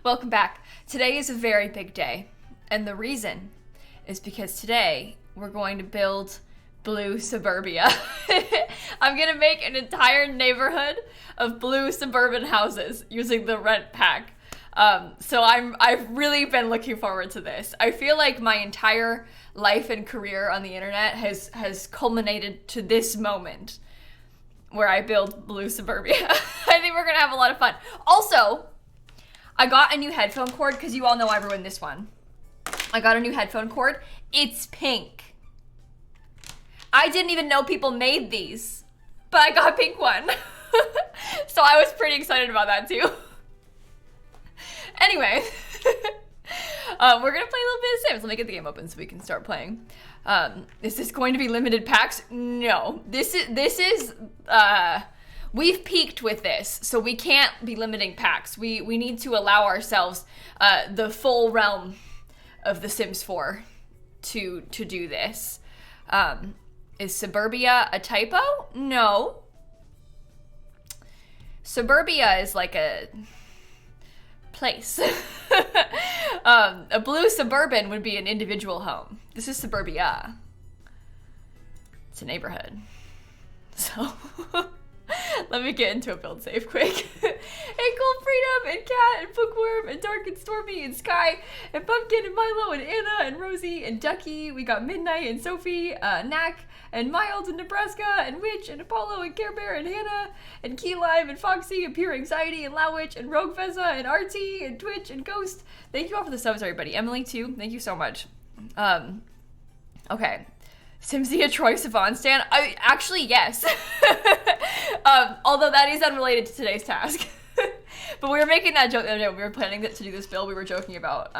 Welcome back. Today is a very big day, and the reason is because today we're going to build blue suburbia. I'm gonna make an entire neighborhood of blue suburban houses using the rent pack. So I've really been looking forward to this. I feel like my entire life and career on the internet has culminated to this moment where I build blue suburbia. I think we're gonna have a lot of fun. Also, I got a new headphone cord because you all know I ruined this one. I got a new headphone cord. It's pink. I didn't even know people made these, but I got a pink one. So I was pretty excited about that too. Anyway, we're gonna play a little bit of Sims. Let me get the game open so we can start playing. Is this going to be limited packs? No, this is we've peaked with this, so we can't be limiting packs. We need to allow ourselves the full realm of The Sims 4 to do this. Is suburbia a typo? No. Suburbia is like a place. A blue suburban would be an individual home. This is suburbia. It's a neighborhood. So let me get into a build save quick. And Cold Freedom, and Cat, and Bookworm, and Dark, and Stormy, and Sky, and Pumpkin, and Milo, and Anna, and Rosie, and Ducky. We got Midnight, and Sophie, Knack, and Miles, and Nebraska, and Witch, and Apollo, and Care Bear, and Hannah, and Key Lime, and Foxy, and Pure Anxiety, and Lowwitch, and Rogue Fezza, and RT, and Twitch, and Ghost. Thank you all for the subs, everybody. Emily, too. Thank you so much. Okay. Simsie a Troy Sivan stan? Actually, yes. Although that is unrelated to today's task. But we were making that joke the other day when we were planning to do this build. We were joking about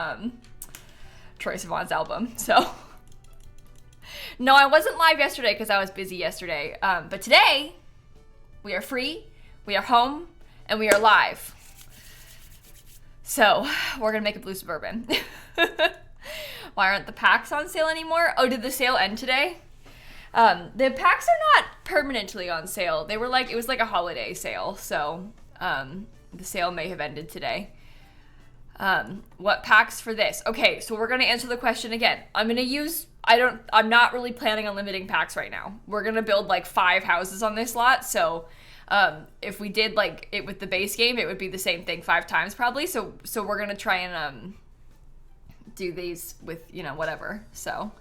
Troy Sivan's album. So, no, I wasn't live yesterday because I was busy yesterday. But today, we are free, we are home, and we are live. So, we're going to make a blue suburban. Why aren't the packs on sale anymore? Oh, did the sale end today? The packs are not permanently on sale. They were like, it was like a holiday sale. So, the sale may have ended today. What packs for this? Okay, so we're going to answer the question again. I'm not really planning on limiting packs right now. We're going to build like 5 houses on this lot. So, if we did like it with the base game, it would be the same thing 5 times probably. So we're going to try and, do these with, whatever. So,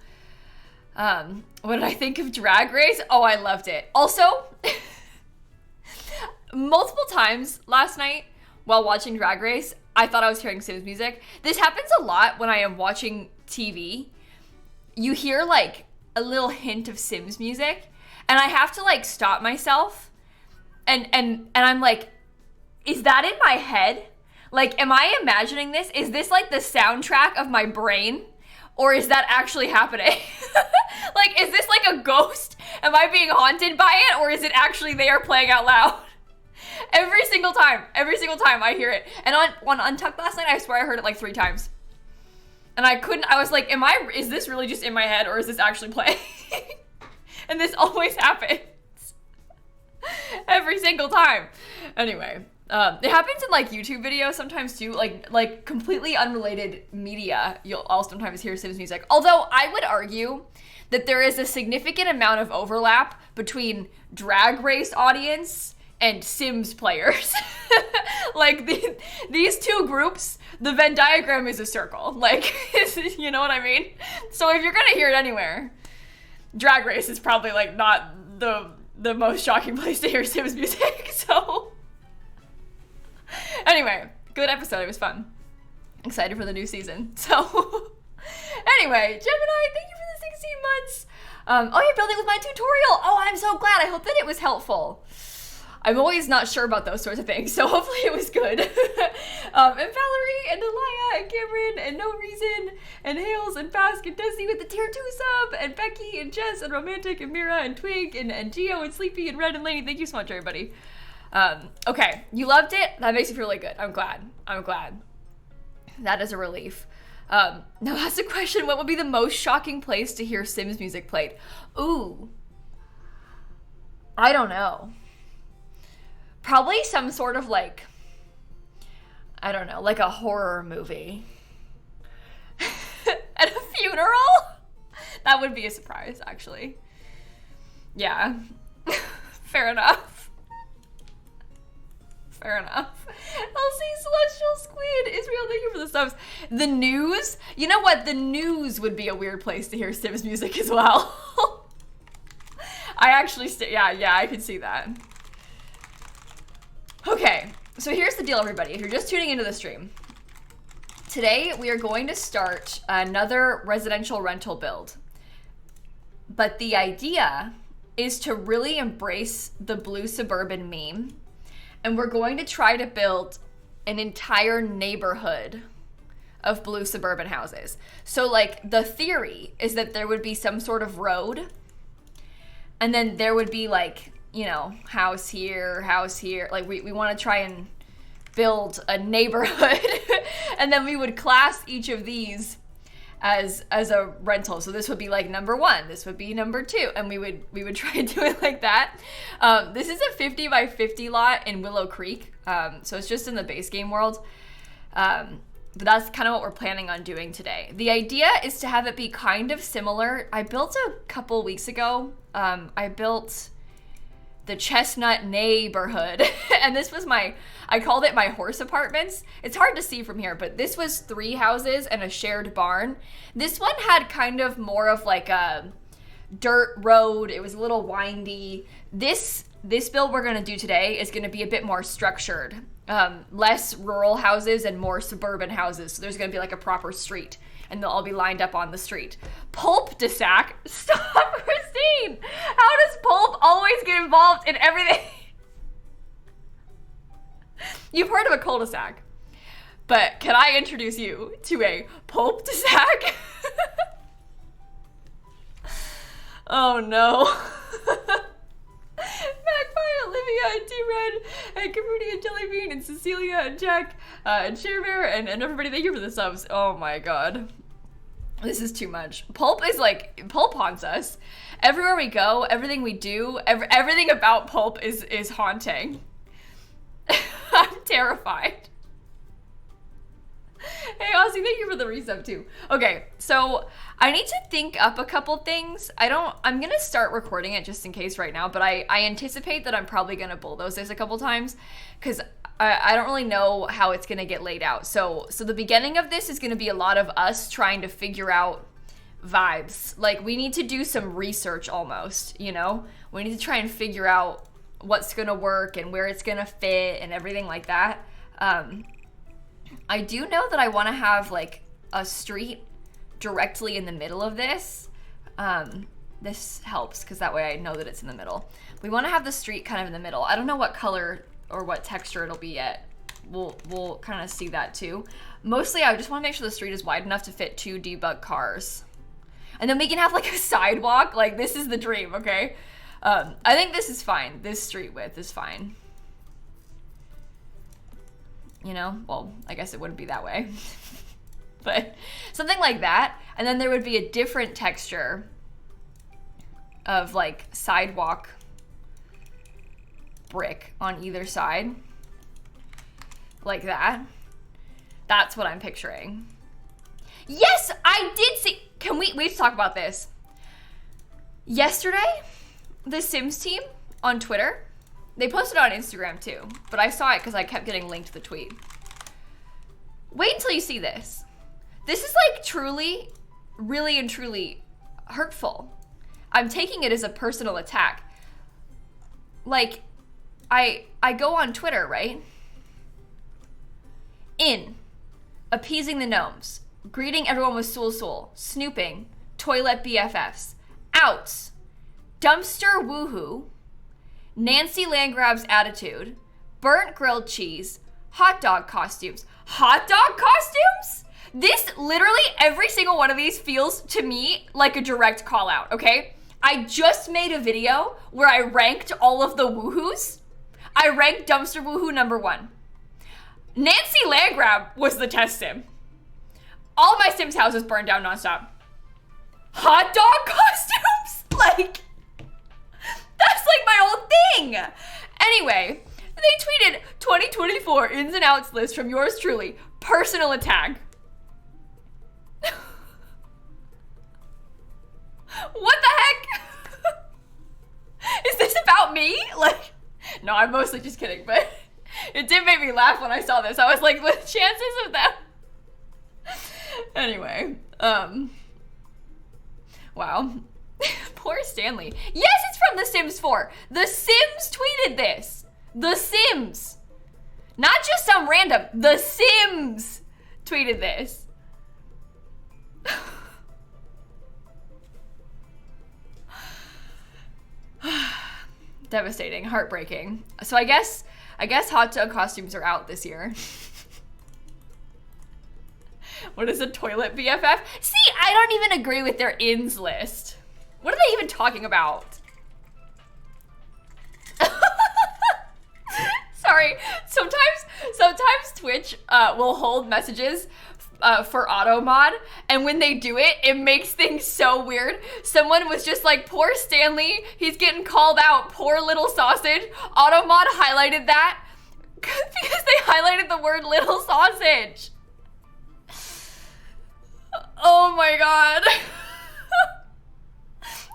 what did I think of Drag Race? Oh, I loved it. Also, multiple times last night while watching Drag Race, I thought I was hearing Sims music. This happens a lot when I am watching TV. You hear like a little hint of Sims music, and I have to like stop myself and I'm like, is that in my head? Like, am I imagining this? Is this like the soundtrack of my brain? Or is that actually happening? Like, is this like a ghost? Am I being haunted by it? Or is it actually they are playing out loud? Every single time I hear it. And on Untucked last night, I swear I heard it like 3 times. And I was like, is this really just in my head? Or is this actually playing? And this always happens. Every single time. Anyway. It happens in like YouTube videos sometimes too, like completely unrelated media. You'll also sometimes hear Sims music. Although I would argue that there is a significant amount of overlap between Drag Race audience and Sims players. Like these 2 groups, the Venn diagram is a circle. Like, you know what I mean? So if you're gonna hear it anywhere, Drag Race is probably like not the most shocking place to hear Sims music. So. Anyway, good episode. It was fun. Excited for the new season. So, anyway, Gemini, thank you for the 16 months. Oh, you're building with my tutorial. Oh, I'm so glad. I hope that it was helpful. I'm always not sure about those sorts of things, so hopefully it was good. And Valerie, and Elia, and Cameron, and No Reason, and Hales, and Bask, and Desi with the tier 2 sub, and Becky, and Jess, and Romantic, and Mira, and Twig, and Gio, and Sleepy, and Red, and Lainey. Thank you so much, everybody. Okay, you loved it? That makes me feel really good. I'm glad. That is a relief. Now that's the question. What would be the most shocking place to hear Sims music played? Ooh. I don't know. Probably some sort of like, I don't know, like a horror movie. At a funeral? That would be a surprise, actually. Yeah. Fair enough. Fair enough. I'll see Celestial Squid. Israel, thank you for the subs. The news? You know what? The news would be a weird place to hear Sims music as well. I actually, yeah, I could see that. Okay, so here's the deal, everybody. If you're just tuning into the stream, today we are going to start another residential rental build. But the idea is to really embrace the blue suburban meme. And we're going to try to build an entire neighborhood of blue suburban houses. So like the theory is that there would be some sort of road, and then there would be like, you know, house here. Like we want to try and build a neighborhood and then we would class each of these as a rental. So this would be like number 1, this would be number 2, and we would try and do it like that. This is a 50 by 50 lot in Willow Creek, so it's just in the base game world. But that's kind of what we're planning on doing today. The idea is to have it be kind of similar. I built a couple weeks ago. I built the Chestnut neighborhood, and this was I called it my horse apartments. It's hard to see from here, but this was 3 houses and a shared barn. This one had kind of more of like a dirt road. It was a little windy. This build we're gonna do today is gonna be a bit more structured. Less rural houses and more suburban houses. So there's gonna be like a proper street, and they'll all be lined up on the street. Pulp de sac. Stop, Christine. How does Pulp always get involved in everything? You've heard of a cul-de-sac, but can I introduce you to a pulp de sac? Oh no. Magpie, Olivia, and T-Red, and Kimberly, and Jellybean, and Cecilia, and Jack, and Shearbear, and everybody, thank you for the subs. Oh my god. This is too much. Pulp haunts us. Everywhere we go, everything we do, everything about Pulp is haunting. I'm terrified. Hey, Aussie, thank you for the resub too. Okay, so I need to think up a couple things. I'm gonna start recording it just in case right now, but I anticipate that I'm probably gonna bulldoze this a couple times because I don't really know how it's gonna get laid out. So the beginning of this is gonna be a lot of us trying to figure out vibes. Like we need to do some research almost, you know? We need to try and figure out what's gonna work and where it's gonna fit and everything like that. I do know that I want to have like a street directly in the middle of this. This helps because that way I know that it's in the middle. We want to have the street kind of in the middle. I don't know what color or what texture it'll be yet. We'll kind of see that too. Mostly I just want to make sure the street is wide enough to fit 2 debug cars. And then we can have like a sidewalk. Like this is the dream, okay? I think this is fine. This street width is fine. You know, well, I guess it wouldn't be that way, but something like that. And then there would be a different texture of like sidewalk brick on either side, like that. That's what I'm picturing. Yes, I did see, we have to talk about this. Yesterday, the Sims team on Twitter, they posted it on Instagram too, but I saw it because I kept getting linked to the tweet. Wait until you see this. This is like truly, really and truly hurtful. I'm taking it as a personal attack. Like, I go on Twitter, right? In, appeasing the gnomes, greeting everyone with Sul, snooping, toilet BFFs, out, dumpster woohoo, Nancy Landgrab's attitude, burnt grilled cheese, hot dog costumes. Hot dog costumes? This, literally every single one of these feels to me like a direct call out, okay? I just made a video where I ranked all of the woohoos. I ranked dumpster woohoo number 1. Nancy Landgrab was the test sim. All my Sims houses burned down nonstop. Hot dog costumes? Like, that's like my whole thing. Anyway, They tweeted 2024 ins and outs list from yours truly. Personal attack. What the heck? Is this about me? Like, no, I'm mostly just kidding, but it did make me laugh when I saw this. I was like, the chances of that. Anyway, wow. Poor Stanley. Yes, it's from The Sims 4. The Sims tweeted this. The Sims. Not just some random. The Sims tweeted this. Devastating, heartbreaking. So I guess hot tub costumes are out this year. What is a toilet BFF? See, I don't even agree with their ins list. What are they even talking about? Sorry, sometimes Twitch will hold messages for auto mod, and when they do it, it makes things so weird. Someone was just like, poor Stanley, he's getting called out, poor little sausage. Auto mod highlighted that because they highlighted the word little sausage. Oh my god.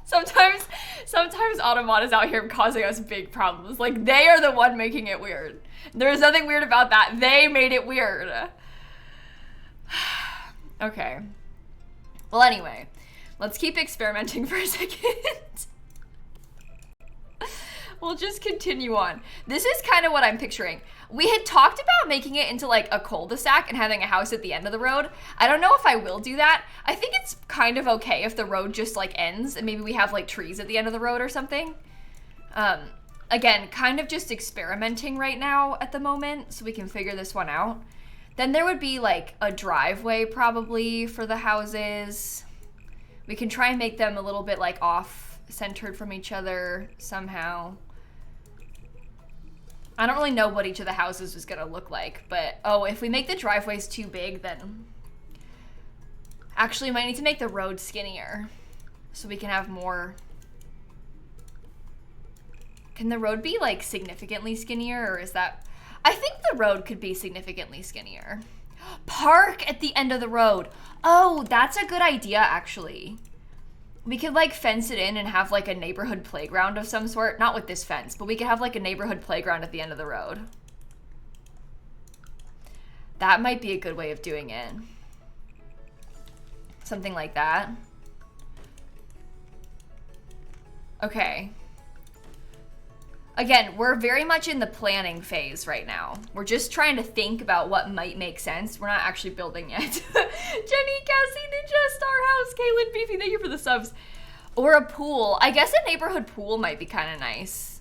Sometimes Automod is out here causing us big problems. Like, they are the one making it weird. There's nothing weird about that. They made it weird. Okay. Well, anyway, let's keep experimenting for a second. We'll just continue on. This is kind of what I'm picturing. We had talked about making it into like a cul-de-sac and having a house at the end of the road. I don't know if I will do that. I think it's kind of okay if the road just like ends and maybe we have like trees at the end of the road or something. Again, kind of just experimenting right now at the moment so we can figure this one out. Then there would be like a driveway probably for the houses. We can try and make them a little bit like off-centered from each other somehow. I don't really know what each of the houses is gonna look like, but oh, if we make the driveways too big, then actually we might need to make the road skinnier so we can have more. Can the road be like significantly skinnier, or is that? I think the road could be significantly skinnier. Park at the end of the road. Oh, that's a good idea actually. We could like fence it in and have like a neighborhood playground of some sort. Not with this fence, but we could have like a neighborhood playground at the end of the road. That might be a good way of doing it. Something like that. Okay. Again, we're very much in the planning phase right now. We're just trying to think about what might make sense. We're not actually building yet. Jenny, Cassie, Ninja, Star House, Kaylin, Beefy, thank you for the subs. Or a pool. I guess a neighborhood pool might be kind of nice.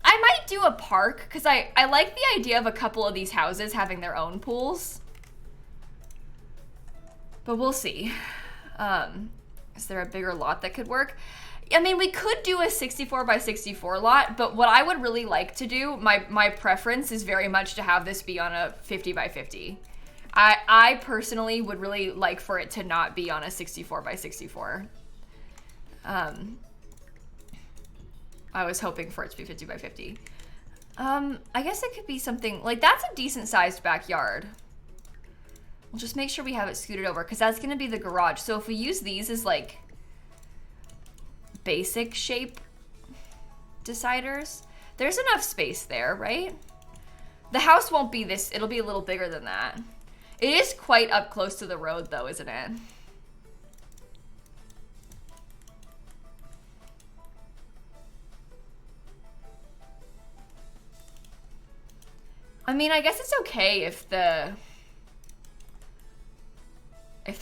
I might do a park because I like the idea of a couple of these houses having their own pools. But we'll see. Is there a bigger lot that could work? I mean, we could do a 64 by 64 lot, but what I would really like to do, my preference is very much to have this be on a 50 by 50. I personally would really like for it to not be on a 64 by 64. I was hoping for it to be 50 by 50. I guess it could be something, like that's a decent sized backyard. We'll just make sure we have it scooted over because that's gonna be the garage. So if we use these as like basic shape deciders, there's enough space there, right? The house won't be this, it'll be a little bigger than that. It is quite up close to the road though, isn't it? I mean, I guess it's okay if they're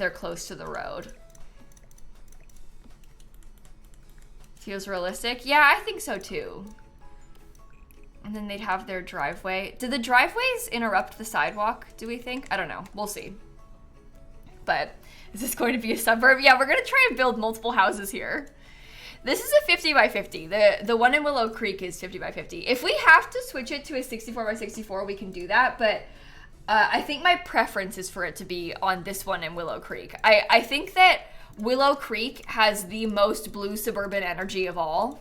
close to the road. Feels realistic? Yeah, I think so too. And then they'd have their driveway. Do the driveways interrupt the sidewalk, do we think? I don't know. We'll see. But is this going to be a suburb? Yeah, we're going to try and build multiple houses here. This is a 50 by 50. The one in Willow Creek is 50 by 50. If we have to switch it to a 64 by 64, we can do that. But I think my preference is for it to be on this one in Willow Creek. I think that Willow Creek has the most blue suburban energy of all.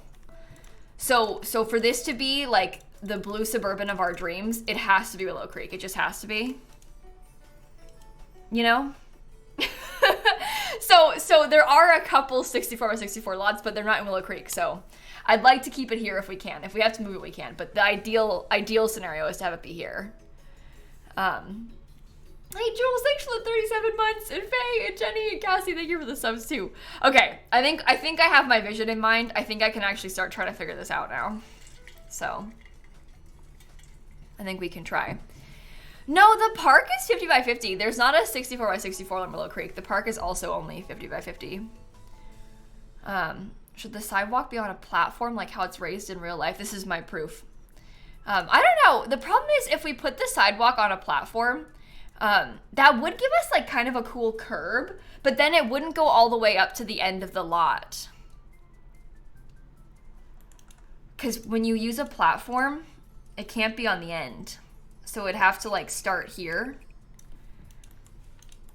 So for this to be like the blue suburban of our dreams, it has to be Willow Creek. It just has to be. You know? So there are a couple 64 by 64 lots, but they're not in Willow Creek. So I'd like to keep it here if we can. If we have to move it, we can. But the ideal scenario is to have it be here. Hey Jules, thanks for the 37 months, and Faye and Jenny and Cassie, thank you for the subs too. Okay, I think I have my vision in mind. I think I can actually start trying to figure this out now. So I think we can try. No, the park is 50 by 50. There's not a 64 by 64 on Willow Creek. The park is also only 50 by 50. Should the sidewalk be on a platform like how it's raised in real life? This is my proof. I don't know. The problem is if we put the sidewalk on a platform, that would give us like kind of a cool curb, but then it wouldn't go all the way up to the end of the lot. Because when you use a platform, it can't be on the end. So it'd have to like start here.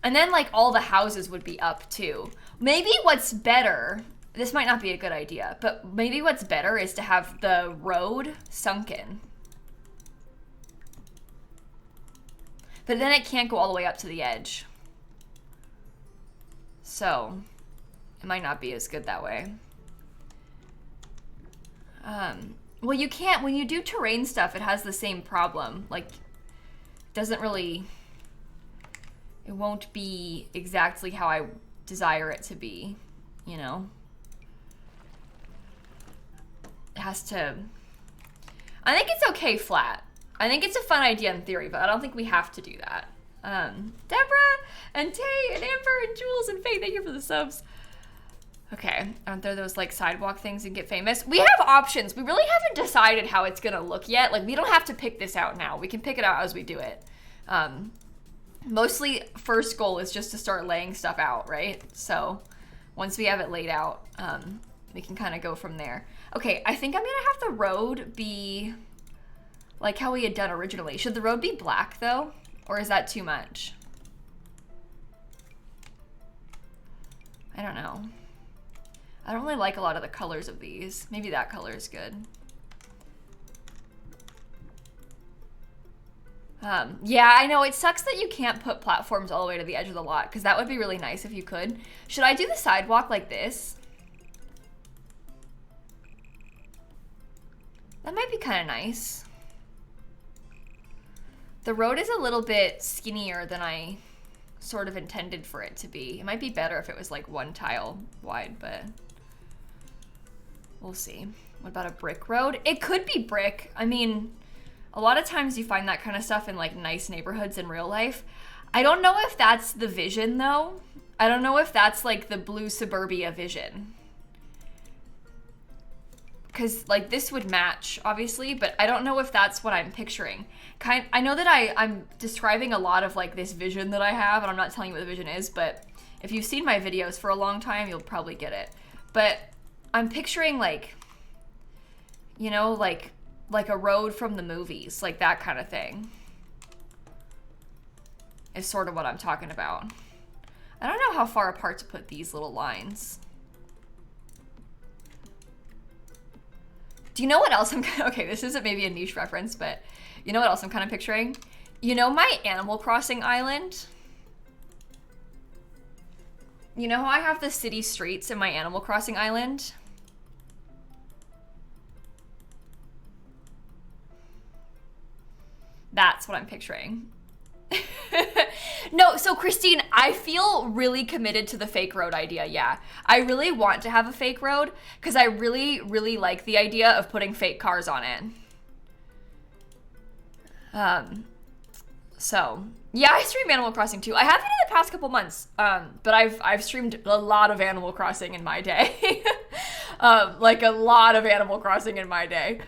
And then like all the houses would be up too. Maybe what's better, this might not be a good idea, but maybe what's better is to have the road sunken. But then it can't go all the way up to the edge. So it might not be as good that way. Well, you can't, when you do terrain stuff, it has the same problem. Like, doesn't really, it won't be exactly how I desire it to be, you know? It has to, I think it's okay flat. I think it's a fun idea in theory, but I don't think we have to do that. Deborah and Tay and Amber and Jules and Faye, thank you for the subs. Okay, aren't there those like sidewalk things and get famous? We have options. We really haven't decided how it's gonna look yet. Like we don't have to pick this out now. We can pick it out as we do it. Mostly first goal is just to start laying stuff out, right? So once we have it laid out, we can kind of go from there. Okay, I think I'm gonna have the road be like how we had done originally. Should the road be black though? Or is that too much? I don't know. I don't really like a lot of the colors of these. Maybe that color is good. Yeah, I know. It sucks that you can't put platforms all the way to the edge of the lot, because that would be really nice if you could. Should I do the sidewalk like this? That might be kind of nice. The road is a little bit skinnier than I sort of intended for it to be. It might be better if it was like one tile wide, but we'll see. What about a brick road? It could be brick. I mean, a lot of times you find that kind of stuff in like nice neighborhoods in real life. I don't know if that's the vision though. I don't know if that's like the blue suburbia vision. Because like this would match obviously, but I don't know if that's what I'm picturing. I know that I'm describing a lot of like this vision that I have, and I'm not telling you what the vision is, but if you've seen my videos for a long time, you'll probably get it. But I'm picturing like, you know, like a road from the movies, like that kind of thing is sort of what I'm talking about. I don't know how far apart to put these little lines. Do you know what else I'm okay, this isn't maybe a niche reference, but you know what else I'm kind of picturing? You know my Animal Crossing island? You know how I have the city streets in my Animal Crossing island? That's what I'm picturing. No, so Christine, I feel really committed to the fake road idea, yeah. I really want to have a fake road because I really, really like the idea of putting fake cars on it. So, yeah, I stream Animal Crossing too. I haven't in the past couple months, but I've streamed a lot of Animal Crossing in my day. Like a lot of Animal Crossing in my day.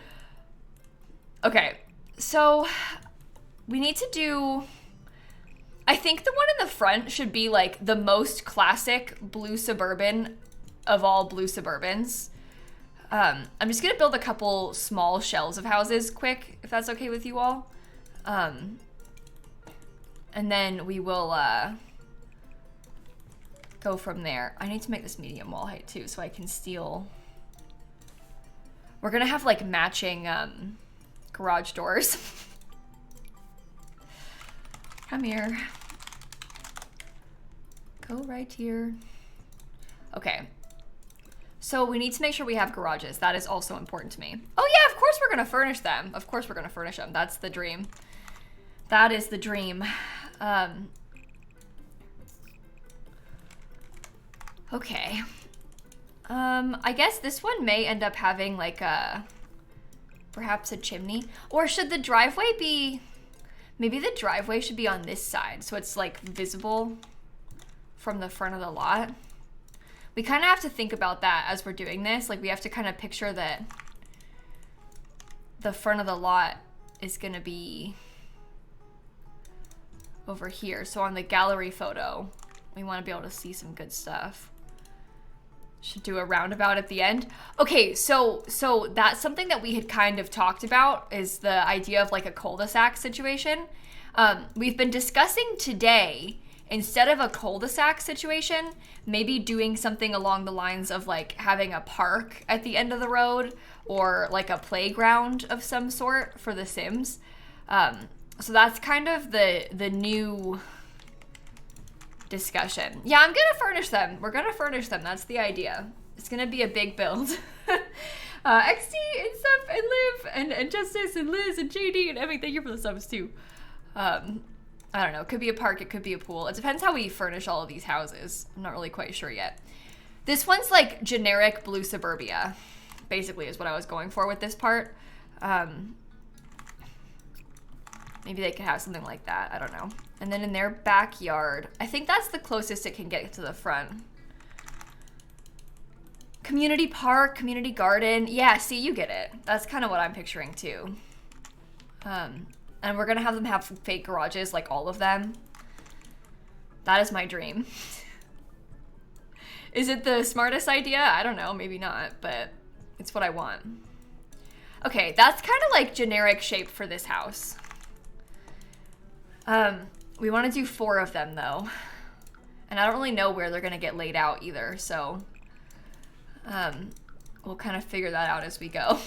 Okay, so we need to do... I think the one in the front should be like the most classic blue suburban of all blue suburbans. I'm just gonna build a couple small shells of houses quick, if that's okay with you all. And then we will go from there. I need to make this medium wall height too, so I can steal. We're gonna have like matching garage doors. Come here. Go right here. Okay. So we need to make sure we have garages. That is also important to me. Oh yeah, of course we're gonna furnish them. Of course we're gonna furnish them. That's the dream. That is the dream. Okay. I guess this one may end up having like perhaps a chimney. Or should the driveway be, maybe the driveway should be on this side so it's like visible from the front of the lot. We kind of have to think about that as we're doing this. Like we have to kind of picture that the front of the lot is gonna be over here. So on the gallery photo, we want to be able to see some good stuff. Should do a roundabout at the end. Okay, so that's something that we had kind of talked about, is the idea of like a cul-de-sac situation. We've been discussing today, instead of a cul-de-sac situation, maybe doing something along the lines of like having a park at the end of the road, or like a playground of some sort for the Sims. So that's kind of the new discussion. Yeah, I'm gonna furnish them. We're gonna furnish them. That's the idea. It's gonna be a big build. XD and stuff and Liv and Justice and Liz and JD and Emmy, thank you for the subs too. I don't know. It could be a park. It could be a pool. It depends how we furnish all of these houses. I'm not really quite sure yet. This one's like generic blue suburbia, basically, is what I was going for with this part. Maybe they could have something like that. I don't know. And then in their backyard, I think that's the closest it can get to the front. Community park, community garden. Yeah, see, you get it. That's kind of what I'm picturing too. And we're gonna have them have fake garages, like all of them. That is my dream. Is it the smartest idea? I don't know, maybe not, but it's what I want. Okay, that's kind of like generic shape for this house. We want to do 4 of them though. And I don't really know where they're going to get laid out either, so we'll kind of figure that out as we go.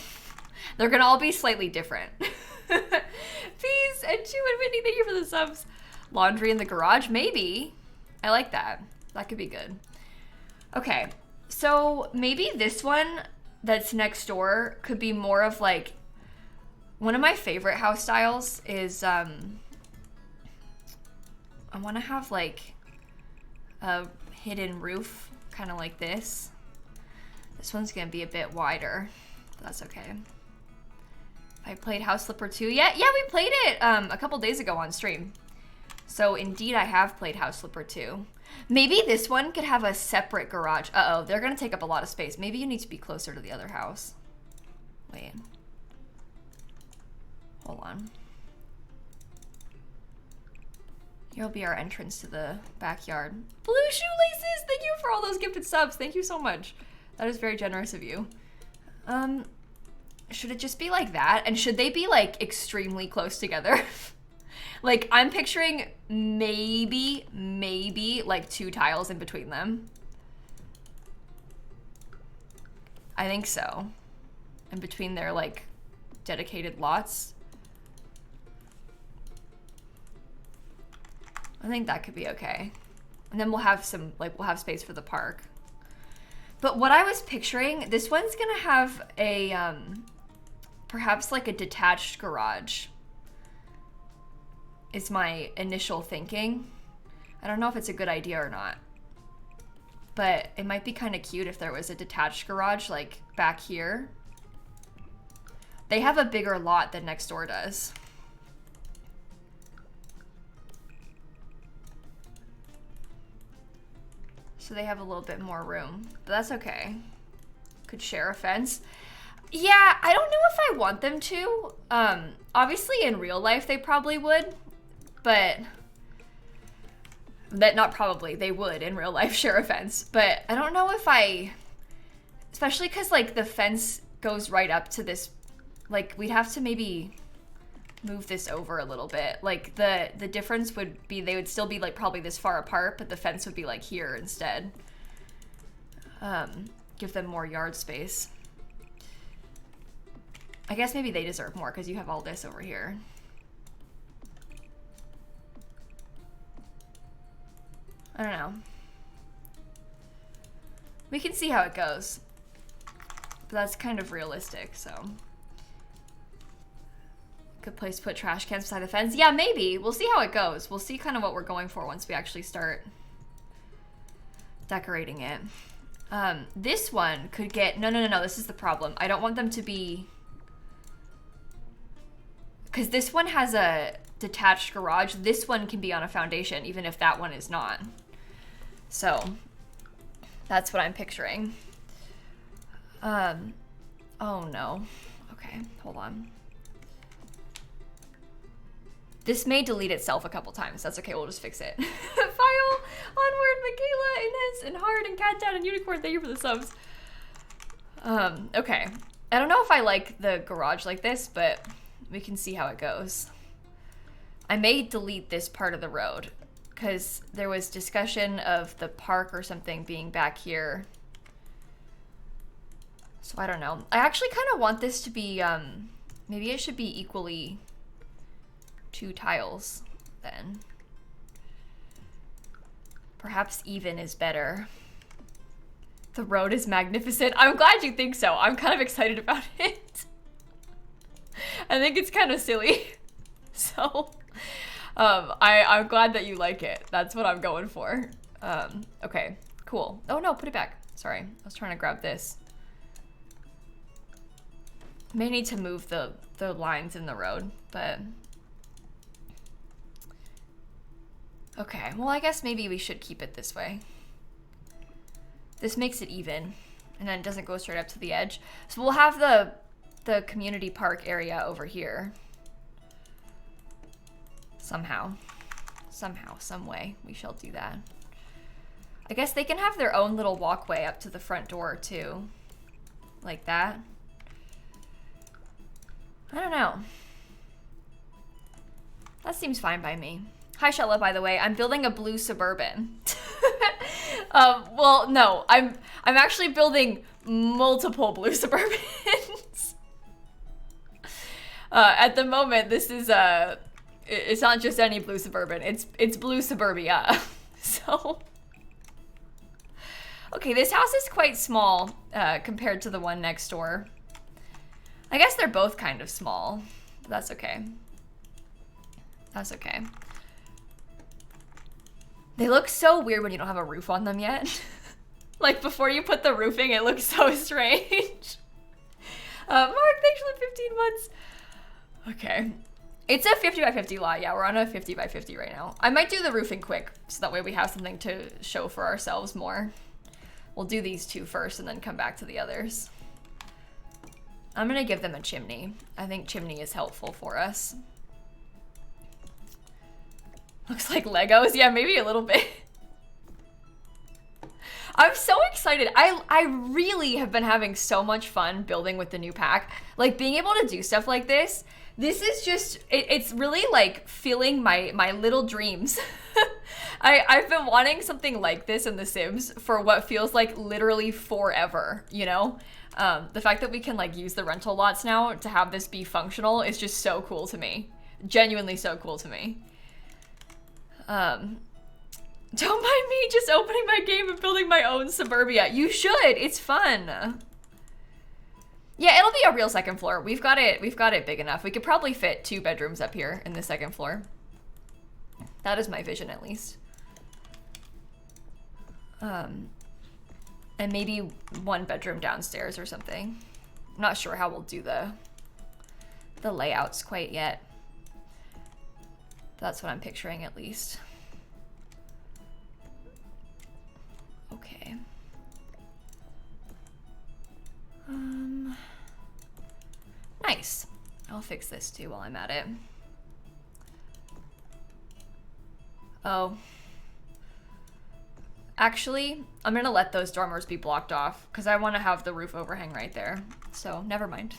They're going to all be slightly different. Peace and Chew and Whitney, thank you for the subs. Laundry in the garage, maybe. I like that. That could be good. Okay, so maybe this one that's next door could be more of like, one of my favorite house styles is I want to have like a hidden roof, kind of like this. This one's gonna be a bit wider, but that's okay. I played House Flipper 2. Yeah, we played it a couple days ago on stream. So indeed I have played House Flipper 2. Maybe this one could have a separate garage. Uh-oh, they're gonna take up a lot of space. Maybe you need to be closer to the other house. Wait. Hold on. Here'll be our entrance to the backyard. Blue shoelaces! Thank you for all those gifted subs. Thank you so much. That is very generous of you. Should it just be like that? And should they be like extremely close together? Like I'm picturing maybe like 2 tiles in between them. I think so. In between their like dedicated lots. I think that could be okay. And then we'll have some, like, we'll have space for the park. But what I was picturing, this one's gonna have a, perhaps like a detached garage. Is my initial thinking. I don't know if it's a good idea or not. But it might be kind of cute if there was a detached garage, like, back here. They have a bigger lot than next door does. So they have a little bit more room, but that's okay. Could share a fence. Yeah, I don't know if I want them to. Obviously in real life they probably would, but not probably, they would in real life share a fence. But I don't know if I, especially because like the fence goes right up to this, like we'd have to maybe move this over a little bit. Like the difference would be they would still be like probably this far apart, but the fence would be like here instead. Give them more yard space. I guess maybe they deserve more because you have all this over here. I don't know. We can see how it goes. But that's kind of realistic, so. Good place to put trash cans beside the fence. Yeah, maybe. We'll see how it goes. We'll see kind of what we're going for once we actually start decorating it. This one could get... No, this is the problem. I don't want them to be... Because this one has a detached garage. This one can be on a foundation, even if that one is not. So, that's what I'm picturing. Oh no. Okay, hold on. This may delete itself a couple times. That's okay, we'll just fix it. File, Onward, Michaela, Inez, and Hard, and Cat Dad, and Unicorn, thank you for the subs. Okay. I don't know if I like the garage like this, but we can see how it goes. I may delete this part of the road, because there was discussion of the park or something being back here. So I don't know. I actually kind of want this to be, maybe it should be equally 2 tiles then. Perhaps even is better. The road is magnificent. I'm glad you think so. I'm kind of excited about it. I think it's kind of silly. So, I'm glad that you like it. That's what I'm going for. Okay, cool. Oh no, put it back. Sorry, I was trying to grab this. May need to move the lines in the road, but... Okay, well I guess maybe we should keep it this way. This makes it even, and then it doesn't go straight up to the edge. So we'll have the community park area over here. Somehow, some way, we shall do that. I guess they can have their own little walkway up to the front door too. Like that. I don't know. That seems fine by me. Hi, Shella, by the way. I'm building a blue Suburban. Well, no. I'm actually building multiple blue Suburbans. At the moment, this is it's not just any blue Suburban. It's blue suburbia. So, okay, this house is quite small compared to the one next door. I guess they're both kind of small, but that's okay. That's okay. They look so weird when you don't have a roof on them yet. Like, before you put the roofing, it looks so strange. Mark, thanks for the 15 months. Okay. It's a 50 by 50 lot. Yeah, we're on a 50 by 50 right now. I might do the roofing quick, so that way we have something to show for ourselves more. We'll do these 2 first and then come back to the others. I'm gonna give them a chimney. I think chimney is helpful for us. Looks like Legos. Yeah, maybe a little bit. I'm so excited. I really have been having so much fun building with the new pack. Like, being able to do stuff like this is just, it's really like filling my little dreams. I've been wanting something like this in The Sims for what feels like literally forever, you know? The fact that we can like use the rental lots now to have this be functional is just so cool to me. Genuinely so cool to me. Don't mind me just opening my game and building my own suburbia. You should. It's fun. Yeah, it'll be a real second floor. We've got it big enough. We could probably fit 2 bedrooms up here in the second floor. That is my vision, at least. And maybe 1 bedroom downstairs or something. I'm not sure how we'll do the layouts quite yet. That's what I'm picturing, at least. Okay. Nice. I'll fix this too while I'm at it. Oh. Actually, I'm gonna let those dormers be blocked off because I want to have the roof overhang right there. So, never mind.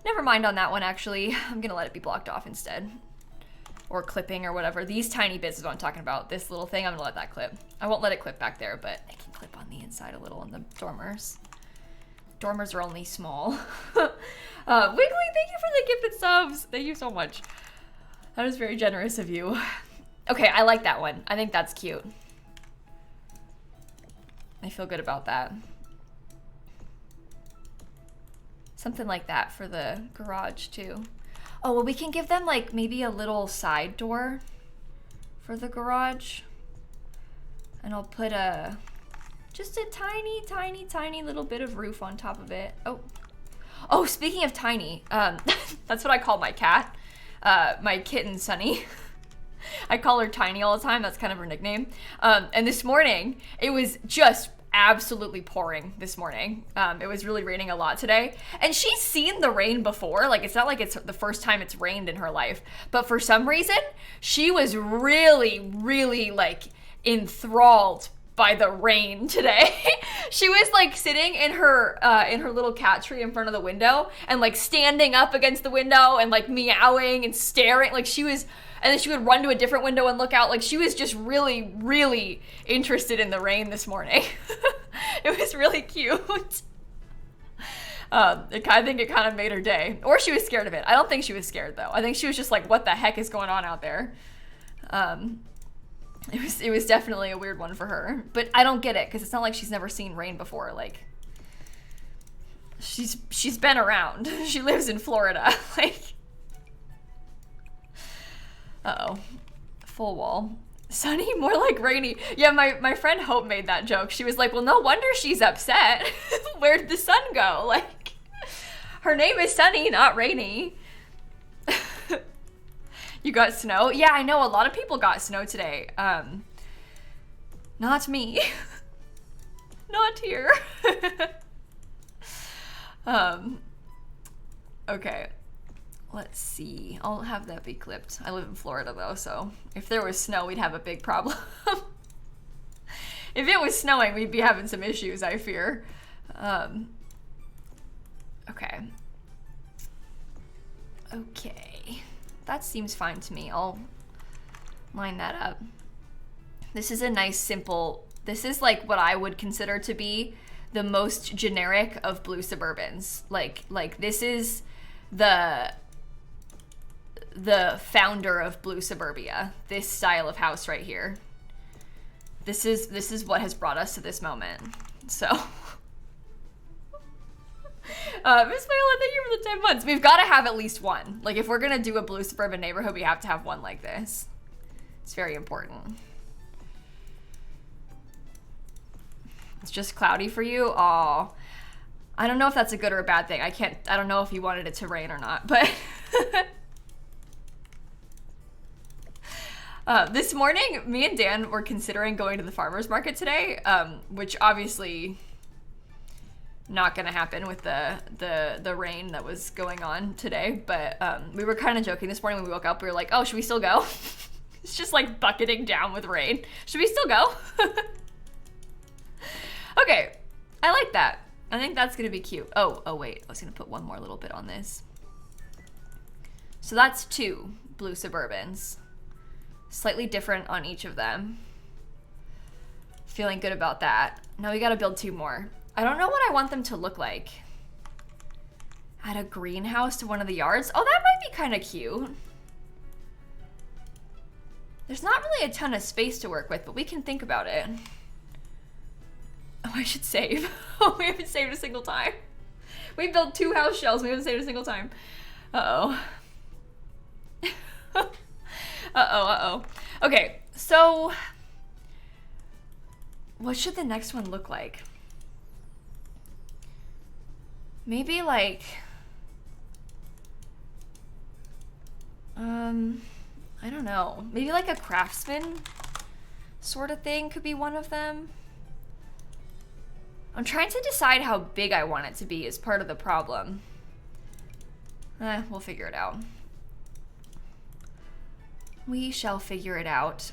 Never mind on that one, actually. I'm gonna let it be blocked off instead. Or clipping or whatever. These tiny bits is what I'm talking about. This little thing, I'm gonna let that clip. I won't let it clip back there, but it can clip on the inside a little on the dormers. dormers are only small. Wiggly, thank you for the gifted subs. Thank you so much. That is very generous of you. Okay, I like that one. I think that's cute. I feel good about that. Something like that for the garage too. Oh, well, we can give them like maybe a little side door for the garage. And I'll put just a tiny, tiny, tiny little bit of roof on top of it. Oh, speaking of tiny, that's what I call my cat. My kitten, Sunny. I call her Tiny all the time. That's kind of her nickname. And this morning, it was just absolutely pouring this morning. It was really raining a lot today. And she's seen the rain before. Like, it's not like it's the first time it's rained in her life. But for some reason, she was really, really, like, enthralled by the rain today. She was like sitting in her little cat tree in front of the window and like standing up against the window and like meowing and staring. Like she was, and then she would run to a different window and look out. Like she was just really, really interested in the rain this morning. It was really cute. I think it kind of made her day. Or she was scared of it. I don't think she was scared though. I think she was just like, what the heck is going on out there? It was definitely a weird one for her, but I don't get it because it's not like she's never seen rain before. Like she's been around. She lives in Florida. Like, uh-oh, full wall. Sunny, more like rainy. Yeah, my friend Hope made that joke. She was like, well, no wonder she's upset. Where'd the sun go? Like, her name is Sunny, not Rainy. You got snow? Yeah, I know a lot of people got snow today. Not me. Not here. Okay. Let's see. I'll have that be clipped. I live in Florida though, so if there was snow, we'd have a big problem. If it was snowing, we'd be having some issues, I fear. Okay. Okay. That seems fine to me. I'll line that up. This is a nice, simple, this is like what I would consider to be the most generic of blue Suburbans. Like this is the founder of blue suburbia, this style of house right here. This is what has brought us to this moment. So Miss Viola, thank you for the 10 months. We've got to have at least one. Like, if we're going to do a blue suburban neighborhood, we have to have one like this. It's very important. It's just cloudy for you? Aw. I don't know if that's a good or a bad thing. I don't know if you wanted it to rain or not, but... This morning, me and Dan were considering going to the farmer's market today, which obviously... not gonna happen with the rain that was going on today, but we were kind of joking this morning when we woke up. We were like, oh, should we still go? It's just like bucketing down with rain. Should we still go? Okay, I like that. I think that's gonna be cute. Oh wait, I was gonna put one more little bit on this. So that's 2 blue Suburbans. Slightly different on each of them. Feeling good about that. Now we gotta build 2 more. I don't know what I want them to look like. Add a greenhouse to one of the yards. Oh, that might be kind of cute. There's not really a ton of space to work with, but we can think about it. Oh, I should save. Oh, we haven't saved a single time. We built 2 house shells. We haven't saved a single time. Uh-oh. Uh-oh. Okay, so what should the next one look like? Maybe like, I don't know. Maybe like a craftsman sort of thing could be one of them. I'm trying to decide how big I want it to be is part of the problem. We'll figure it out. We shall figure it out.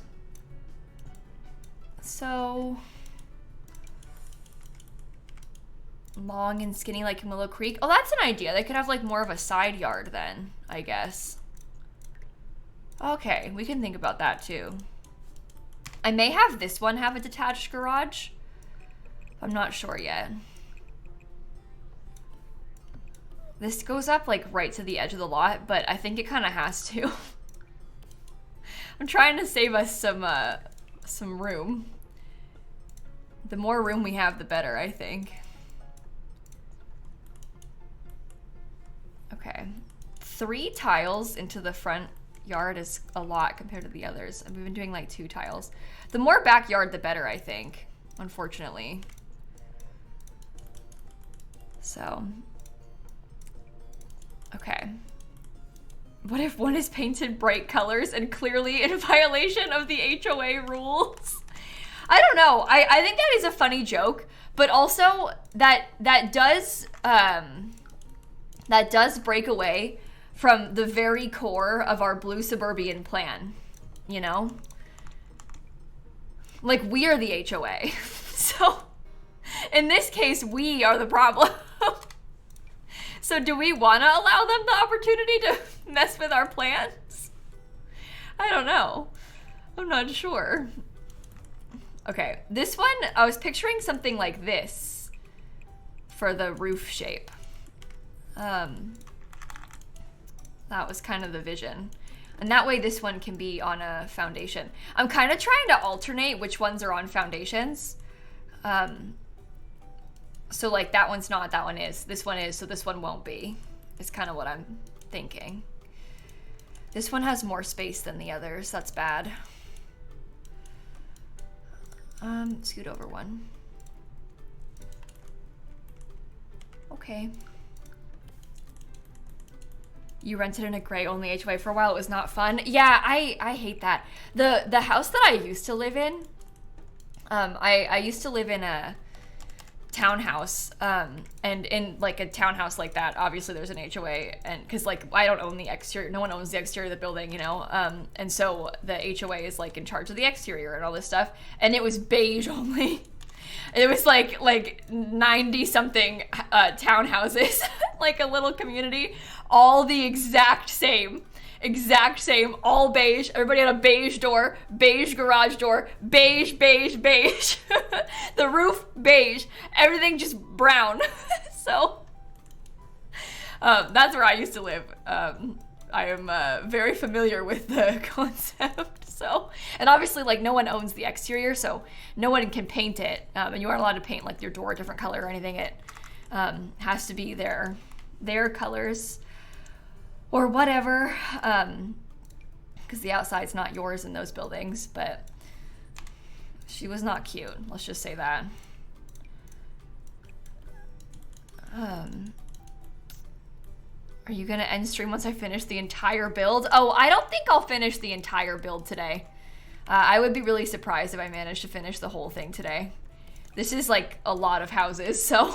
So... long and skinny like Willow Creek. Oh, that's an idea. They could have like more of a side yard then, I guess. Okay, we can think about that too. I may have this one have a detached garage. I'm not sure yet. This goes up like right to the edge of the lot, but I think it kind of has to. I'm trying to save us some room. The more room we have, the better, I think. Okay. 3 tiles into the front yard is a lot compared to the others. And we've been doing like 2 tiles. The more backyard, the better, I think, unfortunately. So, okay. What if one is painted bright colors and clearly in violation of the HOA rules? I don't know. I think that is a funny joke, but also that does break away from the very core of our blue suburban plan, you know? Like, we are the HOA. So, in this case, we are the problem. So do we want to allow them the opportunity to mess with our plans? I don't know. I'm not sure. Okay, this one, I was picturing something like this for the roof shape. That was kind of the vision. And that way this one can be on a foundation. I'm kind of trying to alternate which ones are on foundations. So like that one's not, that one is. This one is, so this one won't be. It's kind of what I'm thinking. This one has more space than the others. That's bad. Scoot over one. Okay. You rented in a gray only HOA for a while. It was not fun. Yeah, I hate that. The house that I used to live in, I used to live in a townhouse, and in like a townhouse like that, obviously there's an HOA, and because like I don't own the exterior, no one owns the exterior of the building, you know, and so the HOA is like in charge of the exterior and all this stuff, and it was beige only. It was like 90 something townhouses, like a little community, all the exact same, all beige. Everybody had a beige door, beige garage door, beige. The roof, beige. Everything just brown. So that's where I used to live. I am very familiar with the concept. So, and obviously like no one owns the exterior, so no one can paint it. And you aren't allowed to paint like your door a different color or anything. It has to be their colors or whatever, because the outside's not yours in those buildings. But she was not cute, let's just say that. Are you gonna end stream once I finish the entire build? Oh, I don't think I'll finish the entire build today. I would be really surprised if I managed to finish the whole thing today. This is like a lot of houses, so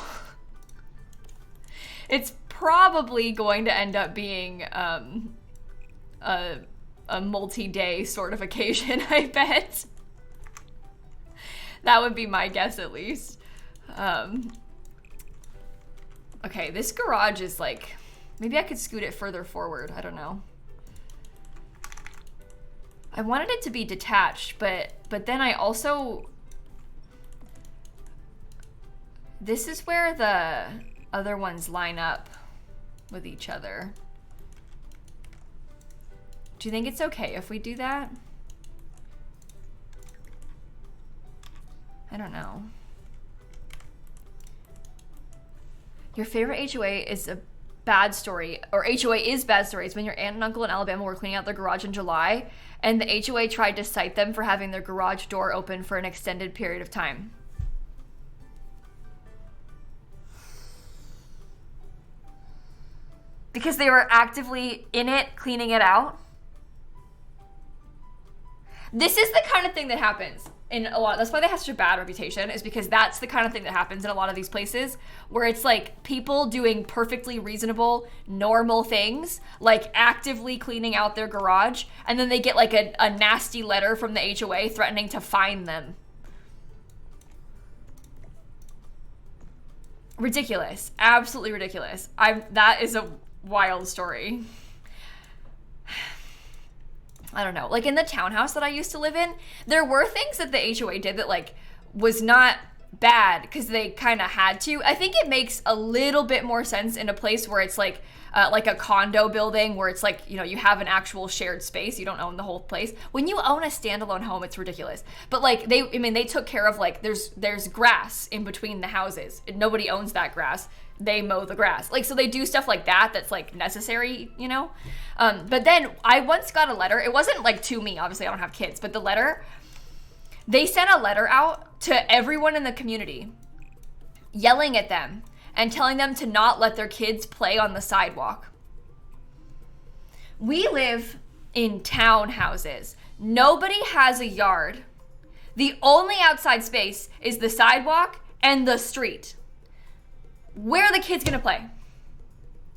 it's probably going to end up being a multi-day sort of occasion, I bet. That would be my guess, at least. Okay, this garage is like, maybe I could scoot it further forward. I don't know. I wanted it to be detached, but then I also, this is where the other ones line up with each other. Do you think it's okay if we do that? I don't know. Your favorite HOA is a bad story, or HOA is bad stories, when your aunt and uncle in Alabama were cleaning out their garage in July, and the HOA tried to cite them for having their garage door open for an extended period of time. Because they were actively in it, cleaning it out. This is the kind of thing that happens in a lot. That's why they have such a bad reputation, is because that's the kind of thing that happens in a lot of these places, where it's like people doing perfectly reasonable, normal things, like actively cleaning out their garage, and then they get like a nasty letter from the HOA threatening to fine them. Ridiculous. Absolutely ridiculous. That is a wild story. I don't know. Like in the townhouse that I used to live in, there were things that the HOA did that like was not bad because they kind of had to. I think it makes a little bit more sense in a place where it's like a condo building where it's like, you know, you have an actual shared space. You don't own the whole place. When you own a standalone home, it's ridiculous. But like they took care of like there's grass in between the houses. Nobody owns that grass. They mow the grass. Like, so they do stuff like that that's like necessary, you know? But then I once got a letter. It wasn't like to me, obviously I don't have kids, but the letter, they sent a letter out to everyone in the community yelling at them and telling them to not let their kids play on the sidewalk. We live in townhouses. Nobody has a yard. The only outside space is the sidewalk and the street. Where are the kids gonna play?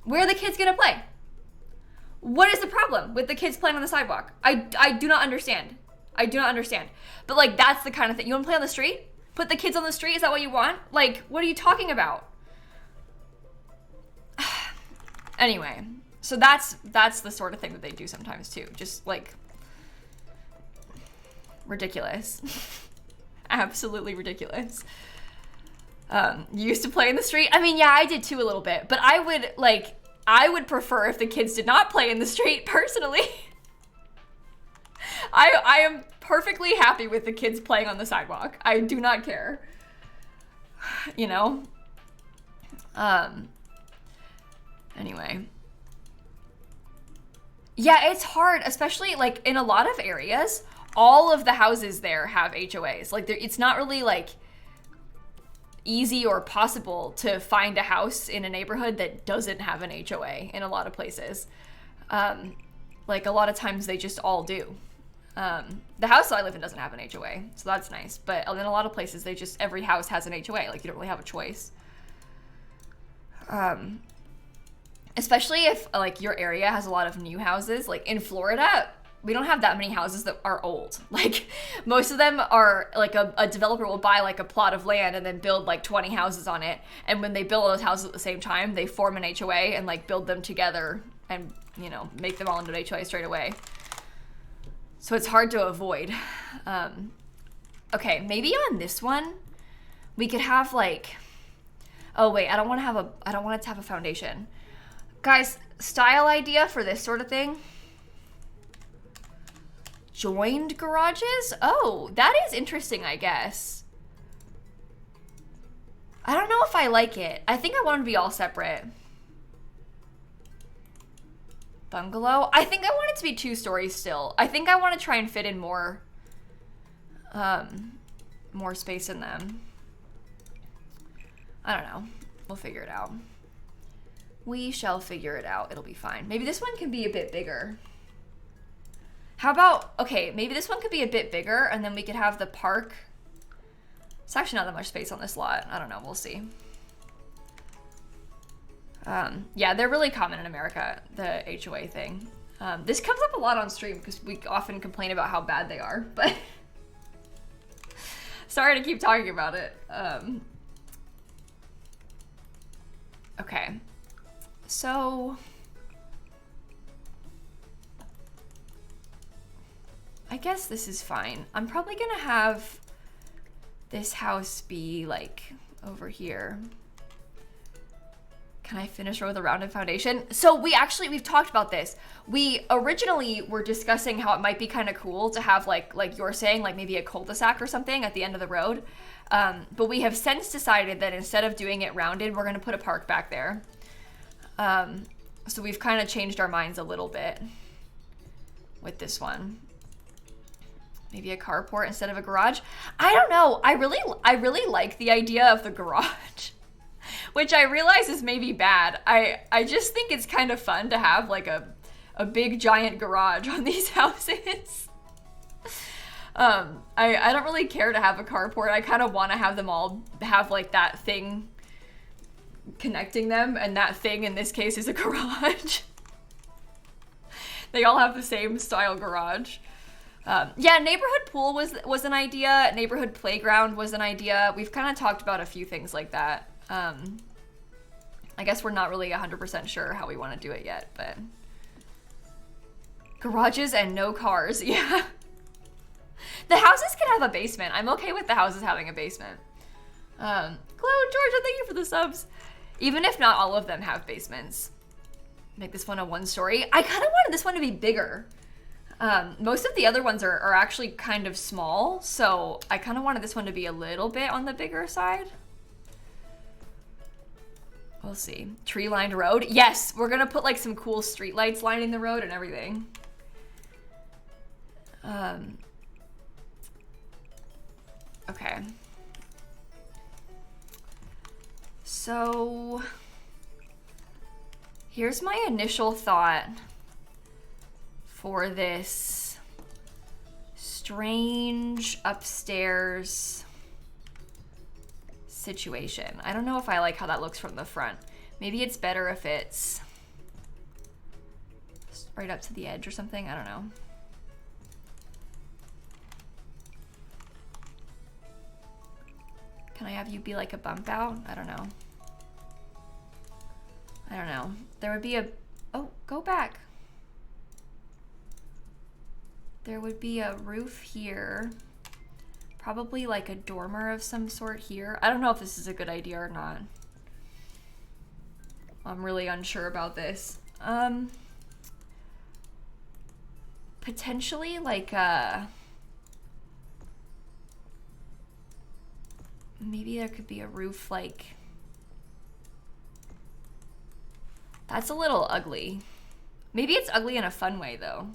Where are the kids gonna play? What is the problem with the kids playing on the sidewalk? I do not understand. I do not understand. But like, that's the kind of thing. You wanna play on the street? Put the kids on the street? Is that what you want? Like, what are you talking about? Anyway, so that's the sort of thing that they do sometimes too. Just like ridiculous. Absolutely ridiculous. You used to play in the street? I mean, yeah, I did too a little bit, but I would prefer if the kids did not play in the street personally. I am perfectly happy with the kids playing on the sidewalk. I do not care. You know? Anyway. Yeah, it's hard, especially like in a lot of areas, all of the houses there have HOAs. Like it's not really like easy or possible to find a house in a neighborhood that doesn't have an HOA in a lot of places. Like a lot of times they just all do. The house I live in doesn't have an HOA, so that's nice. But in a lot of places, every house has an HOA. Like you don't really have a choice. Especially if like your area has a lot of new houses. Like in Florida, we don't have that many houses that are old. Like most of them are like a developer will buy like a plot of land and then build like 20 houses on it. And when they build those houses at the same time, they form an HOA and like build them together and, you know, make them all into an HOA straight away. So it's hard to avoid. Okay, maybe on this one, we could have like, oh wait, I don't want it to have a foundation. Guys, style idea for this sort of thing. Joined garages? Oh, that is interesting, I guess. I don't know if I like it. I think I want them to be all separate. Bungalow? I think I want it to be 2 stories still. I think I want to try and fit in more space in them. I don't know. We'll figure it out. We shall figure it out. It'll be fine. Maybe this one can be a bit bigger. How about, okay, maybe this one could be a bit bigger and then we could have the park. It's actually not that much space on this lot. I don't know. We'll see. Yeah, they're really common in America, the HOA thing. This comes up a lot on stream because we often complain about how bad they are, but sorry to keep talking about it. Okay. So I guess this is fine. I'm probably gonna have this house be like over here. Can I finish with a rounded foundation? So we've talked about this. We originally were discussing how it might be kind of cool to have like you're saying, like maybe a cul-de-sac or something at the end of the road. But we have since decided that instead of doing it rounded, we're gonna put a park back there. So we've kind of changed our minds a little bit with this one. Maybe a carport instead of a garage. I don't know. I really like the idea of the garage, which I realize is maybe bad. I just think it's kind of fun to have like a big giant garage on these houses. I don't really care to have a carport. I kind of want to have them all have like that thing connecting them, and that thing in this case is a garage. They all have the same style garage. Yeah, neighborhood pool was an idea. Neighborhood playground was an idea. We've kind of talked about a few things like that. I guess we're not really 100% sure how we want to do it yet, but garages and no cars. Yeah. The houses can have a basement. I'm okay with the houses having a basement. Georgia, thank you for the subs. Even if not all of them have basements. Make this one a 1-story. I kind of wanted this one to be bigger. Most of the other ones are actually kind of small, so I kind of wanted this one to be a little bit on the bigger side. We'll see. Tree-lined road. Yes, we're gonna put like some cool street lights lining the road and everything. Okay. So here's my initial thought for this strange upstairs situation. I don't know if I like how that looks from the front. Maybe it's better if it's right up to the edge or something. I don't know. Can I have you be like a bump out? I don't know. I don't know. There would be a, oh, go back. There would be a roof here. Probably like a dormer of some sort here. I don't know if this is a good idea or not. I'm really unsure about this. Potentially like maybe there could be a roof like, that's a little ugly. Maybe it's ugly in a fun way though.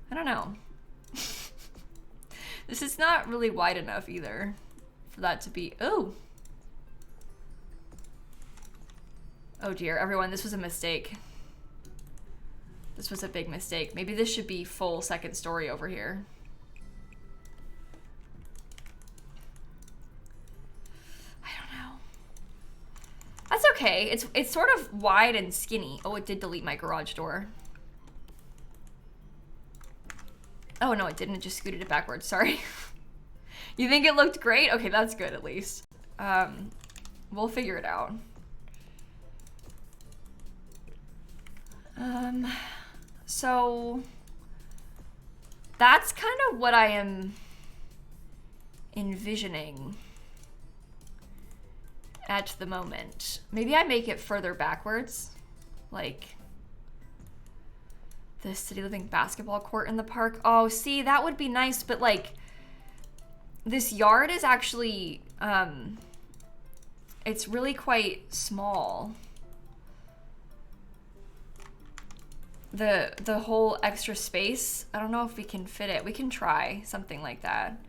I don't know. This is not really wide enough either for that to be, oh. Oh dear, everyone, this was a mistake. This was a big mistake. Maybe this should be full 2nd story over here. I don't know. That's okay. It's sort of wide and skinny. Oh, it did delete my garage door. Oh no, it didn't. It just scooted it backwards. Sorry. You think it looked great? Okay, that's good at least. We'll figure it out. So that's kind of what I am envisioning at the moment. Maybe I make it further backwards, like the City Living basketball court in the park. Oh, see, that would be nice, but like this yard is actually, it's really quite small. The whole extra space, I don't know if we can fit it. We can try something like that.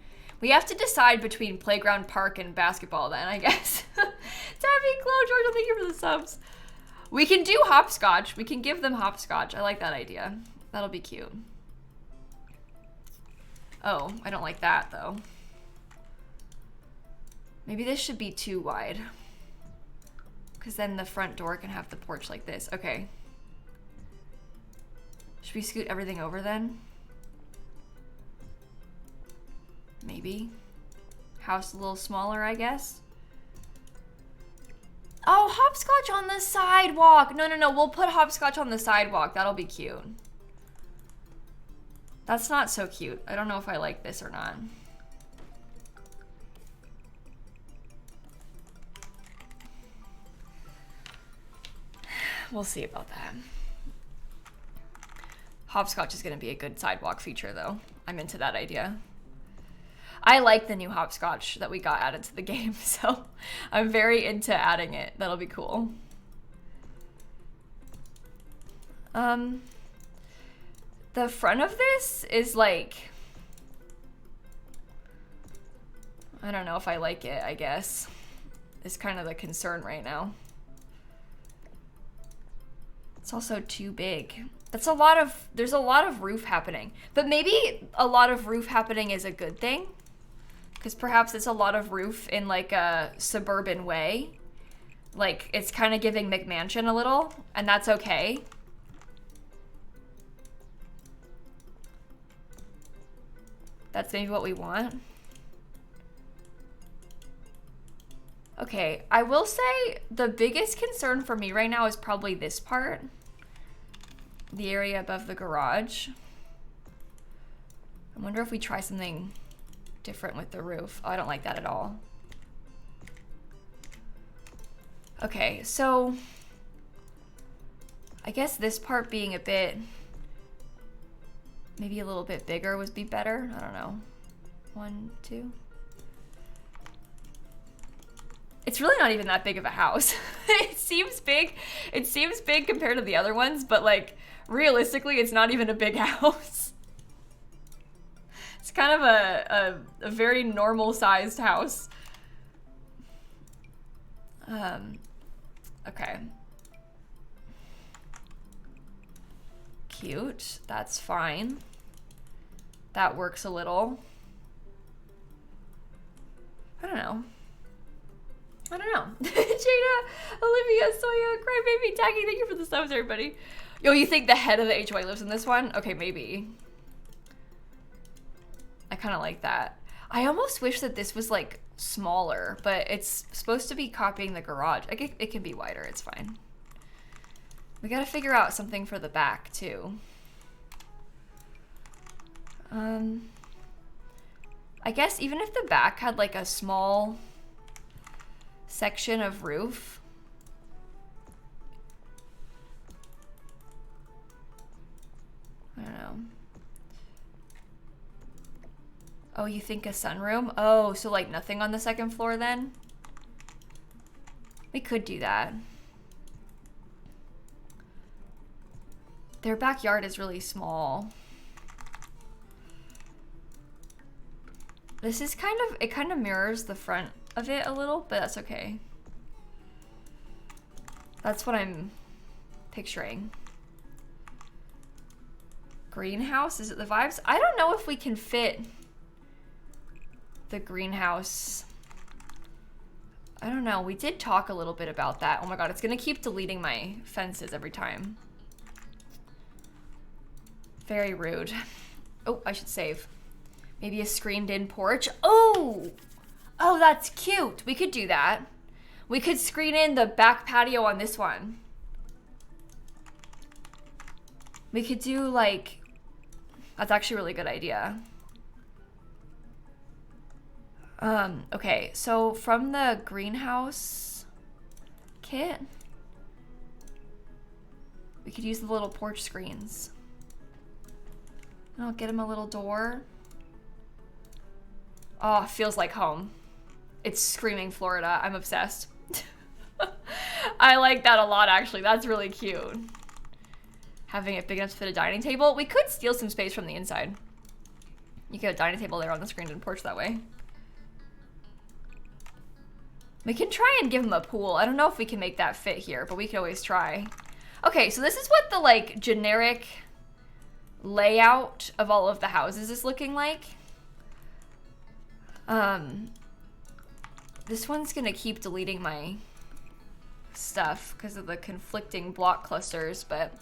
We have to decide between playground, park, and basketball then, I guess. Tabby, Chloe, Georgia, thank you for the subs. We can do hopscotch. We can give them hopscotch. I like that idea. That'll be cute. Oh, I don't like that though. Maybe this should be too wide, because then the front door can have the porch like this. Okay. Should we scoot everything over then? Maybe. House a little smaller, I guess. Oh, hopscotch on the sidewalk. No, no, no. We'll put hopscotch on the sidewalk. That'll be cute. That's not so cute. I don't know if I like this or not. We'll see about that. Hopscotch is going to be a good sidewalk feature, though. I'm into that idea. I like the new hopscotch that we got added to the game, so I'm very into adding it. That'll be cool. The front of this is like, I don't know if I like it, I guess. It's kind of the concern right now. It's also too big. That's a lot of, there's a lot of roof happening. But maybe a lot of roof happening is a good thing. Because perhaps it's a lot of roof in like a suburban way. Like it's kind of giving McMansion a little, and that's okay. That's maybe what we want. Okay, I will say the biggest concern for me right now is probably this part. The area above the garage. I wonder if we try something different with the roof. Oh, I don't like that at all. Okay, so I guess this part being a bit, maybe a little bit bigger would be better. I don't know. 1, 2. It's really not even that big of a house. It seems big. It seems big compared to the other ones, but like realistically, it's not even a big house. It's kind of a very normal sized house. Okay. Cute. That's fine. That works a little. I don't know. I don't know. Jada, Olivia, Soya, Crybaby, Tacky, thank you for the subs, everybody. Yo, you think the head of the HOA lives in this one? Okay, maybe. I kind of like that. I almost wish that this was like smaller, but it's supposed to be copying the garage. It can be wider, it's fine. We gotta figure out something for the back too. I guess even if the back had like a small section of roof. I don't know. Oh, you think a sunroom? Oh, so like nothing on the second floor then? We could do that. Their backyard is really small. This is kind of, it kind of mirrors the front of it a little, but that's okay. That's what I'm picturing. Greenhouse, is it the vibes? I don't know if we can fit the greenhouse. I don't know, we did talk a little bit about that. Oh my god, it's gonna keep deleting my fences every time. Very rude. Oh, I should save. Maybe a screened in porch. Oh! Oh, that's cute. We could do that. We could screen in the back patio on this one. We could do like, that's actually a really good idea. Okay, so from the greenhouse kit, we could use the little porch screens. I'll get him a little door. Oh, feels like home. It's screaming Florida. I'm obsessed. I like that a lot, actually. That's really cute. Having it big enough to fit a dining table. We could steal some space from the inside. You could have a dining table there on the screened-in porch that way. We can try and give him a pool. I don't know if we can make that fit here, but we can always try. Okay, so this is what the like generic layout of all of the houses is looking like. This one's gonna keep deleting my stuff because of the conflicting block clusters, but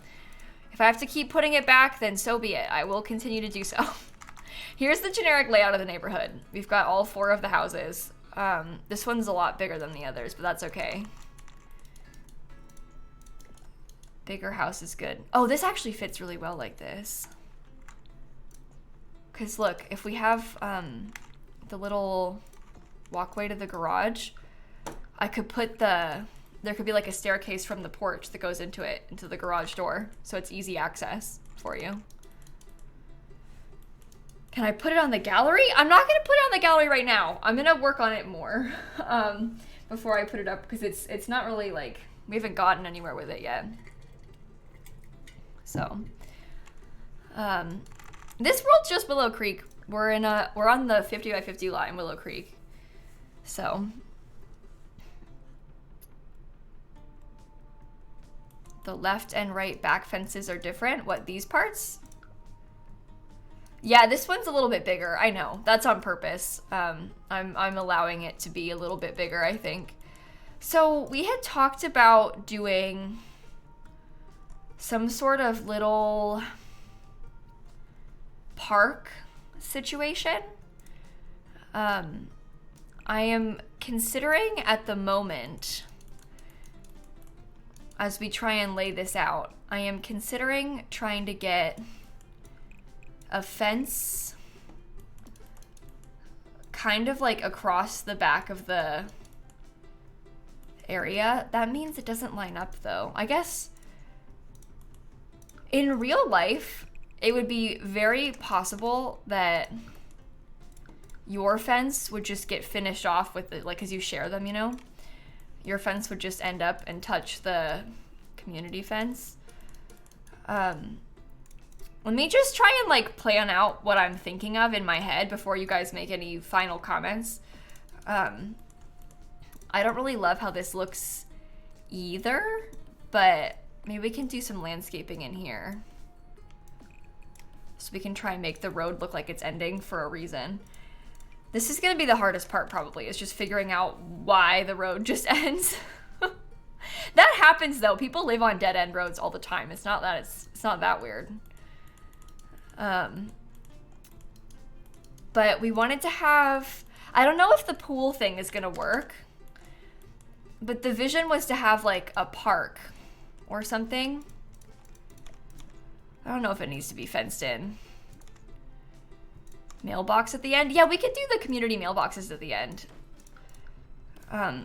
if I have to keep putting it back, then so be it. I will continue to do so. Here's the generic layout of the neighborhood. We've got all 4 of the houses. This one's a lot bigger than the others, but that's okay. Bigger house is good. Oh, this actually fits really well like this. Because look, if we have the little walkway to the garage, I could put there could be like a staircase from the porch that goes into it, into the garage door. So it's easy access for you. Can I put it on the gallery? I'm not gonna put it on the gallery right now. I'm gonna work on it more before I put it up because it's not really like, we haven't gotten anywhere with it yet. So, this world's just Willow Creek. We're on the 50 by 50 lot in Willow Creek. So, the left and right back fences are different. What, these parts? Yeah, this one's a little bit bigger. I know, that's on purpose. I'm allowing it to be a little bit bigger, I think. So we had talked about doing some sort of little park situation. I am considering at the moment, as we try and lay this out, I am considering trying to get a fence kind of like across the back of the area. That means it doesn't line up though. I guess in real life, it would be very possible that your fence would just get finished off with it, like, cause you share them, you know? Your fence would just end up and touch the community fence. Let me just try and like plan out what I'm thinking of in my head before you guys make any final comments. I don't really love how this looks either, but maybe we can do some landscaping in here. So we can try and make the road look like it's ending for a reason. This is gonna be the hardest part probably, is just figuring out why the road just ends. That happens though. People live on dead end roads all the time. It's not that weird. But we wanted to have, I don't know if the pool thing is gonna work, but the vision was to have like a park or something. I don't know if it needs to be fenced in. Mailbox at the end. Yeah, we could do the community mailboxes at the end.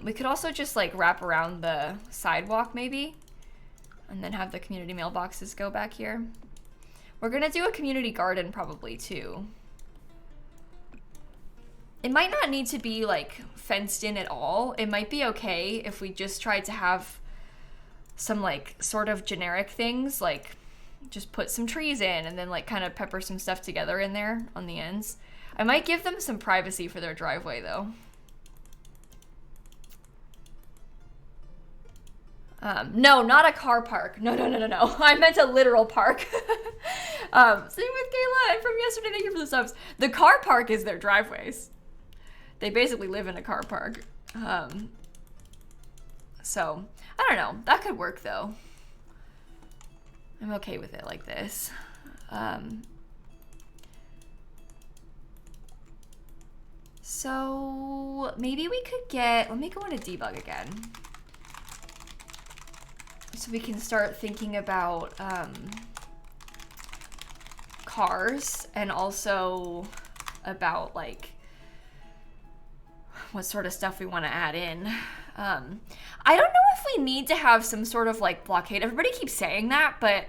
We could also just like wrap around the sidewalk maybe, and then have the community mailboxes go back here. We're gonna do a community garden probably too. It might not need to be like fenced in at all. It might be okay if we just tried to have some like sort of generic things, like just put some trees in and then like kind of pepper some stuff together in there on the ends. I might give them some privacy for their driveway though. No, not a car park. No. I meant a literal park. Same with Kayla and from yesterday. Thank you for the subs. The car park is their driveways. They basically live in a car park. So I don't know. That could work though. I'm okay with it like this. So maybe we could get, let me go into debug again. So we can start thinking about cars and also about like what sort of stuff we want to add in. I don't know if we need to have some sort of like blockade. Everybody keeps saying that, but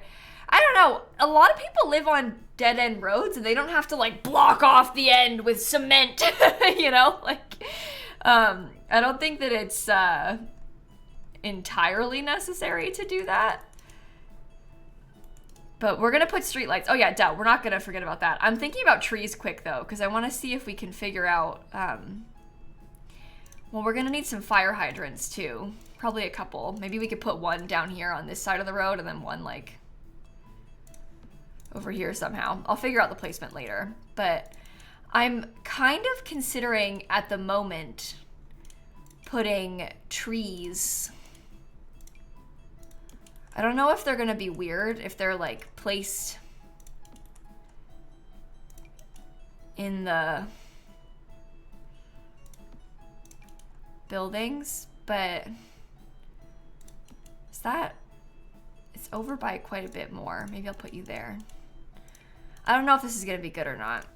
I don't know. A lot of people live on dead end roads and they don't have to like block off the end with cement, you know? Like, I don't think that it's entirely necessary to do that. But we're gonna put streetlights. Oh yeah, duh, we're not gonna forget about that. I'm thinking about trees quick though, because I want to see if we can figure out, well, we're gonna need some fire hydrants too. Probably a couple. Maybe we could put one down here on this side of the road and then one like over here somehow. I'll figure out the placement later. But I'm kind of considering at the moment putting trees. I don't know if they're gonna be weird, if they're like placed in the buildings, but is that, it's over by quite a bit more. Maybe I'll put you there. I don't know if this is gonna be good or not.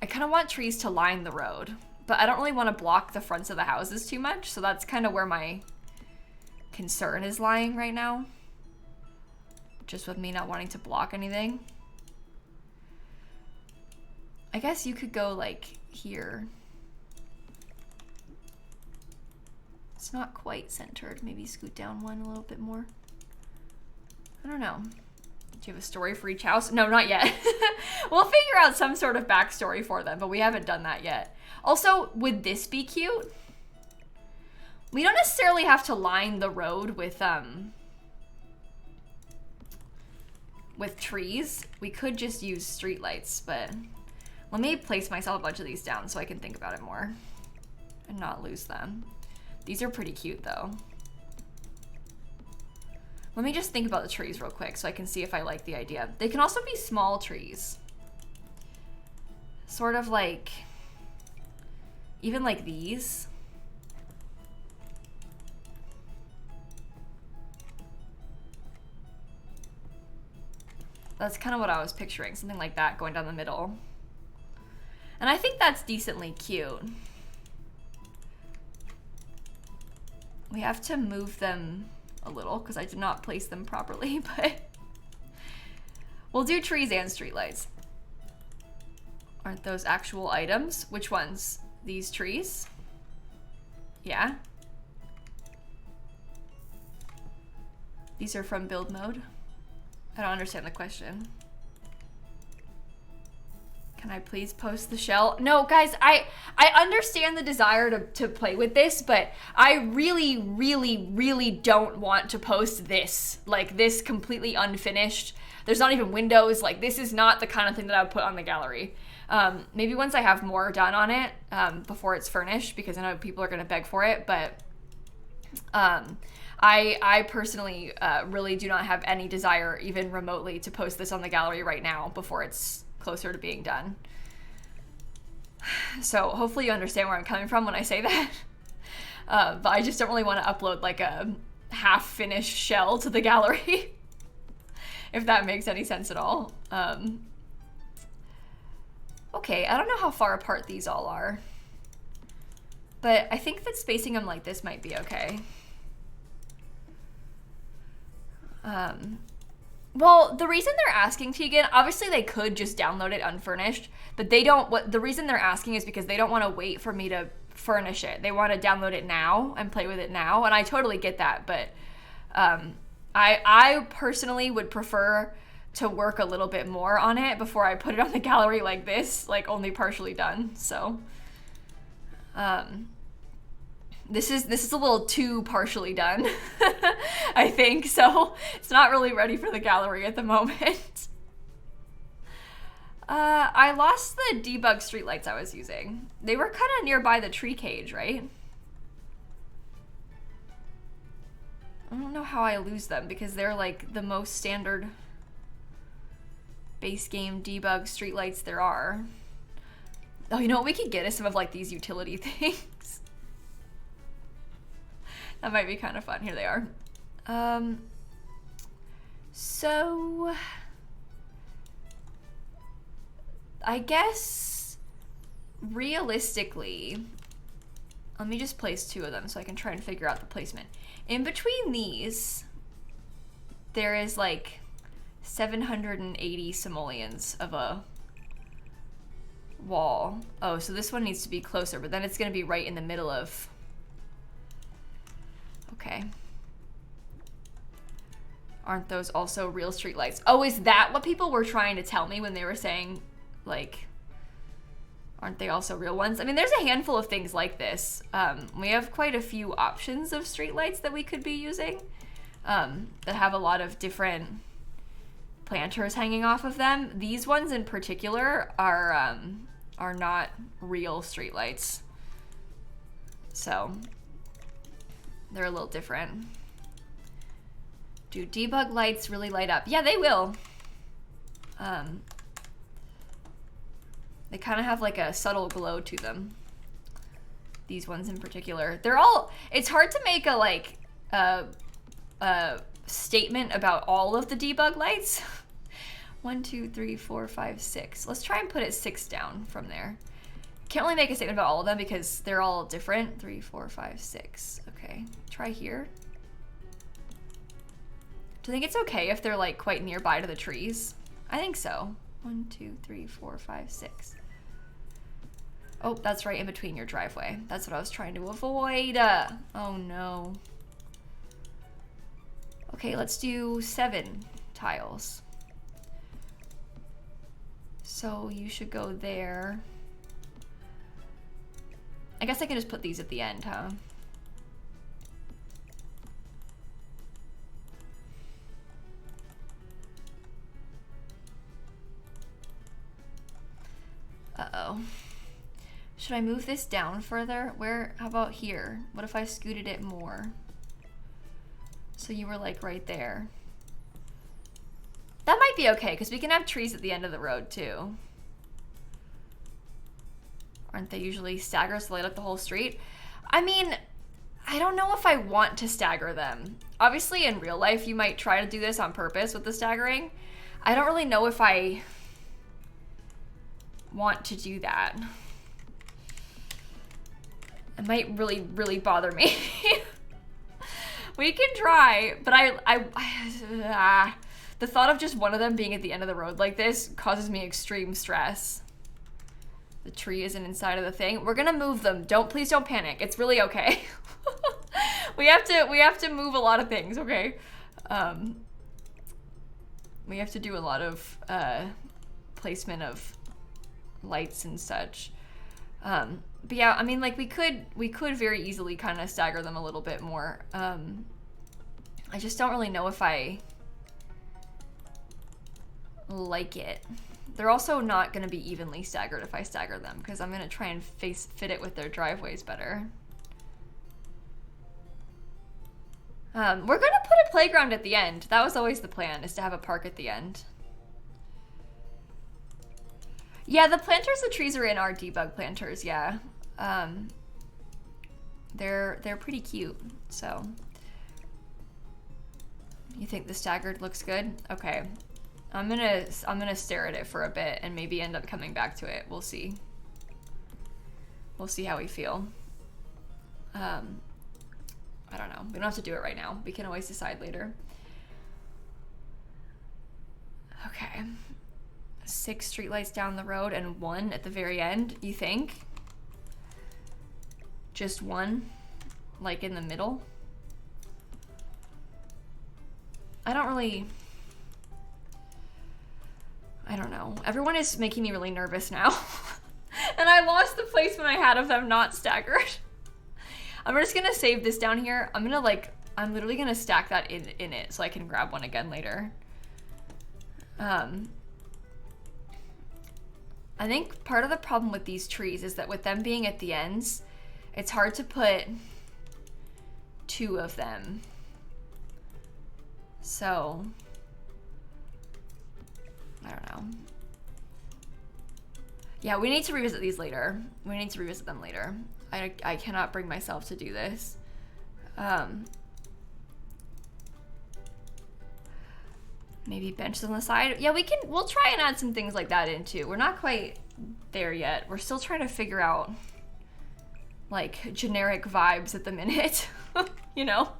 I kind of want trees to line the road, but I don't really want to block the fronts of the houses too much, so that's kind of where my concern is lying right now. Just with me not wanting to block anything. I guess you could go like here. It's not quite centered. Maybe scoot down one a little bit more. I don't know. Do you have a story for each house? No, not yet. We'll figure out some sort of backstory for them, but we haven't done that yet. Also, would this be cute? We don't necessarily have to line the road with trees. We could just use streetlights, but let me place myself a bunch of these down so I can think about it more and not lose them. These are pretty cute though. Let me just think about the trees real quick so I can see if I like the idea. They can also be small trees. Sort of like, even like these. That's kind of what I was picturing, something like that going down the middle. And I think that's decently cute. We have to move them a little because I did not place them properly, but we'll do trees and streetlights. Aren't those actual items? Which ones? These trees? Yeah. These are from build mode. I don't understand the question. Can I please post the shell? No, guys, I understand the desire to play with this, but I really, really, really don't want to post this. Like, this completely unfinished. There's not even windows. Like, this is not the kind of thing that I would put on the gallery. Maybe once I have more done on it, before it's furnished, because I know people are going to beg for it, but I personally really do not have any desire, even remotely, to post this on the gallery right now before it's closer to being done. So hopefully you understand where I'm coming from when I say that. But I just don't really want to upload like a half-finished shell to the gallery, if that makes any sense at all. Okay, I don't know how far apart these all are, but I think that spacing them like this might be okay. Well, the reason they're asking, Tegan, obviously they could just download it unfurnished, but they don't. The reason they're asking is because they don't want to wait for me to furnish it. They want to download it now and play with it now, and I totally get that, but I personally would prefer to work a little bit more on it before I put it on the gallery like this, like only partially done. So this is a little too partially done, I think, so it's not really ready for the gallery at the moment. I lost the debug streetlights I was using. They were kind of nearby the tree cage, right? I don't know how I lose them because they're like the most standard base game debug streetlights there are. Oh, you know what we could get is some of like these utility things. That might be kind of fun. Here they are. So I guess realistically, let me just place 2 of them so I can try and figure out the placement. In between these, there is like 780 simoleons of a wall. Oh, so this one needs to be closer, but then it's gonna be right in the middle of... Okay. Aren't those also real streetlights? Oh, is that what people were trying to tell me when they were saying, like, aren't they also real ones? I mean, there's a handful of things like this. We have quite a few options of streetlights that we could be using that have a lot of different planters hanging off of them. These ones in particular are not real streetlights, so they're a little different. Do debug lights really light up? Yeah, they will. They kind of have like a subtle glow to them. These ones in particular. They're all, it's hard to make a like statement about all of the debug lights. 1, 2, 3, 4, 5, 6. Let's try and put it 6 down from there. Can't really make a statement about all of them because they're all different. 3, 4, 5, 6. Okay, try here. Do you think it's okay if they're like quite nearby to the trees? I think so. 1, 2, 3, 4, 5, 6. Oh, that's right in between your driveway. That's what I was trying to avoid. Oh no. Okay, let's do 7 tiles. So you should go there. I guess I can just put these at the end, huh? Uh-oh. Should I move this down further? Where, how about here? What if I scooted it more? So you were like right there. That might be okay, because we can have trees at the end of the road too. Aren't they usually staggered so they light up the whole street? I mean, I don't know if I want to stagger them. Obviously in real life you might try to do this on purpose with the staggering. I don't really know if I want to do that. It might really, really bother me. We can try, but the thought of just one of them being at the end of the road like this causes me extreme stress. The tree isn't inside of the thing. We're gonna move them. Please don't panic. It's really okay. we have to move a lot of things, okay? We have to do a lot of placement of lights and such. But yeah, I mean, like we could very easily kind of stagger them a little bit more. I just don't really know if I like it. They're also not going to be evenly staggered if I stagger them, because I'm going to try and fit it with their driveways better. We're going to put a playground at the end. That was always the plan, is to have a park at the end. Yeah, the planters the trees are in are debug planters, yeah. They're pretty cute, so. You think the staggered looks good? Okay. I'm gonna stare at it for a bit and maybe end up coming back to it. We'll see. We'll see how we feel. I don't know. We don't have to do it right now. We can always decide later. Okay. 6 streetlights down the road and 1 at the very end, you think? Just 1? Like in the middle? I don't know. Everyone is making me really nervous now. And I lost the placement I had of them not staggered. I'm just gonna save this down here. I'm literally gonna stack that in it so I can grab one again later. I think part of the problem with these trees is that with them being at the ends, it's hard to put 2 of them. So, I don't know. Yeah, we need to revisit these later. We need to revisit them later. I cannot bring myself to do this. Maybe benches on the side. Yeah, we'll try and add some things like that in too. We're not quite there yet. We're still trying to figure out like generic vibes at the minute, you know?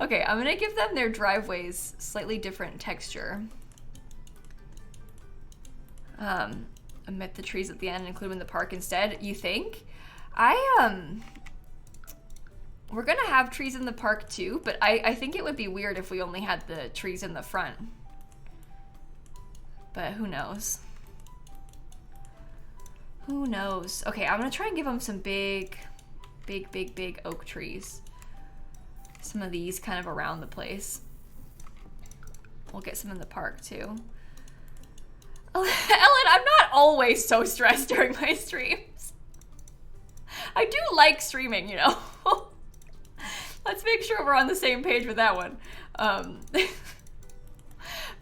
Okay, I'm gonna give them their driveways slightly different texture. Omit the trees at the end and include them in the park instead, you think? We're gonna have trees in the park too, but I think it would be weird if we only had the trees in the front. But who knows? Who knows? Okay, I'm gonna try and give them some big oak trees. Some of these kind of around the place. We'll get some in the park too. Ellen, I'm not always so stressed during my streams. I do like streaming, you know. Let's make sure we're on the same page with that one.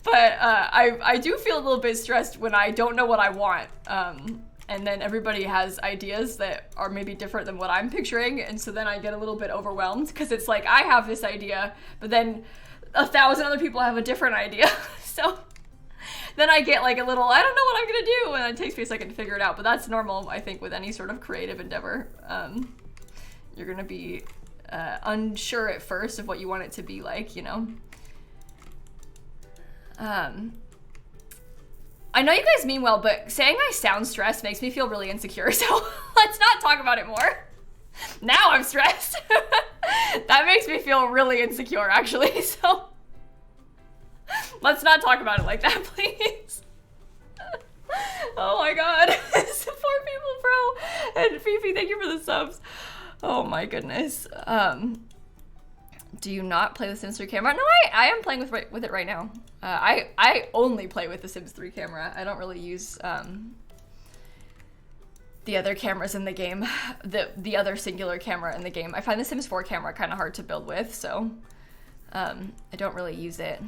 But I do feel a little bit stressed when I don't know what I want. And then everybody has ideas that are maybe different than what I'm picturing. And so then I get a little bit overwhelmed because it's like, I have this idea, but then 1,000 other people have a different idea. So then I get like a little, I don't know what I'm gonna do. And it takes me a second to figure it out. But that's normal, I think, with any sort of creative endeavor. You're gonna be unsure at first of what you want it to be like, you know? I know you guys mean well, but saying I sound stressed makes me feel really insecure, so let's not talk about it more. Now I'm stressed. That makes me feel really insecure, actually, so let's not talk about it like that, please. Oh my god. Support people, bro. And Fifi, thank you for the subs. Oh my goodness. Do you not play the Sims 3 camera? No, I am playing with it right now. I only play with the Sims 3 camera. I don't really use the other cameras in the game, the other singular camera in the game. I find the Sims 4 camera kind of hard to build with, so I don't really use it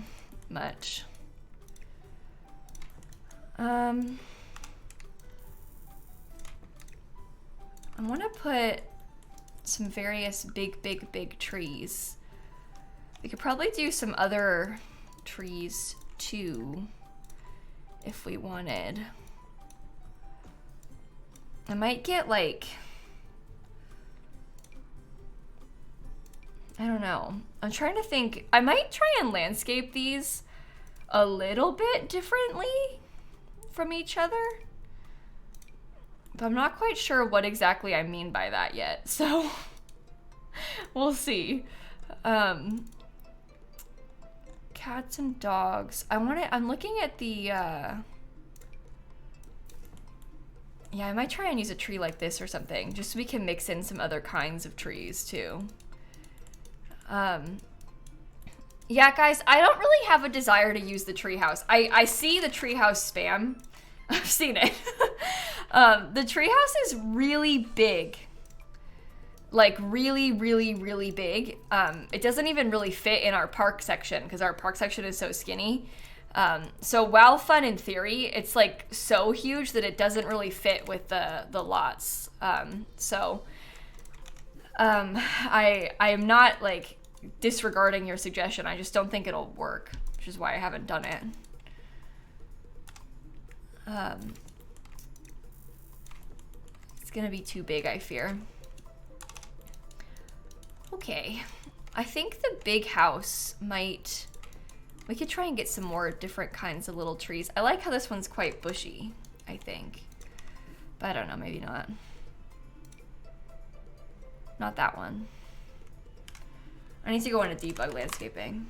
much. I want to put some various big trees. We could probably do some other trees too, if we wanted. I might get like, I don't know. I'm trying to think. I might try and landscape these a little bit differently from each other. But I'm not quite sure what exactly I mean by that yet. So we'll see. Cats and dogs. I'm looking at the, yeah, I might try and use a tree like this or something, just so we can mix in some other kinds of trees too. Yeah, guys, I don't really have a desire to use the treehouse. I see the treehouse spam. I've seen it. The treehouse is really big. Like really, really, really big. It doesn't even really fit in our park section because our park section is so skinny. So while fun in theory, it's like so huge that it doesn't really fit with the lots. I am not like disregarding your suggestion. I just don't think it'll work, which is why I haven't done it. It's gonna be too big, I fear. Okay, I think the big house might, we could try and get some more different kinds of little trees. I like how this one's quite bushy, I think. But I don't know, maybe not. Not that one. I need to go into debug landscaping.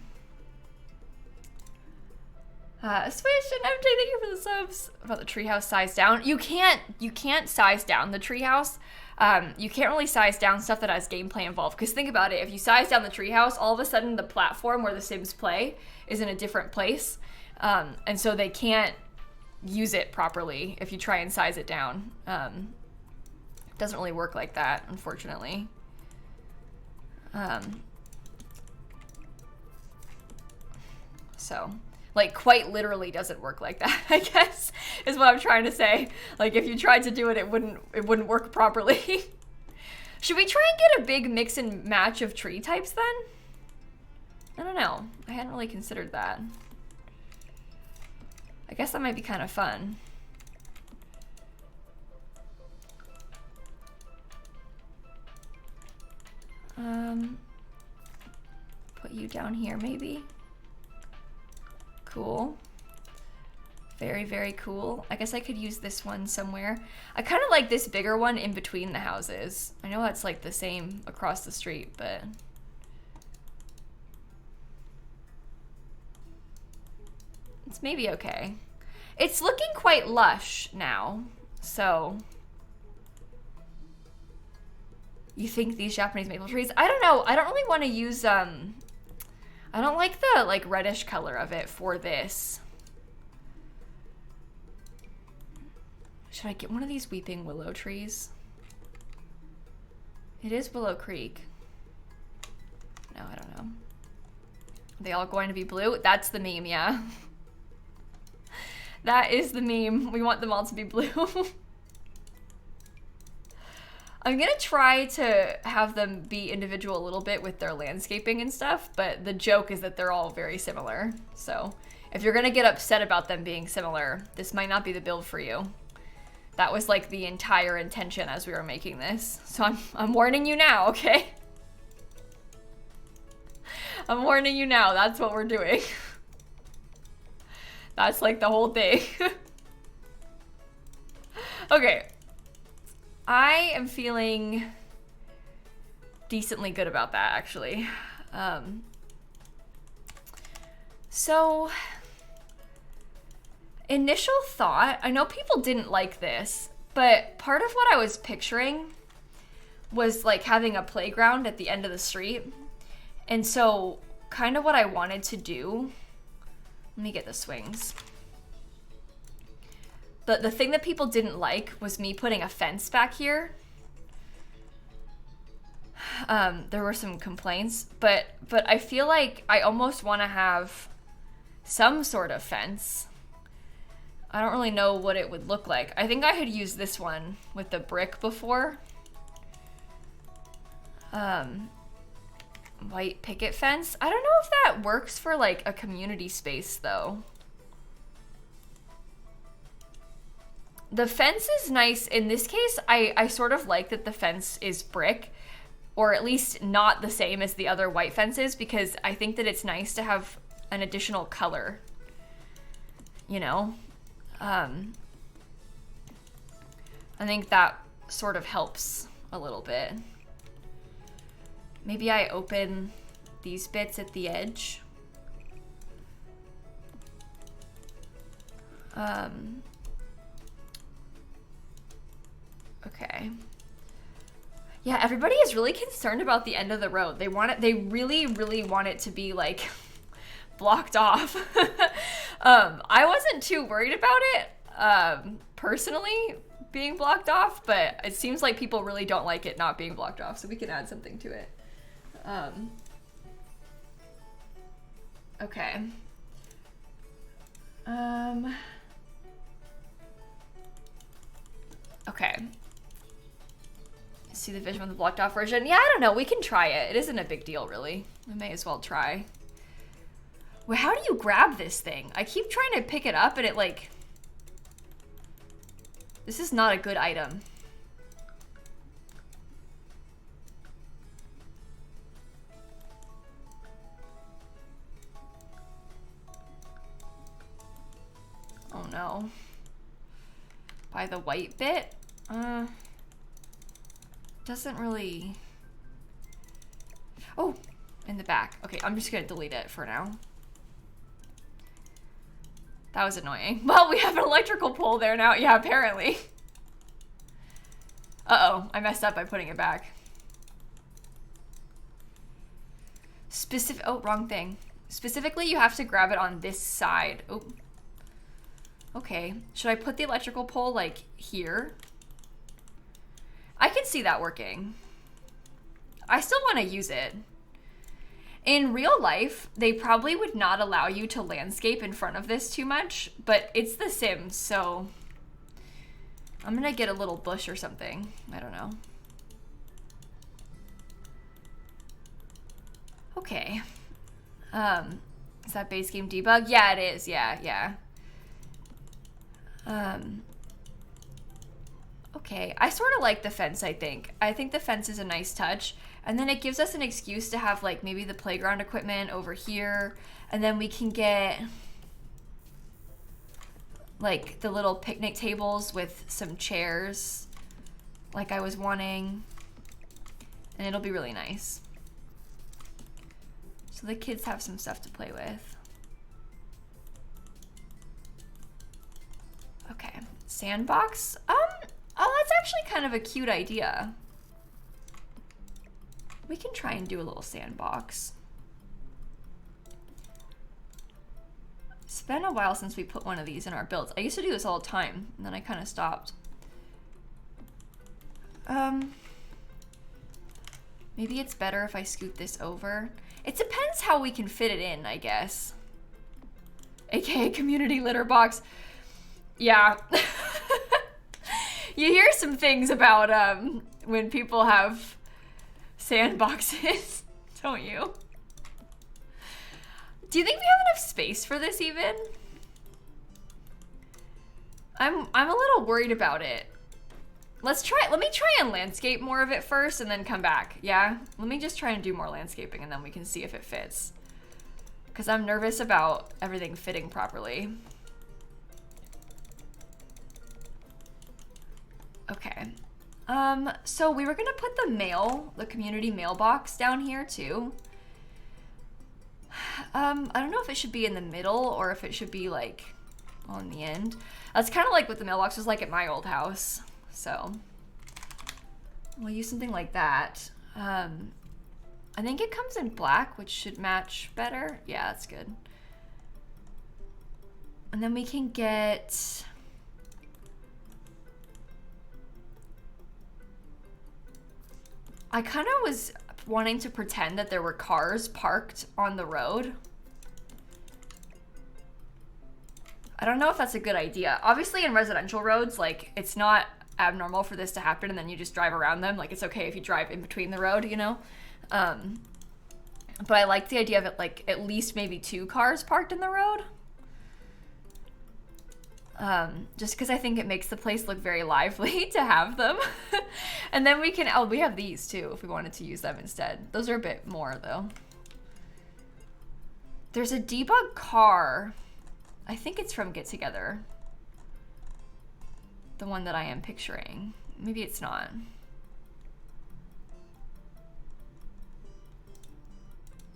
Swish and MJ, thank you for the subs. About the treehouse size down. You can't size down the treehouse. You can't really size down stuff that has gameplay involved. Because think about it, if you size down the treehouse, all of a sudden the platform where the Sims play is in a different place. And so they can't use it properly if you try and size it down. It doesn't really work like that, unfortunately. So, like, quite literally doesn't work like that, I guess, is what I'm trying to say. Like, if you tried to do it, it wouldn't work properly. Should we try and get a big mix and match of tree types then? I don't know. I hadn't really considered that. I guess that might be kind of fun. Put you down here, maybe. Cool. Very, very cool. I guess I could use this one somewhere. I kind of like this bigger one in between the houses. I know that's like the same across the street, but... it's maybe okay. It's looking quite lush now, so... you think these Japanese maple trees? I don't know. I don't really want to use, I don't like the, like, reddish color of it for this. Should I get one of these weeping willow trees? It is Willow Creek. No, I don't know. Are they all going to be blue? That's the meme, yeah. That is the meme. We want them all to be blue. I'm gonna try to have them be individual a little bit with their landscaping and stuff, but the joke is that they're all very similar. So if you're gonna get upset about them being similar, this might not be the build for you. That was like the entire intention as we were making this. So I'm warning you now, okay? I'm warning you now, that's what we're doing. That's like the whole thing. Okay. I am feeling decently good about that, actually. So, initial thought, I know people didn't like this, but part of what I was picturing was like having a playground at the end of the street. And so, kind of what I wanted to do, let me get the swings. The thing that people didn't like was me putting a fence back here. There were some complaints, but I feel like I almost want to have some sort of fence. I don't really know what it would look like. I think I had used this one with the brick before. White picket fence. I don't know if that works for like a community space though. The fence is nice. In this case, I sort of like that the fence is brick or at least not the same as the other white fences, because I think that it's nice to have an additional color, you know? I think that sort of helps a little bit. Maybe I open these bits at the edge. Okay. Yeah, everybody is really concerned about the end of the road. They want it, they really, really want it to be like blocked off. I wasn't too worried about it, personally, being blocked off, but it seems like people really don't like it not being blocked off, so we can add something to it. Okay. Okay. See the vision with the blocked off version? Yeah, I don't know. We can try it. It isn't a big deal, really. We may as well try. Well, how do you grab this thing? I keep trying to pick it up and it like... This is not a good item. Oh no. By the white bit? Doesn't really... Oh, in the back. Okay, I'm just gonna delete it for now. That was annoying. Well, we have an electrical pole there now. Yeah, apparently. Uh-oh, I messed up by putting it back. Oh, wrong thing. Specifically, you have to grab it on this side. Oh. Okay, should I put the electrical pole like here? I can see that working. I still want to use it. In real life, they probably would not allow you to landscape in front of this too much, but it's The Sims, so I'm gonna get a little bush or something. I don't know. Okay. Is that base game debug? Yeah, it is. Yeah. Okay, I sort of like the fence, I think. I think the fence is a nice touch. And then it gives us an excuse to have like maybe the playground equipment over here. And then we can get like the little picnic tables with some chairs like I was wanting. And it'll be really nice. So the kids have some stuff to play with. Okay, sandbox. Oh, that's actually kind of a cute idea. We can try and do a little sandbox. It's been a while since we put one of these in our builds. I used to do this all the time, and then I kind of stopped. Maybe it's better if I scoot this over. It depends how we can fit it in, I guess. AKA community litter box. Yeah. You hear some things about when people have sandboxes, don't you? Do you think we have enough space for this even? I'm a little worried about it. Let me try and landscape more of it first and then come back, yeah? Let me just try and do more landscaping and then we can see if it fits. Because I'm nervous about everything fitting properly. Okay. So we were gonna put the community mailbox down here too. I don't know if it should be in the middle or if it should be like on the end. That's kind of like what the mailbox was like at my old house. So we'll use something like that. I think it comes in black, which should match better. Yeah, that's good. And then we can get... I kind of was wanting to pretend that there were cars parked on the road. I don't know if that's a good idea. Obviously in residential roads, like it's not abnormal for this to happen and then you just drive around them. Like it's okay if you drive in between the road, you know? But I like the idea of it like at least maybe 2 cars parked in the road. Just because I think it makes the place look very lively to have them. And then we can, oh, we have these too if we wanted to use them instead. Those are a bit more though. There's a debug car. I think it's from Get Together. The one that I am picturing. Maybe it's not.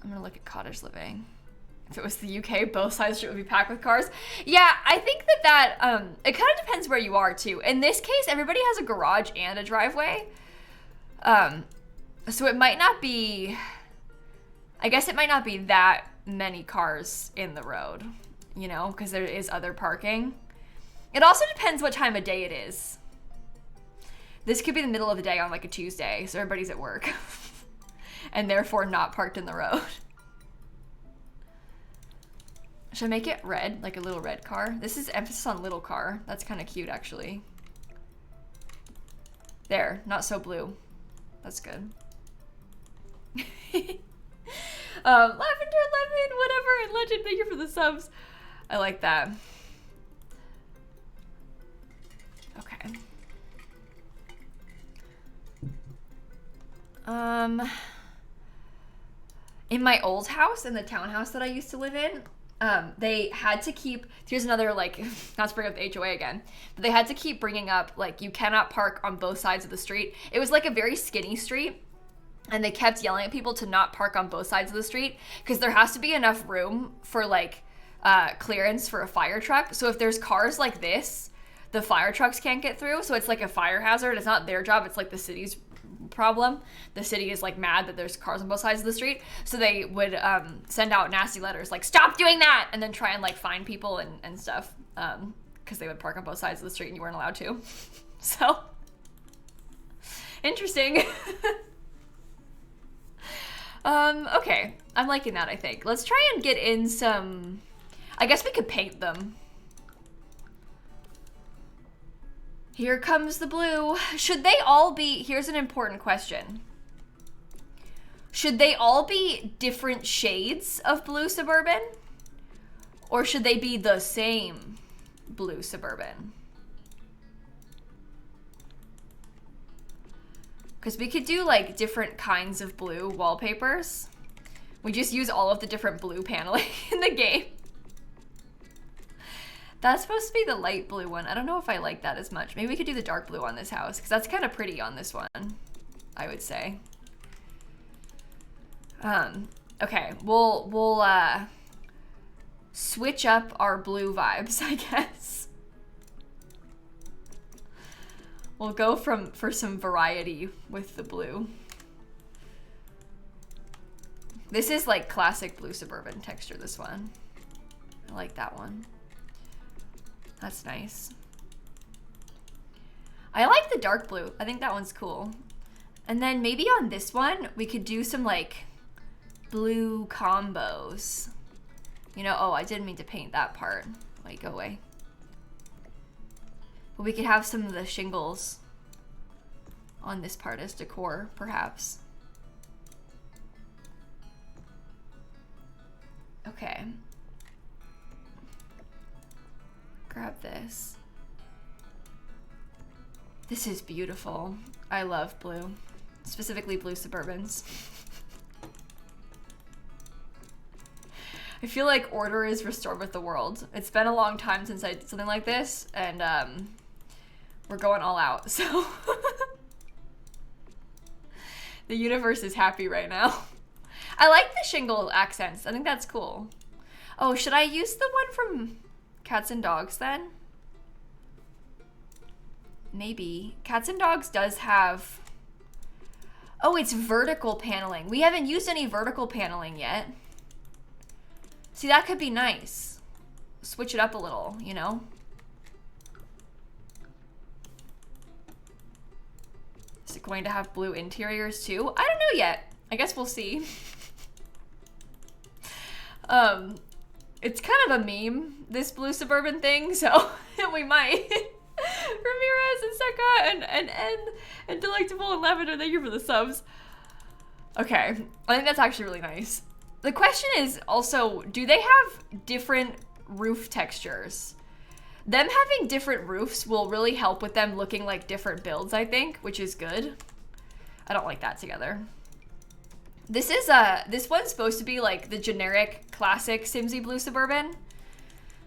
I'm gonna look at cottage living. If it was the UK, both sides of the street would be packed with cars. Yeah, I think that it kind of depends where you are too. In this case, everybody has a garage and a driveway. So it might not be, I guess it might not be that many cars in the road, you know, because there is other parking. It also depends what time of day it is. This could be the middle of the day on like a Tuesday, so everybody's at work and therefore not parked in the road. Should I make it red, like a little red car? This is emphasis on little car. That's kind of cute, actually. There, not so blue. That's good. Lavender, lemon, whatever, and legend, thank you for the subs. I like that. Okay. In my old house, in the townhouse that I used to live in, they had to keep, here's another, like, not to bring up the HOA again, but they had to keep bringing up, like, you cannot park on both sides of the street. It was like a very skinny street, and they kept yelling at people to not park on both sides of the street because there has to be enough room for, like, clearance for a fire truck. So if there's cars like this, the fire trucks can't get through, so it's like a fire hazard. It's not their job, it's like the city's problem. The city is like mad that there's cars on both sides of the street, so they would send out nasty letters like stop doing that, and then try and like fine people and stuff, because they would park on both sides of the street and you weren't allowed to. So interesting. Okay, I'm liking that. I think let's try and get in some, I guess we could paint them. Here comes the blue. Should they all be, here's an important question. Should they all be different shades of blue suburban? Or should they be the same blue suburban? Because we could do like different kinds of blue wallpapers. We just use all of the different blue paneling in the game. That's supposed to be the light blue one. I don't know if I like that as much. Maybe we could do the dark blue on this house, because that's kind of pretty on this one, I would say. Okay, we'll switch up our blue vibes, I guess. We'll go for some variety with the blue. This is like classic blue suburban texture, this one. I like that one. That's nice. I like the dark blue. I think that one's cool. And then maybe on this one, we could do some like blue combos. You know, oh, I didn't mean to paint that part. Wait, go away. But we could have some of the shingles on this part as decor, perhaps. Okay. Grab this. This is beautiful. I love blue, specifically blue Suburbans. I feel like order is restored with the world. It's been a long time since I did something like this, and we're going all out, so. The universe is happy right now. I like the shingle accents. I think that's cool. Oh, should I use the one from Cats and Dogs then? Maybe. Cats and Dogs does have... Oh, it's vertical paneling. We haven't used any vertical paneling yet. See, that could be nice. Switch it up a little, you know? Is it going to have blue interiors too? I don't know yet. I guess we'll see. It's kind of a meme, this blue Suburban thing, so we might. Ramirez and Seka and N and Delectable and Lavender, thank you for the subs. Okay, I think that's actually really nice. The question is also, do they have different roof textures? Them having different roofs will really help with them looking like different builds, I think, which is good. I don't like that together. This is this one's supposed to be like the generic classic Simsie Blue Suburban.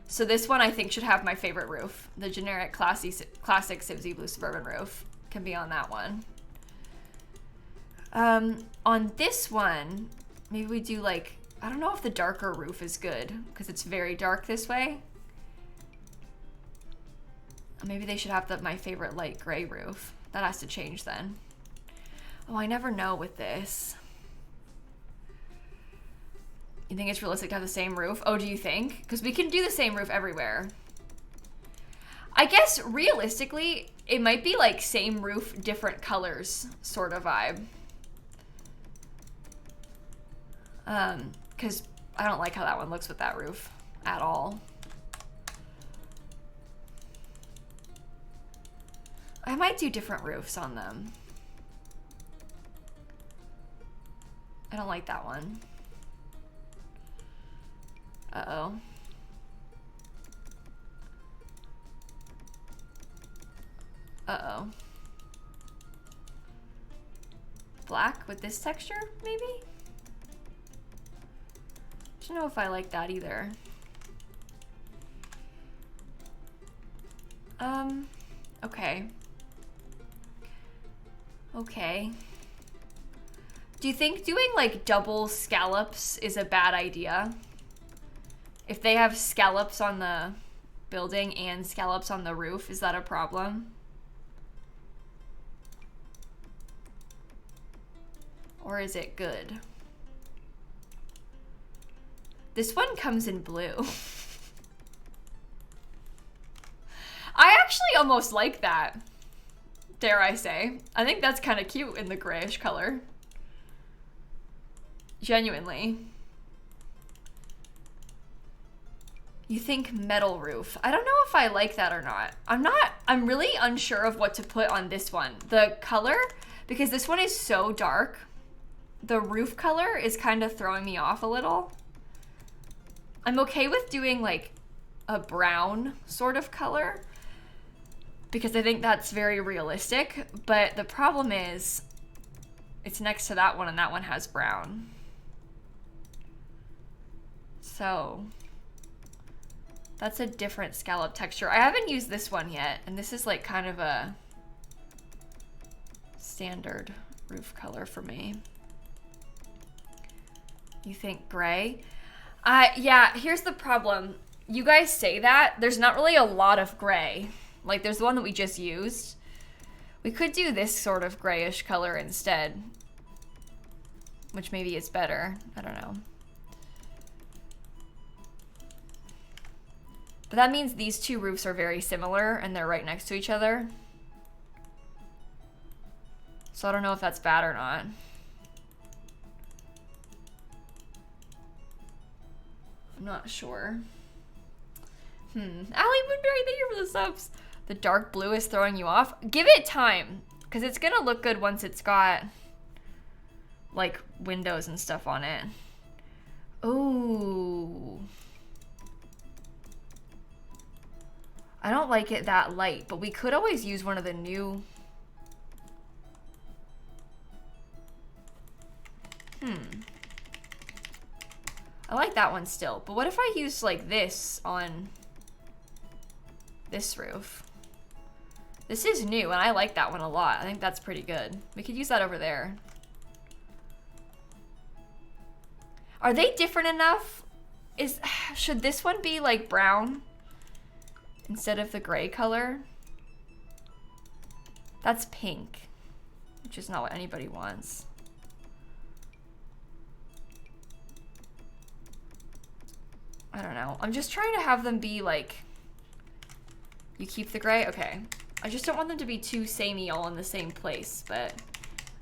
So this one I think should have my favorite roof. The generic classic Simsie Blue Suburban roof can be on that one. On this one, maybe we do like, I don't know if the darker roof is good because it's very dark this way. Maybe they should have my favorite light gray roof. That has to change then. Oh, I never know with this. You think it's realistic to have the same roof? Oh, do you think? Because we can do the same roof everywhere. I guess realistically, it might be like same roof, different colors sort of vibe. Because I don't like how that one looks with that roof at all. I might do different roofs on them. I don't like that one. Uh-oh. Uh-oh. Black with this texture, maybe? I don't know if I like that either. Okay. Okay. Do you think doing like double scallops is a bad idea? If they have scallops on the building and scallops on the roof, is that a problem? Or is it good? This one comes in blue. I actually almost like that, dare I say. I think that's kind of cute in the grayish color. Genuinely. You think metal roof. I don't know if I like that or not. I'm really unsure of what to put on this one. The color, because this one is so dark, the roof color is kind of throwing me off a little. I'm okay with doing like a brown sort of color because I think that's very realistic, but the problem is it's next to that one and that one has brown. So that's a different scallop texture. I haven't used this one yet, and this is like kind of a standard roof color for me. You think gray? Yeah, here's the problem. You guys say that. There's not really a lot of gray. Like, there's the one that we just used. We could do this sort of grayish color instead, which maybe is better. I don't know. But that means these two roofs are very similar and they're right next to each other. So I don't know if that's bad or not. I'm not sure. Allie Woodbury, thank you for the subs. The dark blue is throwing you off. Give it time, because it's gonna look good once it's got like windows and stuff on it. Ooh. I don't like it that light, but we could always use one of the new. I like that one still, but what if I use like this on this roof? This is new and I like that one a lot. I think that's pretty good. We could use that over there. Are they different enough? Should this one be like brown instead of the gray color? That's pink, which is not what anybody wants. I don't know. I'm just trying to have them be like, you keep the gray? Okay. I just don't want them to be too samey all in the same place, but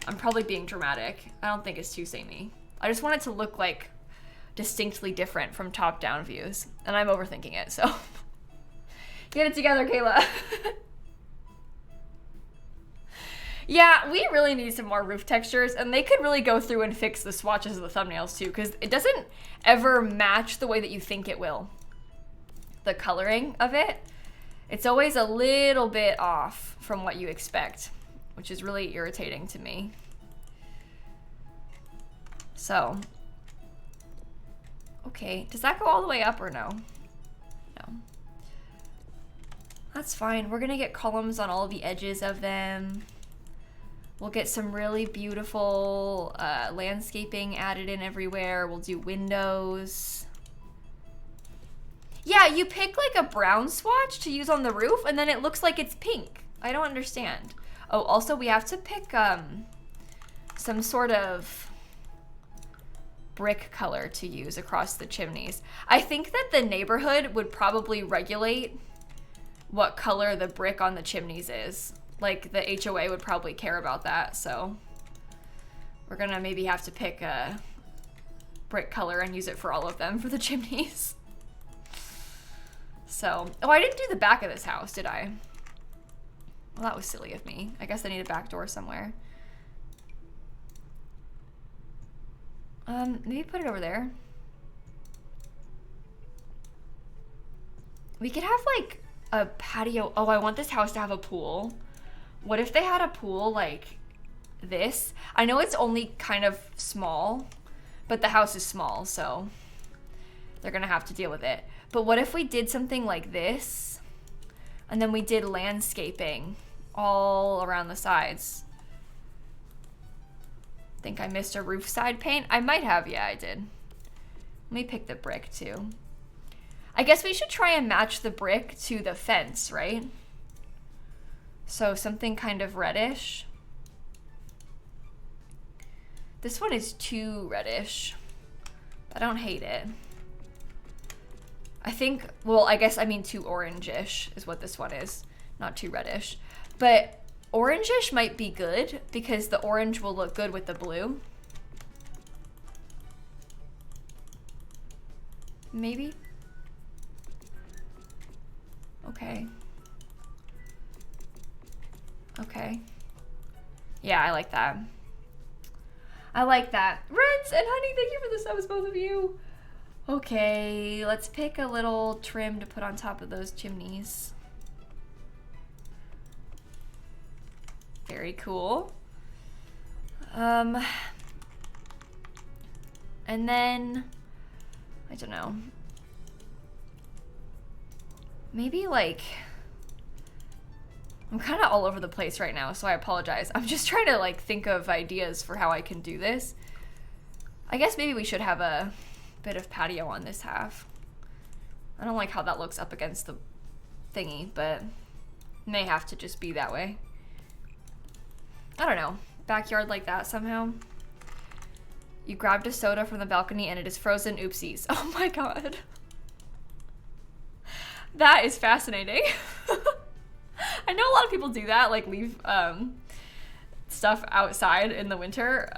I'm probably being dramatic. I don't think it's too samey. I just want it to look like distinctly different from top-down views, and I'm overthinking it, so. Get it together, Kayla. Yeah, we really need some more roof textures, and they could really go through and fix the swatches of the thumbnails too, because it doesn't ever match the way that you think it will. The coloring of it. It's always a little bit off from what you expect, which is really irritating to me. So, okay, does that go all the way up or no? No. That's fine. We're gonna get columns on all the edges of them. We'll get some really beautiful landscaping added in everywhere. We'll do windows. Yeah, you pick like a brown swatch to use on the roof and then it looks like it's pink. I don't understand. Oh, also we have to pick some sort of brick color to use across the chimneys. I think that the neighborhood would probably regulate what color the brick on the chimneys is. Like the HOA would probably care about that, so we're gonna maybe have to pick a brick color and use it for all of them for the chimneys. So, oh, I didn't do the back of this house, did I? Well, that was silly of me. I guess I need a back door somewhere. Maybe put it over there. We could have like a patio. Oh, I want this house to have a pool. What if they had a pool like this? I know it's only kind of small, but the house is small, so they're gonna have to deal with it. But what if we did something like this, and then we did landscaping all around the sides? Think I missed a roof side paint? I might have, yeah, I did. Let me pick the brick too. I guess we should try and match the brick to the fence, right? So something kind of reddish. This one is too reddish. I don't hate it. I think, well, I guess I mean too orangish is what this one is, not too reddish. But orangish might be good because the orange will look good with the blue. Maybe? Okay. Okay. Yeah, I like that. I like that. Reds and Honey, thank you for the subs, both of you. Okay, let's pick a little trim to put on top of those chimneys. Very cool. And then, I don't know. Maybe like, I'm kind of all over the place right now, so I apologize. I'm just trying to like think of ideas for how I can do this. I guess maybe we should have a bit of patio on this half. I don't like how that looks up against the thingy, but may have to just be that way. I don't know. Backyard like that somehow. You grabbed a soda from the balcony and it is frozen. Oopsies. Oh my god. That is fascinating. I know a lot of people do that, like leave stuff outside in the winter.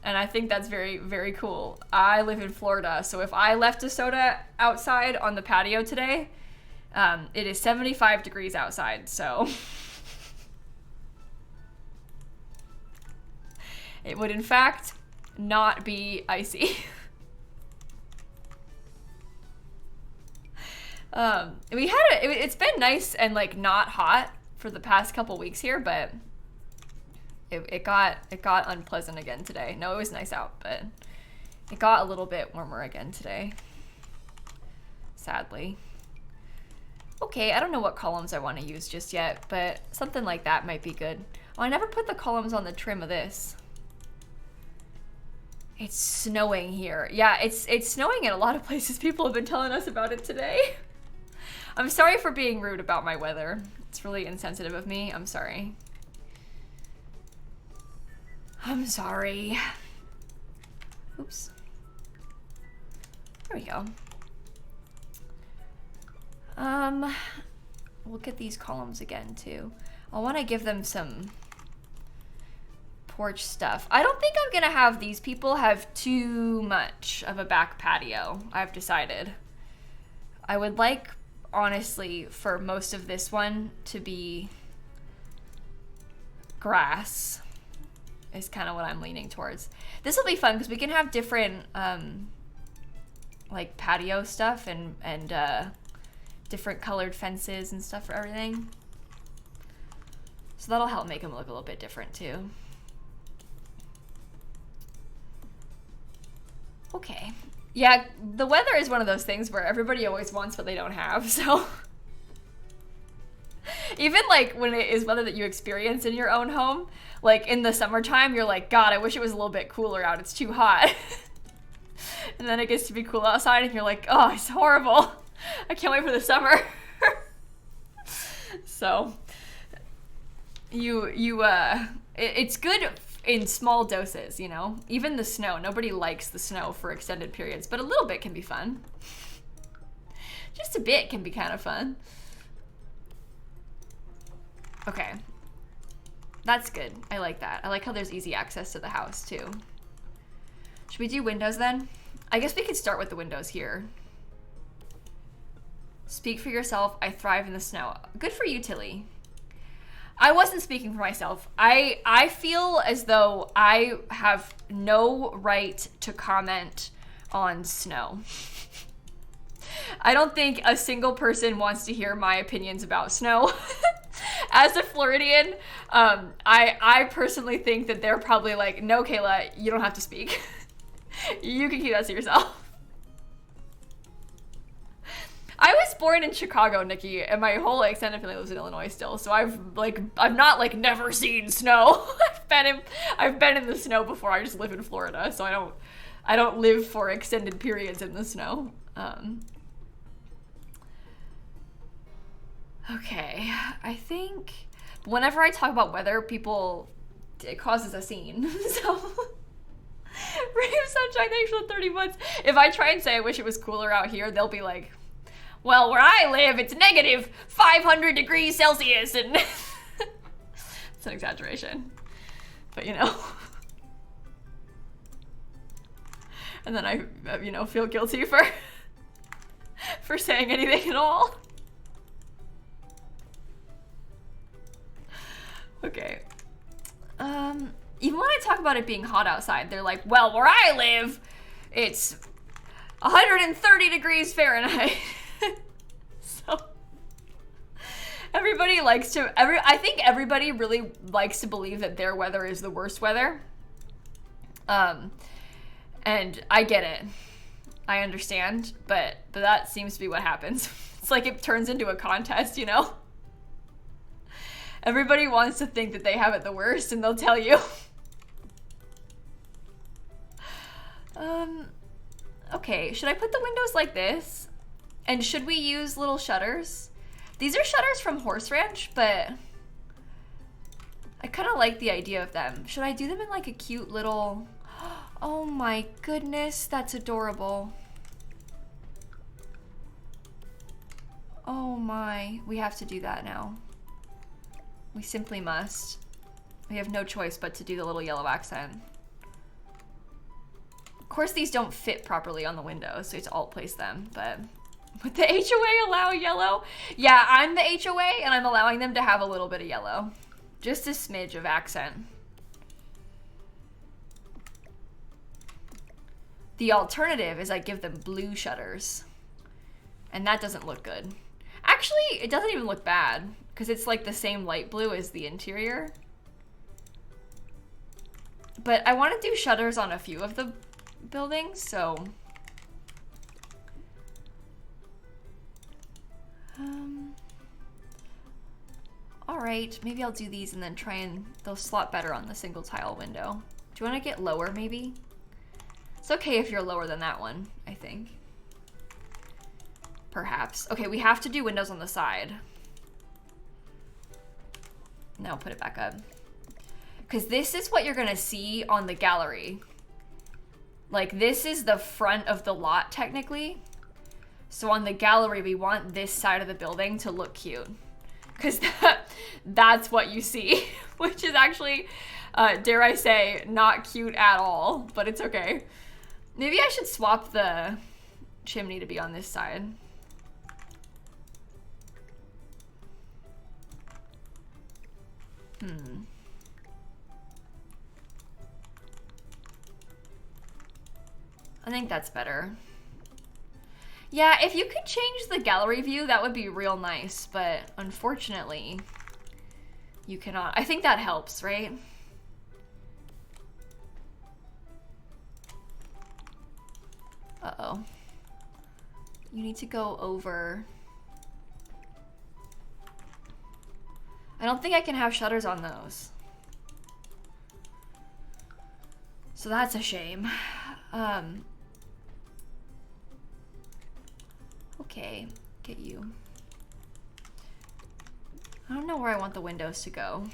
And I think that's very, very cool. I live in Florida, so if I left a soda outside on the patio today, it is 75 degrees outside, so it would in fact not be icy. It's been nice and like not hot for the past couple weeks here, but it got unpleasant again today. No, it was nice out, but it got a little bit warmer again today, sadly. Okay, I don't know what columns I want to use just yet, but something like that might be good. Oh, I never put the columns on the trim of this. It's snowing here. Yeah, it's snowing in a lot of places. People have been telling us about it today. I'm sorry for being rude about my weather. It's really insensitive of me. I'm sorry. I'm sorry. Oops. There we go. We'll get these columns again too. I want to give them some porch stuff. I don't think I'm gonna have these people have too much of a back patio, I've decided. I would like, honestly, for most of this one to be grass is kind of what I'm leaning towards. This will be fun because we can have different like patio stuff and different colored fences and stuff for everything. So that'll help make them look a little bit different too. Okay. Yeah, the weather is one of those things where everybody always wants what they don't have, so. Even like when it is weather that you experience in your own home, like in the summertime, you're like, God, I wish it was a little bit cooler out. It's too hot. And then it gets to be cool outside and you're like, oh, it's horrible. I can't wait for the summer. So it's good in small doses, you know? Even the snow, nobody likes the snow for extended periods, but a little bit can be fun. Just a bit can be kind of fun. Okay, that's good. I like that. I like how there's easy access to the house too. Should we do windows then? I guess we could start with the windows here. Speak for yourself. I thrive in the snow. Good for you, Tilly. I wasn't speaking for myself. I feel as though I have no right to comment on snow. I don't think a single person wants to hear my opinions about snow. As a Floridian, I personally think that they're probably like, no, Kayla, you don't have to speak. You can keep that to yourself. I was born in Chicago, Nikki, and my whole extended family lives in Illinois still. So I've not like never seen snow. I've been in the snow before. I just live in Florida, so I don't live for extended periods in the snow. Okay, I think whenever I talk about weather, it causes a scene. So, ray of sunshine, thanks for the 30 months. If I try and say I wish it was cooler out here, they'll be like, well, where I live, it's negative 500 degrees Celsius, and it's an exaggeration, but you know. And then I, you know, feel guilty for saying anything at all. Okay. Even when I talk about it being hot outside, they're like, well, where I live, it's 130 degrees Fahrenheit. So everybody likes to, I think everybody really likes to believe that their weather is the worst weather. And I get it. I understand, but that seems to be what happens. It's like it turns into a contest, you know? Everybody wants to think that they have it the worst, and they'll tell you. Okay, should I put the windows like this? And should we use little shutters? These are shutters from Horse Ranch, but I kind of like the idea of them. Should I do them in like a cute little... Oh my goodness, that's adorable. Oh my, we have to do that now. We simply must. We have no choice but to do the little yellow accent. Of course, these don't fit properly on the windows, so you have to alt place them, but would the HOA allow yellow? Yeah, I'm the HOA, and I'm allowing them to have a little bit of yellow. Just a smidge of accent. The alternative is I give them blue shutters, and that doesn't look good. Actually, it doesn't even look bad, because it's like the same light blue as the interior. But I want to do shutters on a few of the buildings, so... Alright, maybe I'll do these and then try and... They'll slot better on the single tile window. Do you want to get lower, maybe? It's okay if you're lower than that one, I think. Perhaps. Okay, we have to do windows on the side. Now put it back up. Because this is what you're gonna see on the gallery. Like, this is the front of the lot, technically. So on the gallery, we want this side of the building to look cute. Because that's what you see. Which is actually, dare I say, not cute at all. But it's okay. Maybe I should swap the chimney to be on this side. I think that's better. Yeah, if you could change the gallery view, that would be real nice, but unfortunately, you cannot. I think that helps, right? Uh-oh. You need to go over. I don't think I can have shutters on those. So that's a shame. Okay, get you. I don't know where I want the windows to go.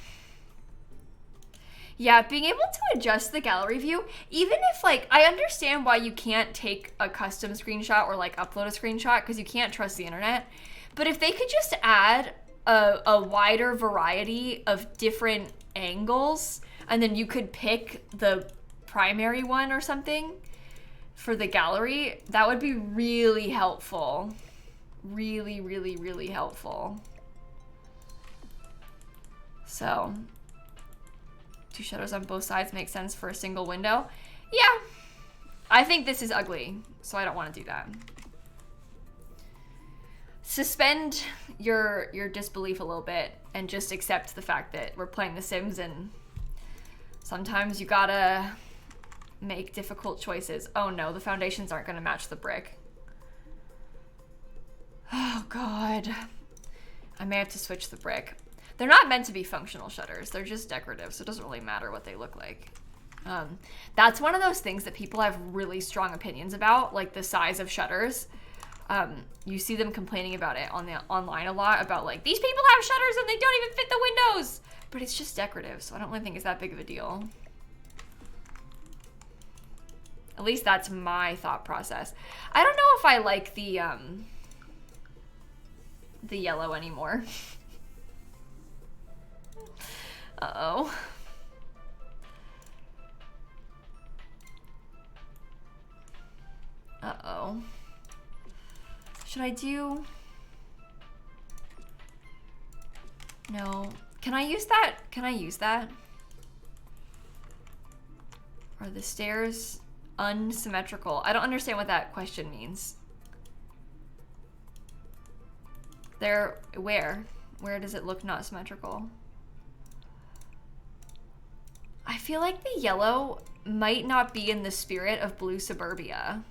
Yeah, being able to adjust the gallery view, even if like, I understand why you can't take a custom screenshot or like upload a screenshot because you can't trust the internet. But if they could just add a wider variety of different angles and then you could pick the primary one or something for the gallery, that would be really helpful. Really, really, really helpful. So, 2 shutters on both sides makes sense for a single window. Yeah, I think this is ugly, so I don't want to do that. Suspend your disbelief a little bit and just accept the fact that we're playing The Sims and sometimes you gotta make difficult choices. Oh no, the foundations aren't gonna match the brick. Oh God. I may have to switch the brick. They're not meant to be functional shutters. They're just decorative, so it doesn't really matter what they look like. That's one of those things that people have really strong opinions about, like the size of shutters. You see them complaining about it on the online a lot, about like, these people have shutters and they don't even fit the windows. But it's just decorative, so I don't really think it's that big of a deal. At least that's my thought process. I don't know if I like the yellow anymore. Uh-oh. Uh-oh. Should I do... No. Can I use that? Can I use that? Are the stairs unsymmetrical? I don't understand what that question means. They're... Where? Where does it look not symmetrical? I feel like the yellow might not be in the spirit of blue suburbia.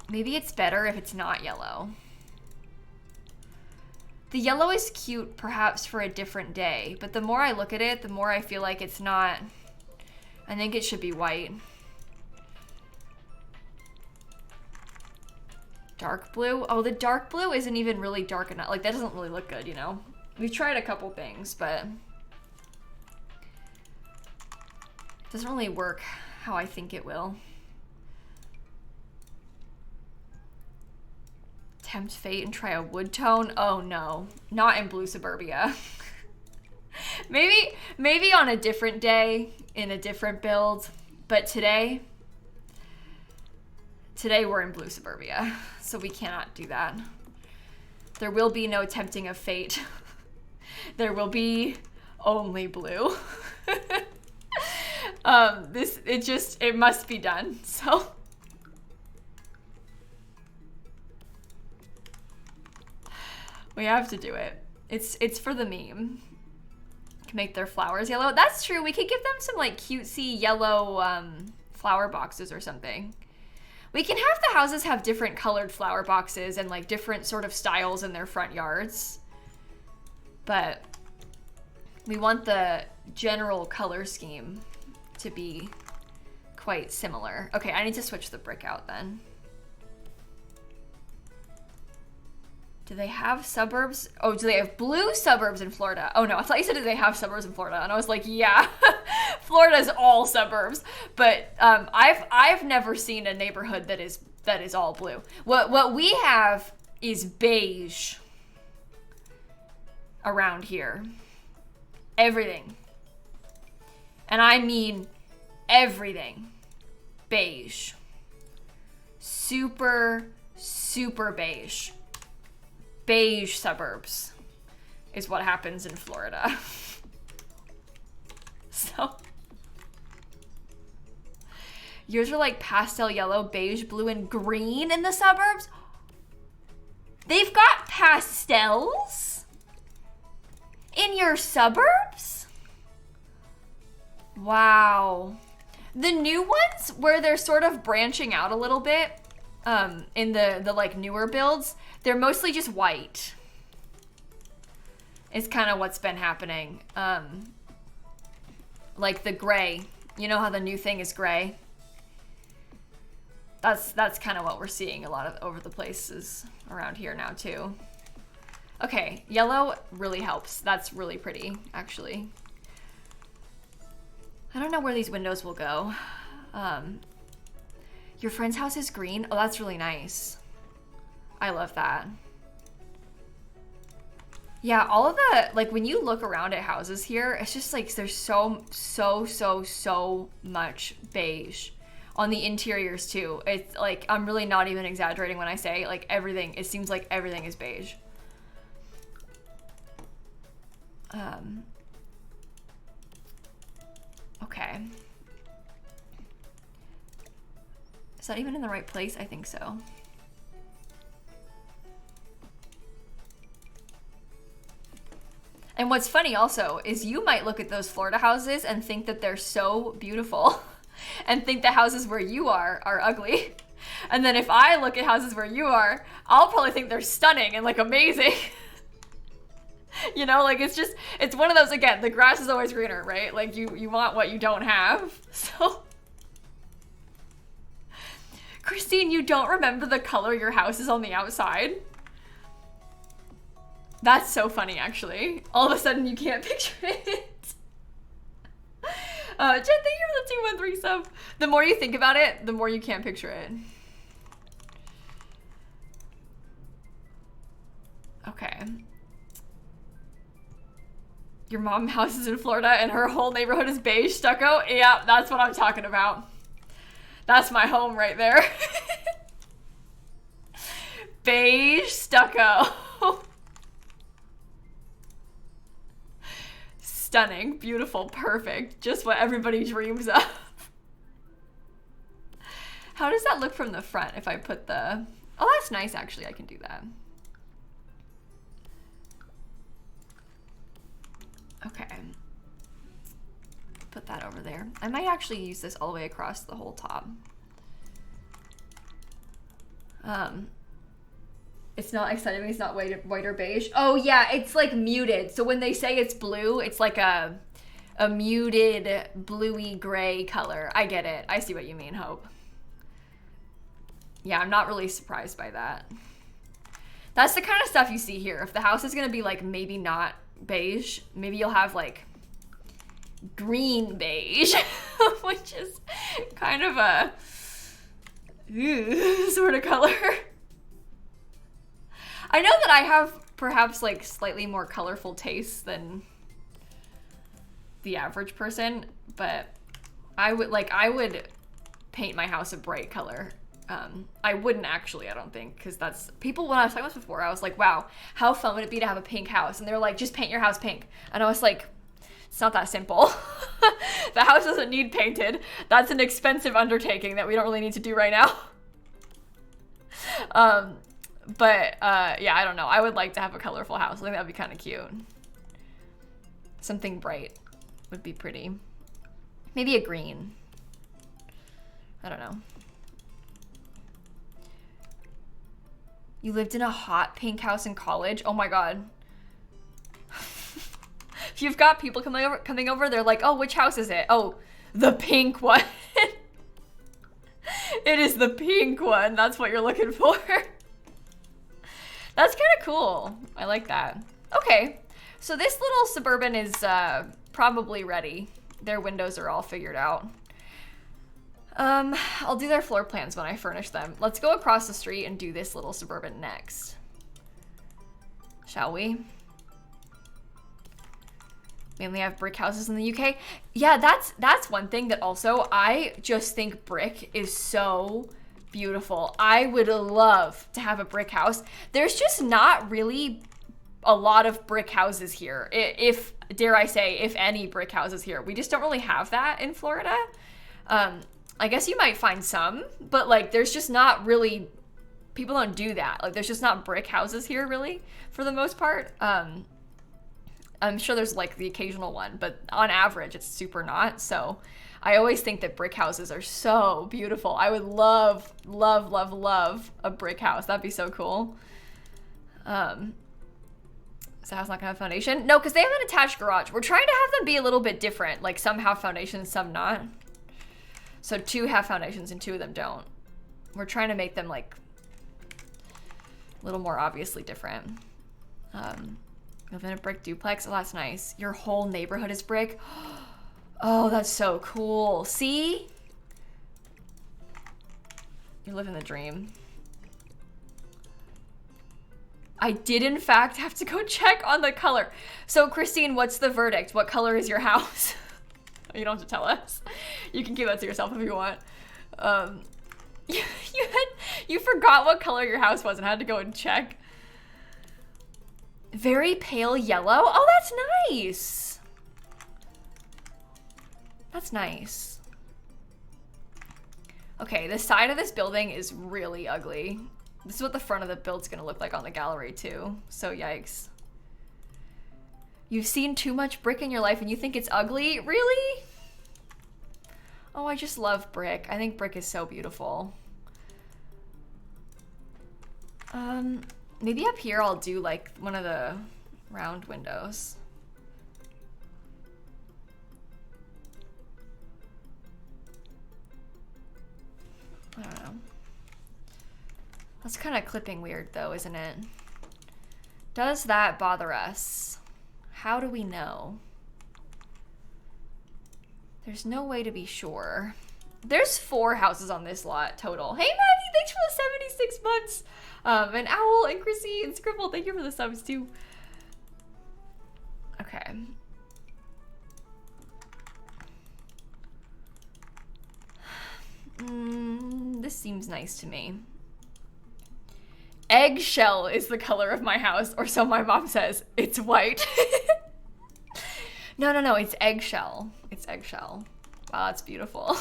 Maybe it's better if it's not yellow. The yellow is cute perhaps for a different day, but the more I look at it, the more I feel like it's not. I think it should be white. Dark blue? Oh, the dark blue isn't even really dark enough. Like, that doesn't really look good, you know? We've tried a couple things, but it doesn't really work how I think it will. Tempt fate and try a wood tone? Oh no, not in blue suburbia. maybe on a different day in a different build, but today we're in blue suburbia, so we cannot do that. There will be no tempting of fate. There will be only blue. It must be done, so. We have to do it. It's for the meme. Can make their flowers yellow. That's true. We could give them some like cutesy yellow flower boxes or something. We can have the houses have different colored flower boxes and like different sort of styles in their front yards. But we want the general color scheme to be quite similar. Okay, I need to switch the brick out then. Do they have suburbs? Oh, do they have blue suburbs in Florida? Oh no, I thought you said do they have suburbs in Florida? And I was like, yeah, Florida's all suburbs. But I've never seen a neighborhood that is all blue. What we have is beige around here. Everything. And I mean everything. Beige. Super, super beige. Beige suburbs is what happens in Florida. So, Yours are like pastel yellow, beige, blue, and green in the suburbs. They've got pastels in your suburbs? Wow. The new ones where they're sort of branching out a little bit, in the like newer builds, they're mostly just white. Is kind of what's been happening. Like the gray. You know how the new thing is gray? That's kind of what we're seeing a lot of over the places around here now too. Okay, yellow really helps. That's really pretty, actually. I don't know where these windows will go. Your friend's house is green? Oh, that's really nice. I love that. Yeah, all of the, like when you look around at houses here, it's just like there's so much beige on the interiors too. It's like, I'm really not even exaggerating when I say like everything, it seems like everything is beige. Okay. Is that even in the right place? I think so. And what's funny also is you might look at those Florida houses and think that they're so beautiful and think the houses where you are ugly. And then if I look at houses where you are, I'll probably think they're stunning and like amazing. You know, like it's one of those, again, the grass is always greener, right? Like you want what you don't have. So Christine, you don't remember the color your house is on the outside? That's so funny, actually. All of a sudden, you can't picture it. Jen, thank you for the 213 sub. The more you think about it, the more you can't picture it. Okay. Your mom's house is in Florida and her whole neighborhood is beige stucco? Yeah, that's what I'm talking about. That's my home right there. Beige stucco. Stunning, beautiful, perfect. Just what everybody dreams of. How does that look from the front if I put the... Oh, that's nice, actually. I can do that. Okay. Put that over there. I might actually use this all the way across the whole top. It's not exciting. It's not white or beige. Oh yeah, it's like muted. So when they say it's blue, it's like a muted bluey gray color. I get it. I see what you mean, Hope. Yeah, I'm not really surprised by that. That's the kind of stuff you see here. If the house is gonna be like maybe not beige, maybe you'll have like green beige, which is kind of a sort of color. I know that I have perhaps like slightly more colorful tastes than the average person, but I would paint my house a bright color. I wouldn't actually, I don't think, because that's people, when I was talking about this before, I was like, wow, how fun would it be to have a pink house? And they're like, just paint your house pink. And I was like, it's not that simple. The house doesn't need painted. That's an expensive undertaking that we don't really need to do right now. But yeah, I don't know. I would like to have a colorful house. I think that would be kind of cute. Something bright would be pretty. Maybe a green. I don't know. You lived in a hot pink house in college? Oh my god. If you've got people coming over, they're like, oh, which house is it? Oh, the pink one. It is the pink one. That's what you're looking for. That's kind of cool. I like that. Okay, so this little suburban is probably ready. Their windows are all figured out. I'll do their floor plans when I furnish them. Let's go across the street and do this little suburban next. Shall we? Mainly have brick houses in the UK. Yeah, that's one thing that also I just think brick is so beautiful. I would love to have a brick house. There's just not really a lot of brick houses here. If, dare I say, if any brick houses here. We just don't really have that in Florida. I guess you might find some, but like there's just not really, people don't do that. Like there's just not brick houses here really for the most part. I'm sure there's like the occasional one, but on average it's super not. So I always think that brick houses are so beautiful. I would love, love, love, love a brick house. That'd be so cool. Is the house not gonna have foundation? No, because they have an attached garage. We're trying to have them be a little bit different. Like some have foundations, some not. So 2 have foundations and 2 of them don't. We're trying to make them like a little more obviously different. Live in a brick duplex. Oh, that's nice. Your whole neighborhood is brick. Oh, that's so cool. See? You're living the dream. I did in fact have to go check on the color. So Christine, what's the verdict? What color is your house? You don't have to tell us. You can keep that to yourself if you want. You forgot what color your house was and had to go and check. Very pale yellow. Oh, that's nice. That's nice. Okay, the side of this building is really ugly. This is what the front of the build's gonna look like on the gallery too. So yikes. You've seen too much brick in your life and you think it's ugly? Really? Oh, I just love brick. I think brick is so beautiful. Maybe up here I'll do like one of the round windows. I don't know. That's kind of clipping weird though, isn't it? Does that bother us? How do we know? There's no way to be sure. There's 4 houses on this lot total. Hey Maggie, thanks for the 76 months. And Owl and Chrissy and Scribble, thank you for the subs too. Okay. This seems nice to me. Eggshell is the color of my house, or so my mom says. It's white. No, it's eggshell. It's eggshell. Wow, that's beautiful.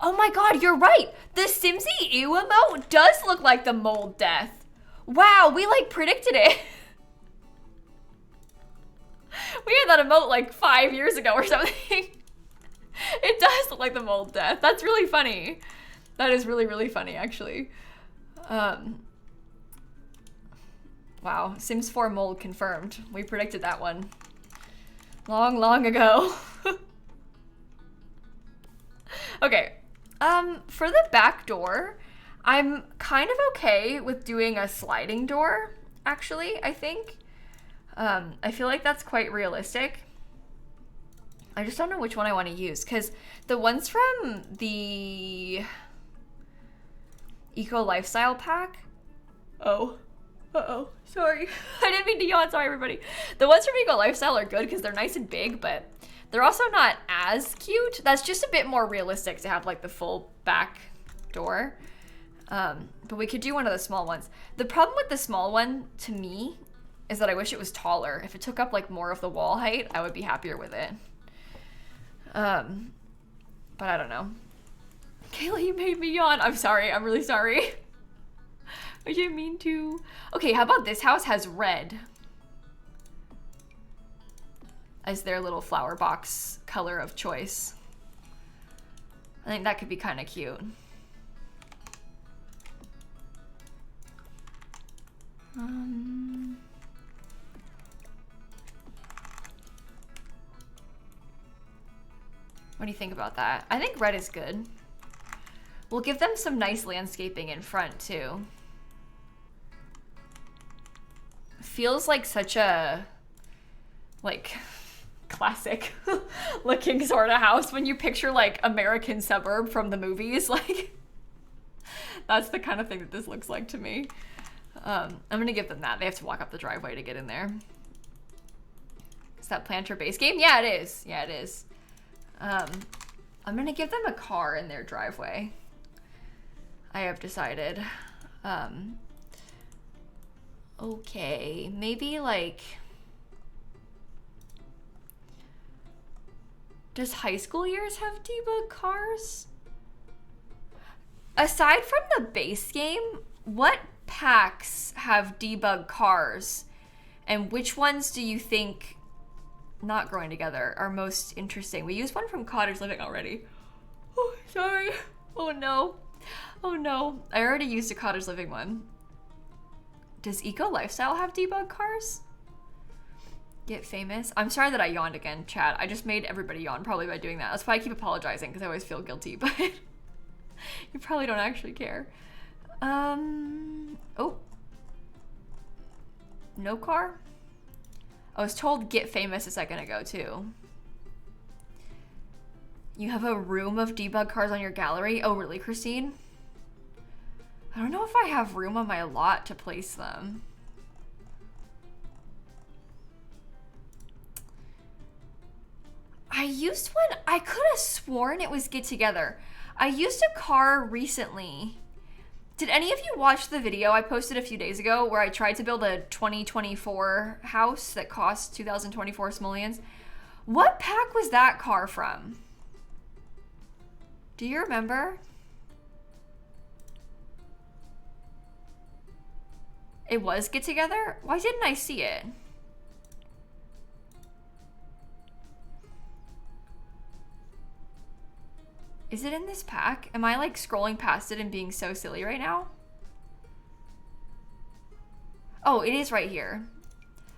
Oh my god, you're right. The Simsie Ew emote does look like the mold death. Wow, we like predicted it. We had that emote like 5 years ago or something. It does look like the mold death. That's really funny. That is really, really funny, actually. Wow, Sims 4 mold confirmed. We predicted that one long, long ago. Okay, for the back door, I'm kind of okay with doing a sliding door, actually, I think. I feel like that's quite realistic. I just don't know which one I want to use, because the ones from the Eco Lifestyle Pack... Oh. Uh-oh. Sorry. I didn't mean to yawn. Sorry, everybody. The ones from Eco Lifestyle are good because they're nice and big, but they're also not as cute. That's just a bit more realistic to have, like, the full back door. But we could do one of the small ones. The problem with the small one, to me, is that I wish it was taller. If it took up, like, more of the wall height, I would be happier with it. But I don't know. Kayla, you made me yawn. I'm sorry. I'm really sorry. I didn't mean to. Okay, how about this house has red as their little flower box color of choice. I think that could be kind of cute. What do you think about that? I think red is good. We'll give them some nice landscaping in front too. Feels like such a, like, classic looking sort of house when you picture like American suburb from the movies. Like, that's the kind of thing that this looks like to me. I'm gonna give them that. They have to walk up the driveway to get in there. Is that planter base game? Yeah, it is. Yeah, it is. I'm gonna give them a car in their driveway. I have decided. Okay, maybe like... Does high school years have debug cars? Aside from the base game, what packs have debug cars? And which ones do you think, not growing together, are most interesting? We used one from Cottage Living already. Oh, sorry. Oh no. Oh no. I already used a Cottage Living one. Does Eco Lifestyle have debug cars? Get famous. I'm sorry that I yawned again, chat. I just made everybody yawn probably by doing that. That's why I keep apologizing, because I always feel guilty, but you probably don't actually care. Oh. No car? I was told get famous a second ago too. You have a room of debug cars on your gallery? Oh really, Christine? I don't know if I have room on my lot to place them. I used one, I could have sworn it was Get Together. I used a car recently. Did any of you watch the video I posted a few days ago where I tried to build a 2024 house that cost 2024 simoleons? What pack was that car from? Do you remember? It was Get Together? Why didn't I see it? Is it in this pack? Am I like scrolling past it and being so silly right now? Oh, it is right here.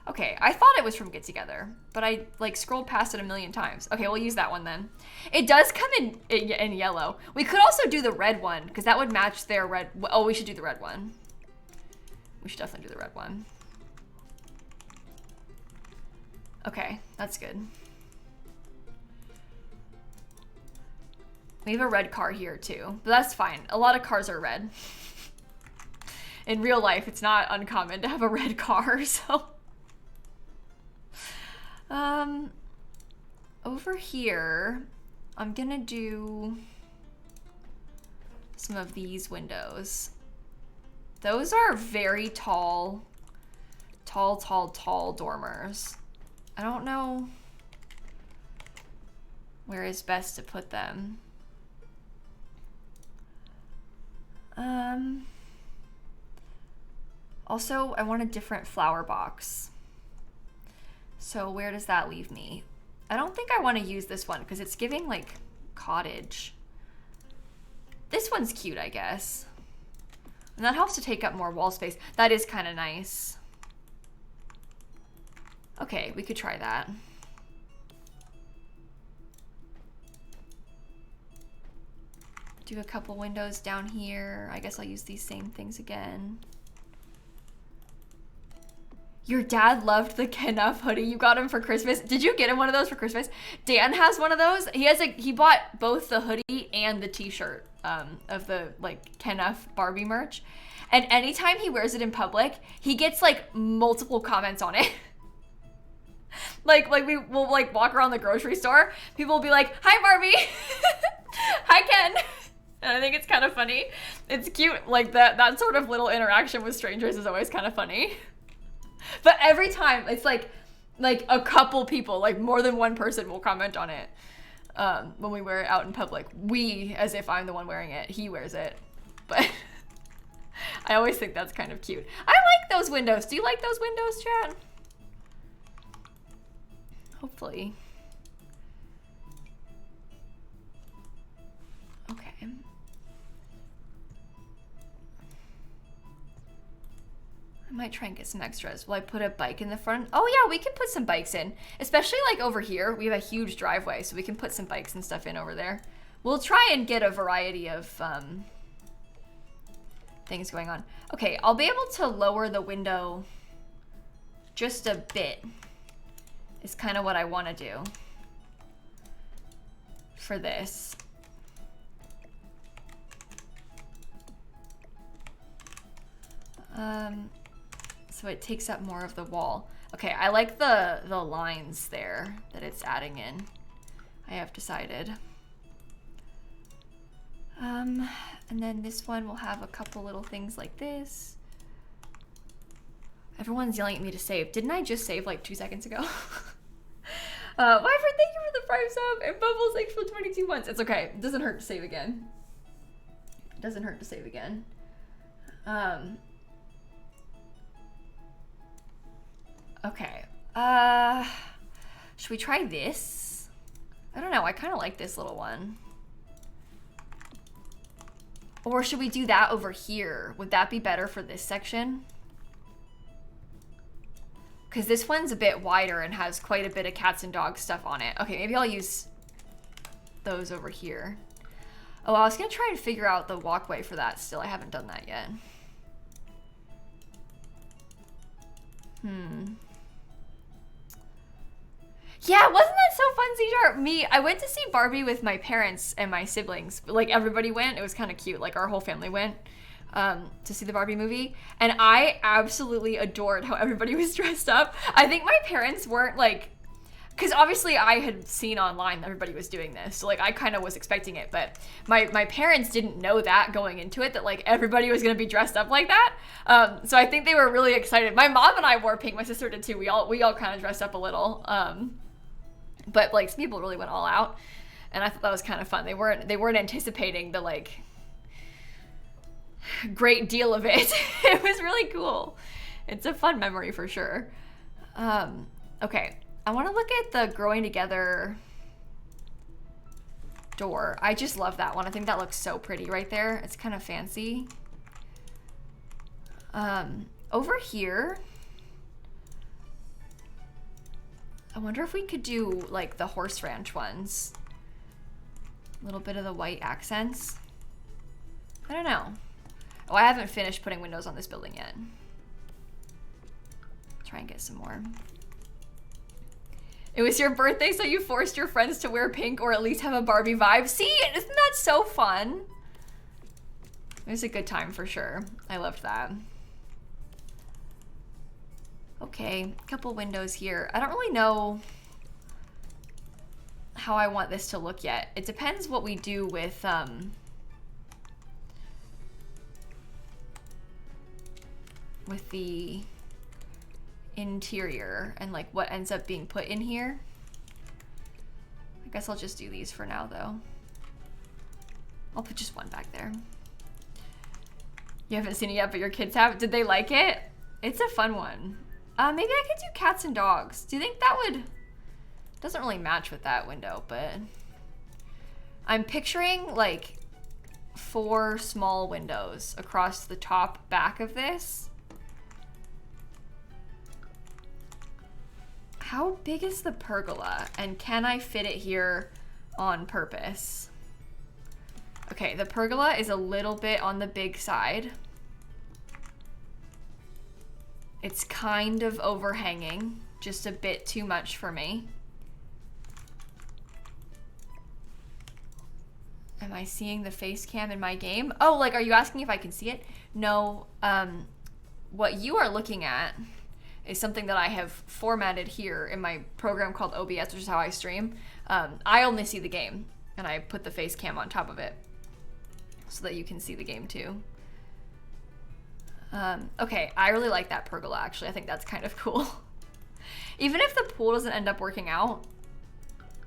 Okay, I thought it was from Get Together, but I like scrolled past it a million times. Okay, we'll use that one then. It does come in yellow. We could also do the red one because that would match their red. Oh, we should do the red one. We should definitely do the red one. Okay, that's good. We have a red car here too, but that's fine. A lot of cars are red. In real life, it's not uncommon to have a red car, so. Over here, I'm gonna do some of these windows. Those are very tall dormers. I don't know where is best to put them. Also, I want a different flower box. So where does that leave me? I don't think I want to use this one because it's giving like cottage. This one's cute, I guess. And that helps to take up more wall space. That is kind of nice. Okay, we could try that. Do a couple windows down here. I guess I'll use these same things again. Your dad loved the Kenough hoodie. You got him for Christmas. Did you get him one of those for Christmas? Dan has one of those. He bought both the hoodie and the t-shirt of the like Kenough Barbie merch. And anytime he wears it in public, he gets like multiple comments on it. like we will like walk around the grocery store. People will be like, "Hi Barbie." "Hi Ken." And I think it's kind of funny. It's cute. Like that sort of little interaction with strangers is always kind of funny. But every time it's like a couple people, like more than one person will comment on it when we wear it out in public. We, as if I'm the one wearing it. He wears it. But I always think that's kind of cute. I like those windows. Do you like those windows, chat? Hopefully. Okay. I might try and get some extras. Will I put a bike in the front? Oh yeah, we can put some bikes in. Especially like over here, we have a huge driveway, so we can put some bikes and stuff in over there. We'll try and get a variety of things going on. Okay, I'll be able to lower the window just a bit. Is kind of what I want to do for this. So it takes up more of the wall. Okay, I like the lines there that it's adding in. I have decided. And then this one will have a couple little things like this. Everyone's yelling at me to save. Didn't I just save like 2 seconds ago? Wyford, thank you for the Prime sub. And Bubbles, thanks for 22 months. It's okay. It doesn't hurt to save again. It doesn't hurt to save again. Okay. Should we try this? I don't know. I kind of like this little one. Or should we do that over here? Would that be better for this section? Because this one's a bit wider and has quite a bit of cats and dogs stuff on it. Okay, maybe I'll use those over here. Oh, I was gonna try and figure out the walkway for that still. I haven't done that yet. Yeah, wasn't that so fun, C-Sharp? I went to see Barbie with my parents and my siblings. Like, everybody went. It was kind of cute. Like, our whole family went to see the Barbie movie. And I absolutely adored how everybody was dressed up. I think my parents weren't, like... Because obviously I had seen online that everybody was doing this. So, like, I kind of was expecting it. But my parents didn't know that going into it, that, like, everybody was going to be dressed up like that. So I think they were really excited. My mom and I wore pink. My sister did, too. We all kind of dressed up a little. But like some people really went all out, and I thought that was kind of fun. They weren't anticipating the like great deal of it. It was really cool. It's a fun memory for sure. Okay, I want to look at the growing together door. I just love that one. I think that looks so pretty right there. It's kind of fancy. Over here, I wonder if we could do like the horse ranch ones. A little bit of the white accents. I don't know. Oh, I haven't finished putting windows on this building yet. Try and get some more. It was your birthday, so you forced your friends to wear pink or at least have a Barbie vibe. See, isn't that so fun? It was a good time for sure. I loved that. Okay, a couple windows here. I don't really know how I want this to look yet. It depends what we do with the interior and like what ends up being put in here. I guess I'll just do these for now though. I'll put just one back there. You haven't seen it yet, but your kids have. Did they like it? It's a fun one. Maybe I could do cats and dogs. Do you think that would... Doesn't really match with that window, but... I'm picturing, like, 4 small windows across the top back of this. How big is the pergola? And can I fit it here on purpose? Okay, the pergola is a little bit on the big side. It's kind of overhanging, just a bit too much for me. Am I seeing the face cam in my game? Oh, like, are you asking if I can see it? No, what you are looking at is something that I have formatted here in my program called OBS, which is how I stream. I only see the game, and I put the face cam on top of it so that you can see the game too. Okay, I really like that pergola, actually. I think that's kind of cool. Even if the pool doesn't end up working out,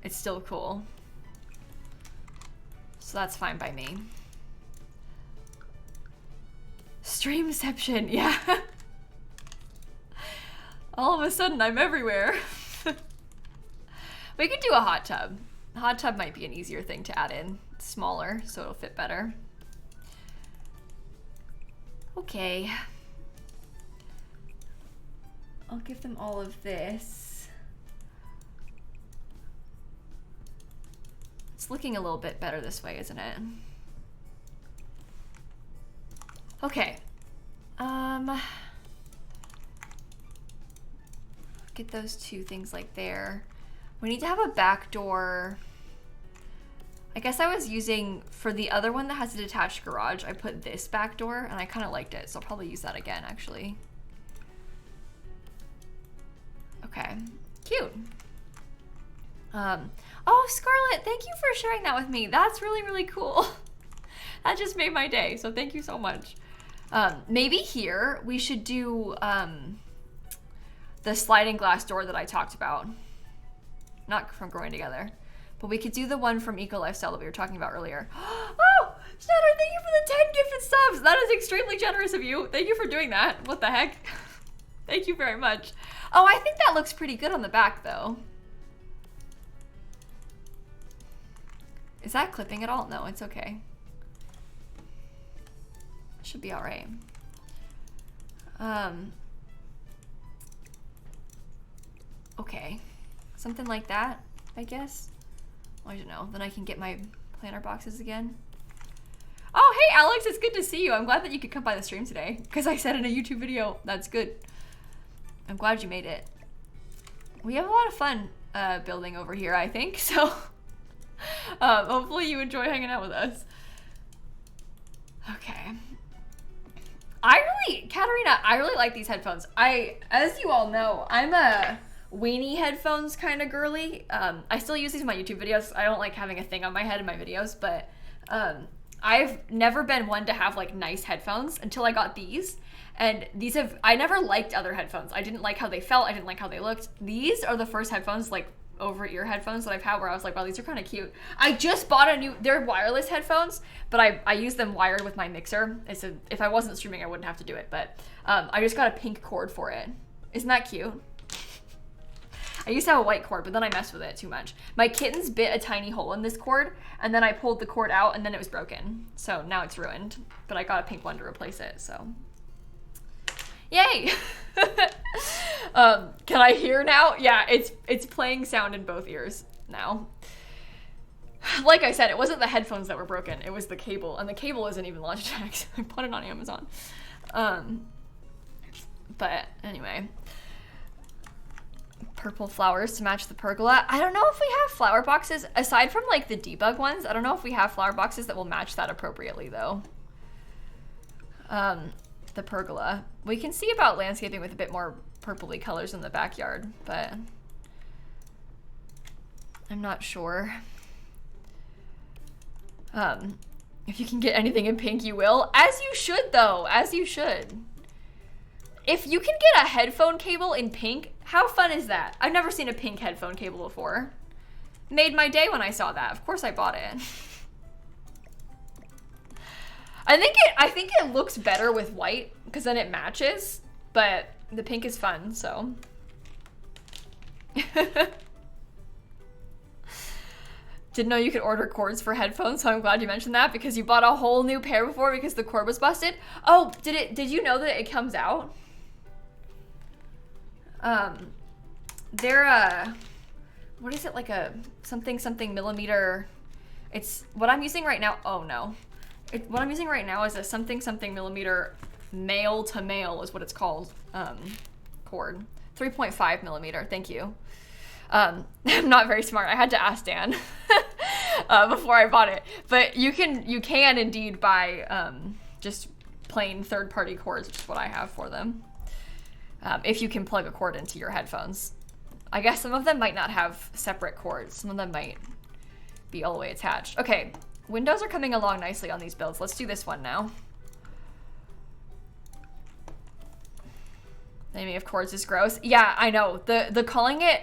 it's still cool. So that's fine by me. Streamception, yeah. All of a sudden, I'm everywhere. We could do a hot tub. A hot tub might be an easier thing to add in. It's smaller, so it'll fit better. Okay. I'll give them all of this. It's looking a little bit better this way, isn't it? Okay. Get those 2 things like there. We need to have a back door. I guess I was using, for the other one that has a detached garage, I put this back door and I kind of liked it, so I'll probably use that again, actually. Okay, cute. Oh, Scarlett, thank you for sharing that with me. That's really, really cool. That just made my day, so thank you so much. Maybe here we should do the sliding glass door that I talked about. not from growing together. But we could do the one from Eco Lifestyle that we were talking about earlier. Oh, Shatter, thank you for the 10 gifted subs. That is extremely generous of you. Thank you for doing that. What the heck? Thank you very much. Oh, I think that looks pretty good on the back, though. Is that clipping at all? No, it's okay. Should be all right. Okay. Something like that, I guess. I don't know. Then I can get my planner boxes again. Oh, hey, Alex, it's good to see you. I'm glad that you could come by the stream today because I said in a YouTube video. That's good. I'm glad you made it. We have a lot of fun building over here, I think. So hopefully you enjoy hanging out with us. Okay. Katarina, I really like these headphones. As you all know, I'm a weenie headphones kind of girly. I still use these in my YouTube videos. I don't like having a thing on my head in my videos, but I've never been one to have like nice headphones until I got these. And I never liked other headphones. I didn't like how they felt. I didn't like how they looked. These are the first headphones, like over-ear headphones that I've had where I was like, wow, these are kind of cute. I just bought they're wireless headphones, but I use them wired with my mixer. If I wasn't streaming, I wouldn't have to do it, but I just got a pink cord for it. Isn't that cute? I used to have a white cord, but then I messed with it too much. My kittens bit a tiny hole in this cord, and then I pulled the cord out, and then it was broken. So now it's ruined, but I got a pink one to replace it, so. Yay! Can I hear now? Yeah, it's playing sound in both ears now. Like I said, it wasn't the headphones that were broken, it was the cable, and the cable isn't even Logitech. I bought it on Amazon. But anyway. Purple flowers to match the pergola. I don't know if we have flower boxes, aside from like the debug ones, I don't know if we have flower boxes that will match that appropriately though. The pergola. We can see about landscaping with a bit more purpley colors in the backyard, but I'm not sure. If you can get anything in pink, you will. As you should though, as you should. If you can get a headphone cable in pink, how fun is that? I've never seen a pink headphone cable before. Made my day when I saw that. Of course I bought it. I think it looks better with white because then it matches, but the pink is fun, so. Didn't know you could order cords for headphones, so I'm glad you mentioned that because you bought a whole new pair before because the cord was busted. Oh, did you know that it comes out? They're what is it, like a something millimeter? It's what I'm using right now. Oh no. What I'm using right now is a something millimeter male to male is what it's called. Cord. 3.5 millimeter. Thank you. I'm not very smart. I had to ask Dan before I bought it. But you can indeed buy just plain third-party cords, which is what I have for them. If you can plug a cord into your headphones. I guess some of them might not have separate cords. Some of them might be all the way attached. Okay, windows are coming along nicely on these builds. Let's do this one now. Naming of cords is gross. Yeah, I know. The calling it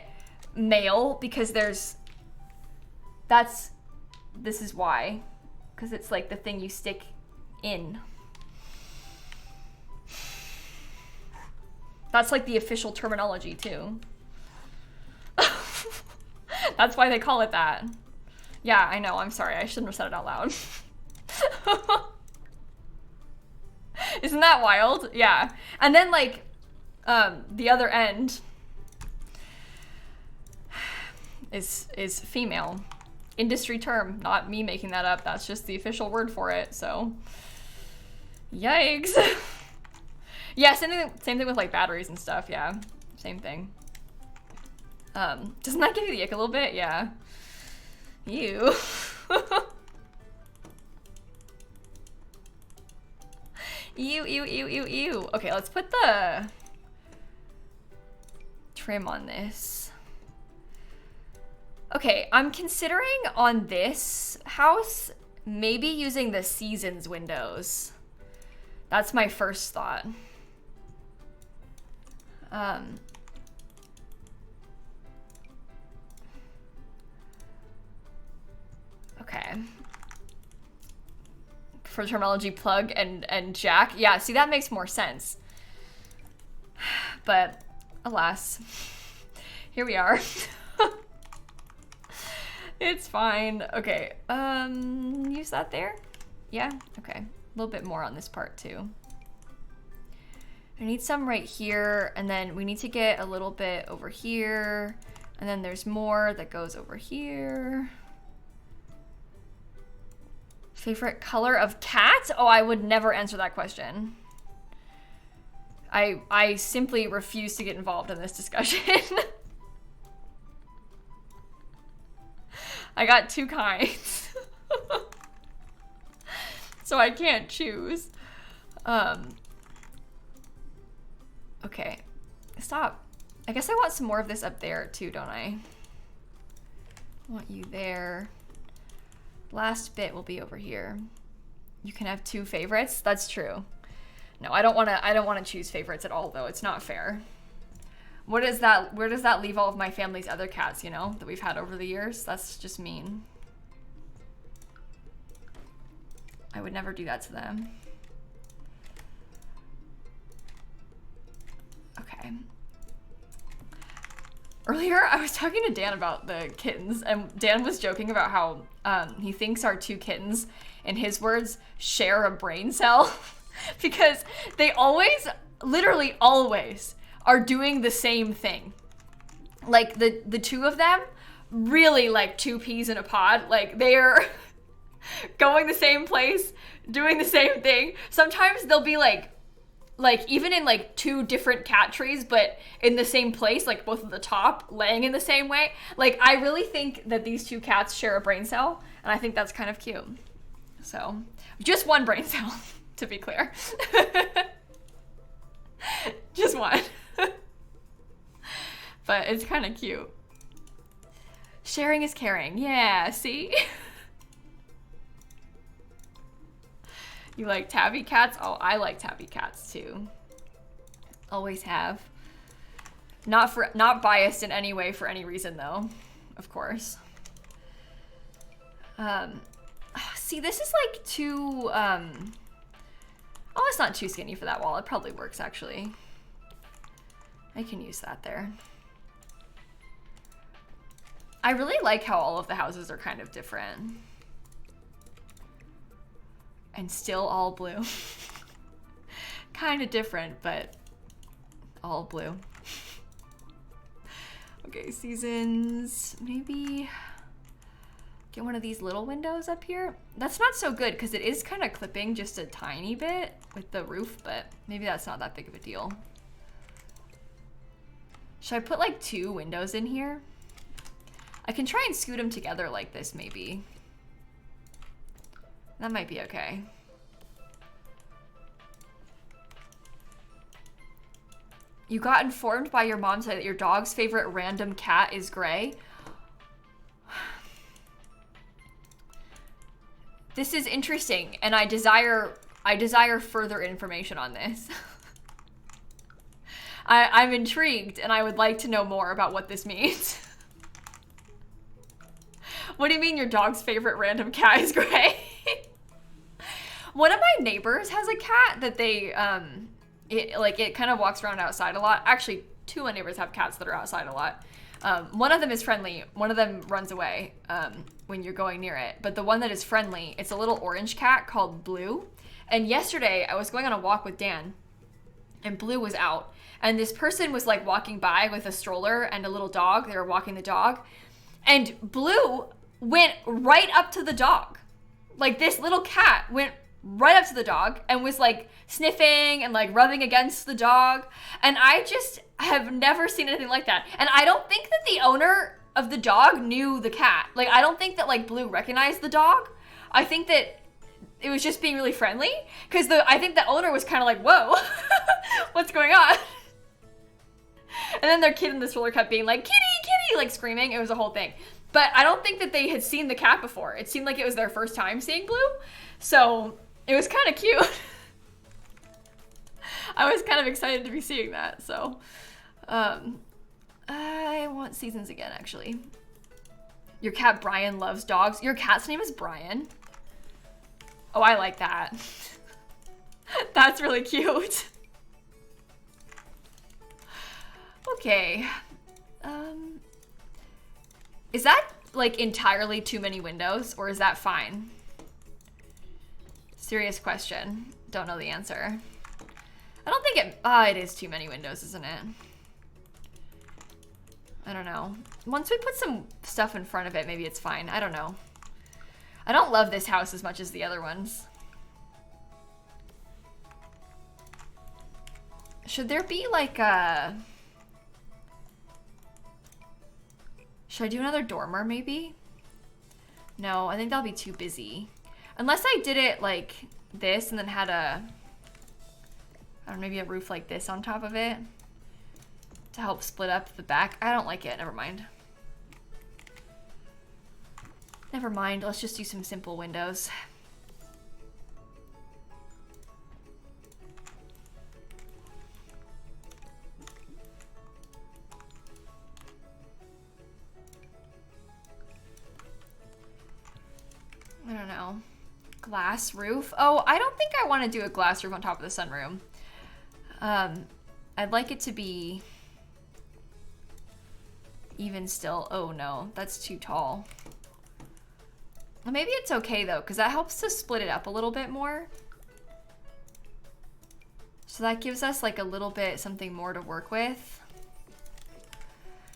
male because this is why. Because it's like the thing you stick in. That's like the official terminology too. That's why they call it that. Yeah, I know. I'm sorry. I shouldn't have said it out loud. Isn't that wild? Yeah. And then like the other end is female. Industry term, not me making that up. That's just the official word for it. So yikes. Yeah, same thing with like batteries and stuff. Yeah, same thing. Doesn't that give you the ick a little bit? Yeah. Ew. Ew. Okay, let's put the trim on this. Okay, I'm considering on this house maybe using the seasons windows. That's my first thought. for terminology, plug and jack. Yeah, see, that makes more sense. But alas, here we are. It's fine. Okay, use that there? Yeah, okay. A little bit more on this part too. I need some right here, and then we need to get a little bit over here, and then there's more that goes over here. Favorite color of cat? Oh, I would never answer that question. I simply refuse to get involved in this discussion. I got 2 kinds. So I can't choose. Okay, stop. I guess I want some more of this up there too, don't I? I want you there. Last bit will be over here. You can have 2 favorites. That's true. No, I don't want to choose favorites at all, though. It's not fair. What is that? Where does that leave all of my family's other cats, you know, that we've had over the years? That's just mean. I would never do that to them. Okay. Earlier, I was talking to Dan about the kittens, and Dan was joking about how he thinks our 2 kittens, in his words, share a brain cell because they always, literally always, are doing the same thing. Like the 2 of them, really like 2 peas in a pod. Like they are going the same place, doing the same thing. Sometimes they'll be like even in like 2 different cat trees, but in the same place, like both at the top, laying in the same way. Like I really think that these 2 cats share a brain cell, and I think that's kind of cute. So, just 1 brain cell, to be clear. Just 1. But it's kind of cute. Sharing is caring. Yeah, see? You like tabby cats? Oh, I like tabby cats too. Always have. Not biased in any way for any reason though, of course. See, this is like too, oh, it's not too skinny for that wall. It probably works actually. I can use that there. I really like how all of the houses are kind of different. And still all blue. Kind of different, but all blue. Okay, seasons. Maybe get one of these little windows up here. That's not so good because it is kind of clipping just a tiny bit with the roof, but maybe that's not that big of a deal. Should I put like 2 windows in here? I can try and scoot them together like this maybe. That might be okay. You got informed by your mom that your dog's favorite random cat is gray. This is interesting, and I desire further information on this. I'm intrigued, and I would like to know more about what this means. What do you mean your dog's favorite random cat is gray? One of my neighbors has a cat that they, it kind of walks around outside a lot. Actually, 2 of my neighbors have cats that are outside a lot. One of them is friendly. One of them runs away when you're going near it. But the one that is friendly, it's a little orange cat called Blue. And yesterday, I was going on a walk with Dan, and Blue was out. And this person was like walking by with a stroller and a little dog. They were walking the dog. And Blue went right up to the dog. Like this little cat went right up to the dog and was like sniffing and like rubbing against the dog. And I just have never seen anything like that. And I don't think that the owner of the dog knew the cat. Like, I don't think that like Blue recognized the dog. I think that it was just being really friendly. Because I think the owner was kind of like, whoa, what's going on? And then their kid in the stroller kept being like, kitty, kitty, like screaming. It was a whole thing. But I don't think that they had seen the cat before. It seemed like it was their first time seeing Blue. So it was kind of cute. I was kind of excited to be seeing that. So I want seasons again, actually. Your cat Brian loves dogs. Your cat's name is Brian? Oh, I like that. That's really cute. Okay. Is that like entirely too many windows, or is that fine? Serious question. Don't know the answer. I don't think it is too many windows, isn't it? I don't know. Once we put some stuff in front of it, maybe it's fine. I don't know. I don't love this house as much as the other ones. Should there be like a... Should I do another dormer maybe? No, I think that'll be too busy. Unless I did it like this and then had a... I don't know, maybe a roof like this on top of it to help split up the back. I don't like it, never mind. Never mind, let's just do some simple windows. I don't know. Glass roof? Oh, I don't think I want to do a glass roof on top of the sunroom. I'd like it to be even still. Oh no, that's too tall. Well, maybe it's okay though, because that helps to split it up a little bit more. So that gives us like a little bit something more to work with.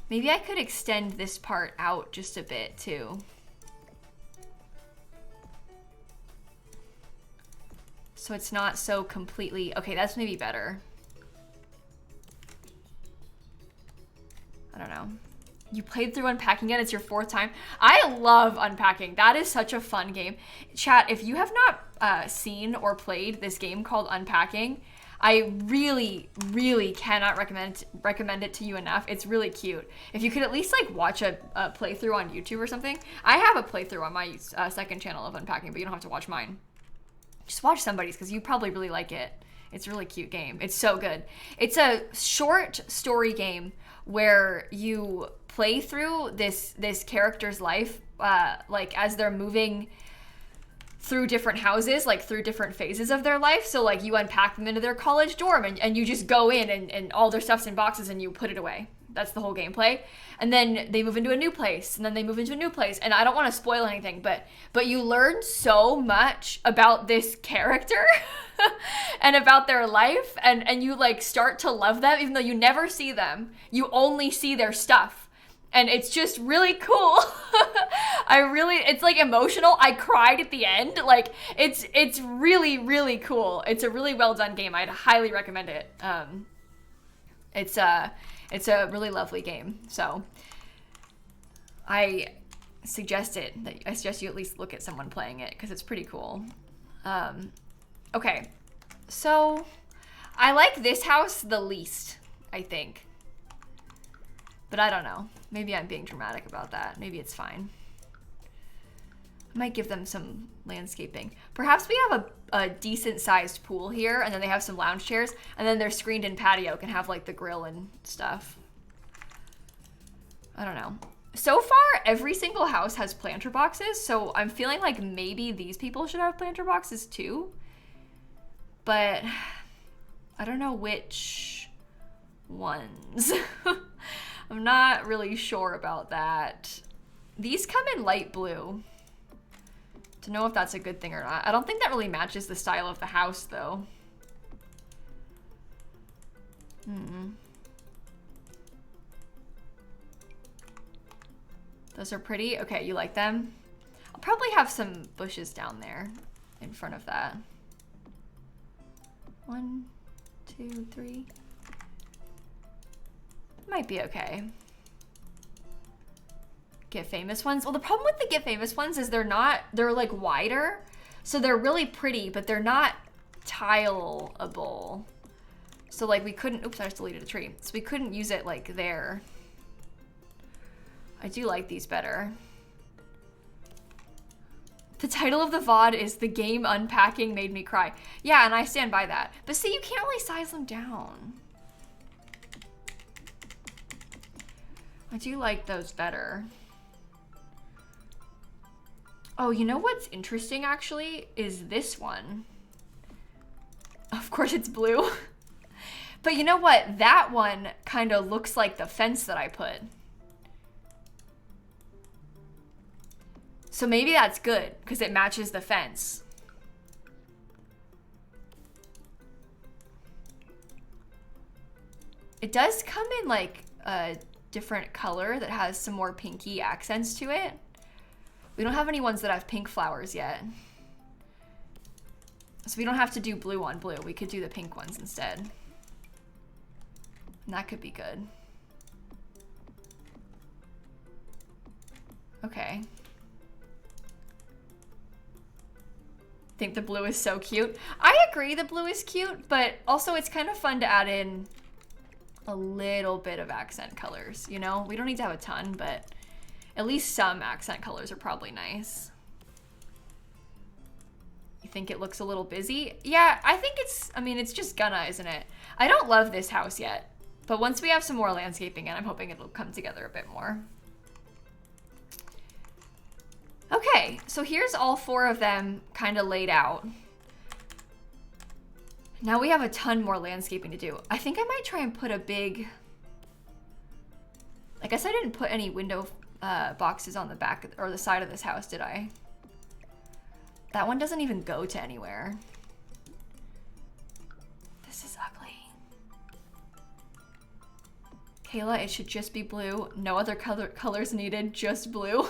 Maybe I could extend this part out just a bit too. So it's not so completely, okay, that's maybe better. I don't know. You played through Unpacking it, it's your 4th time. I love Unpacking. That is such a fun game. Chat, if you have not seen or played this game called Unpacking, I really, really cannot recommend it to you enough. It's really cute. If you could at least like watch a playthrough on YouTube or something. I have a playthrough on my second channel of Unpacking, but you don't have to watch mine. Just watch somebody's because you probably really like it. It's a really cute game. It's so good. It's a short story game where you play through this character's life, like as they're moving through different houses, like through different phases of their life. So like you unpack them into their college dorm and you just go in and all their stuff's in boxes and you put it away. That's the whole gameplay. And then they move into a new place, and then they move into a new place. And I don't want to spoil anything, but you learn so much about this character and about their life, and you like start to love them, even though you never see them. You only see their stuff. And it's just really cool. It's like emotional. I cried at the end. Like it's really, really cool. It's a really well done game. I'd highly recommend it. It's a really lovely game. So I suggest you at least look at someone playing it because it's pretty cool. Okay, so I like this house the least, I think. But I don't know. Maybe I'm being dramatic about that. Maybe it's fine. I might give them some landscaping. Perhaps we have a decent sized pool here, and then they have some lounge chairs, and then their screened in patio can have like the grill and stuff. I don't know. So far, every single house has planter boxes, so I'm feeling like maybe these people should have planter boxes too. But I don't know which ones. I'm not really sure about that. These come in light blue. To know if that's a good thing or not. I don't think that really matches the style of the house, though. Those are pretty. Okay, you like them? I'll probably have some bushes down there in front of that. 1, 2, 3. Might be okay. Get Famous ones. Well, the problem with the Get Famous ones is they're like wider. So they're really pretty, but they're not tileable. So like we couldn't, oops, I just deleted a tree. So we couldn't use it like there. I do like these better. The title of the VOD is The Game Unpacking Made Me Cry. Yeah, and I stand by that. But see, you can't really size them down. I do like those better. Oh, you know what's interesting actually is this one. Of course it's blue. But you know what? That one kind of looks like the fence that I put. So maybe that's good because it matches the fence. It does come in like a different color that has some more pinky accents to it. We don't have any ones that have pink flowers yet. So we don't have to do blue on blue. We could do the pink ones instead. And that could be good. Okay. I think the blue is so cute. I agree the blue is cute, but also it's kind of fun to add in a little bit of accent colors, you know? We don't need to have a ton, but at least some accent colors are probably nice. You think it looks a little busy? Yeah, I think it's just gonna, isn't it? I don't love this house yet, but once we have some more landscaping in, I'm hoping it'll come together a bit more. Okay, so here's all 4 of them kind of laid out. Now we have a ton more landscaping to do. I think I might try and put a big, I guess I didn't put any window boxes on the back or the side of this house, did I? That one doesn't even go to anywhere. This is ugly. Kayla, it should just be blue. No other colors needed, just blue.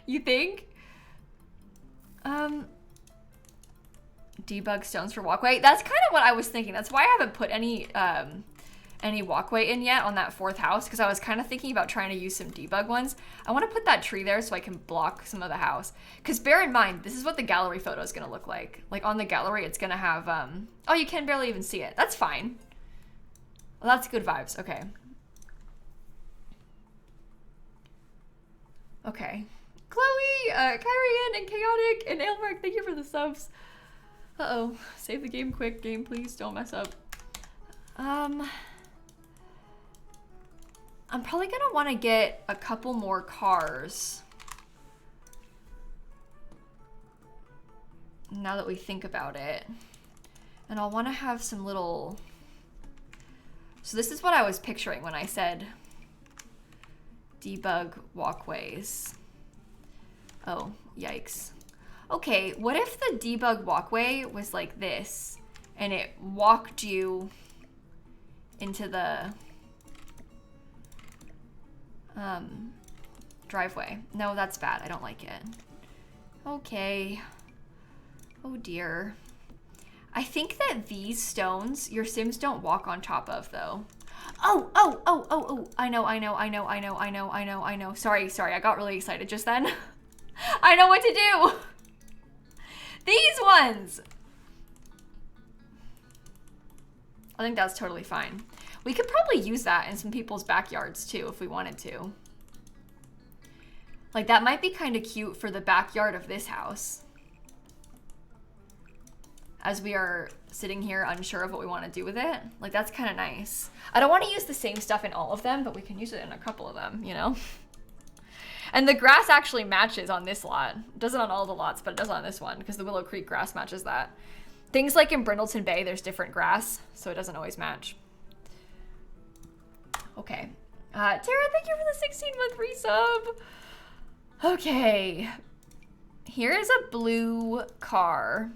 You think? Debug stones for walkway. That's kind of what I was thinking. That's why I haven't put any walkway in yet on that 4th house, because I was kind of thinking about trying to use some debug ones. I want to put that tree there so I can block some of the house. Because bear in mind, this is what the gallery photo is going to look like. Like on the gallery, it's going to have, oh, you can barely even see it. That's fine. Well, that's good vibes. Okay. Okay. Chloe, Kyrian, and Chaotic, and Ailmark, thank you for the subs. Uh-oh. Save the game quick, game, please. Don't mess up. I'm probably gonna want to get a couple more cars. Now that we think about it. And I'll want to have some little... So this is what I was picturing when I said debug walkways. Oh, yikes. Okay, what if the debug walkway was like this and it walked you into the driveway? No, that's bad. I don't like it. Okay. Oh dear. I think that these stones your Sims don't walk on top of though. Oh, I know. Sorry, I got really excited just then. I know what to do. These ones. I think that's totally fine. We could probably use that in some people's backyards too if we wanted to. Like that might be kind of cute for the backyard of this house. As we are sitting here unsure of what we want to do with it. Like that's kind of nice. I don't want to use the same stuff in all of them, but we can use it in a couple of them, you know? And the grass actually matches on this lot. It doesn't on all the lots, but it does on this one because the Willow Creek grass matches that. Things like in Brindleton Bay, there's different grass, so it doesn't always match. Okay. Tara, thank you for the 16-month resub. Okay. Here is a blue car.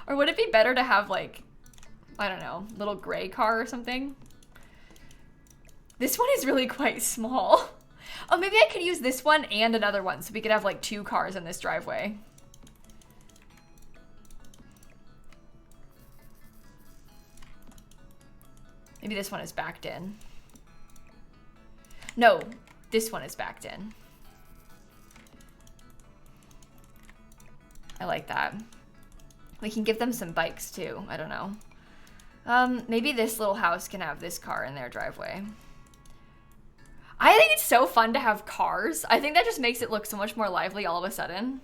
Or would it be better to have like, I don't know, little gray car or something? This one is really quite small. Oh, maybe I could use this one and another one so we could have like 2 cars in this driveway. Maybe this one is backed in. No, this one is backed in. I like that. We can give them some bikes too. I don't know. Maybe this little house can have this car in their driveway. I think it's so fun to have cars. I think that just makes it look so much more lively all of a sudden.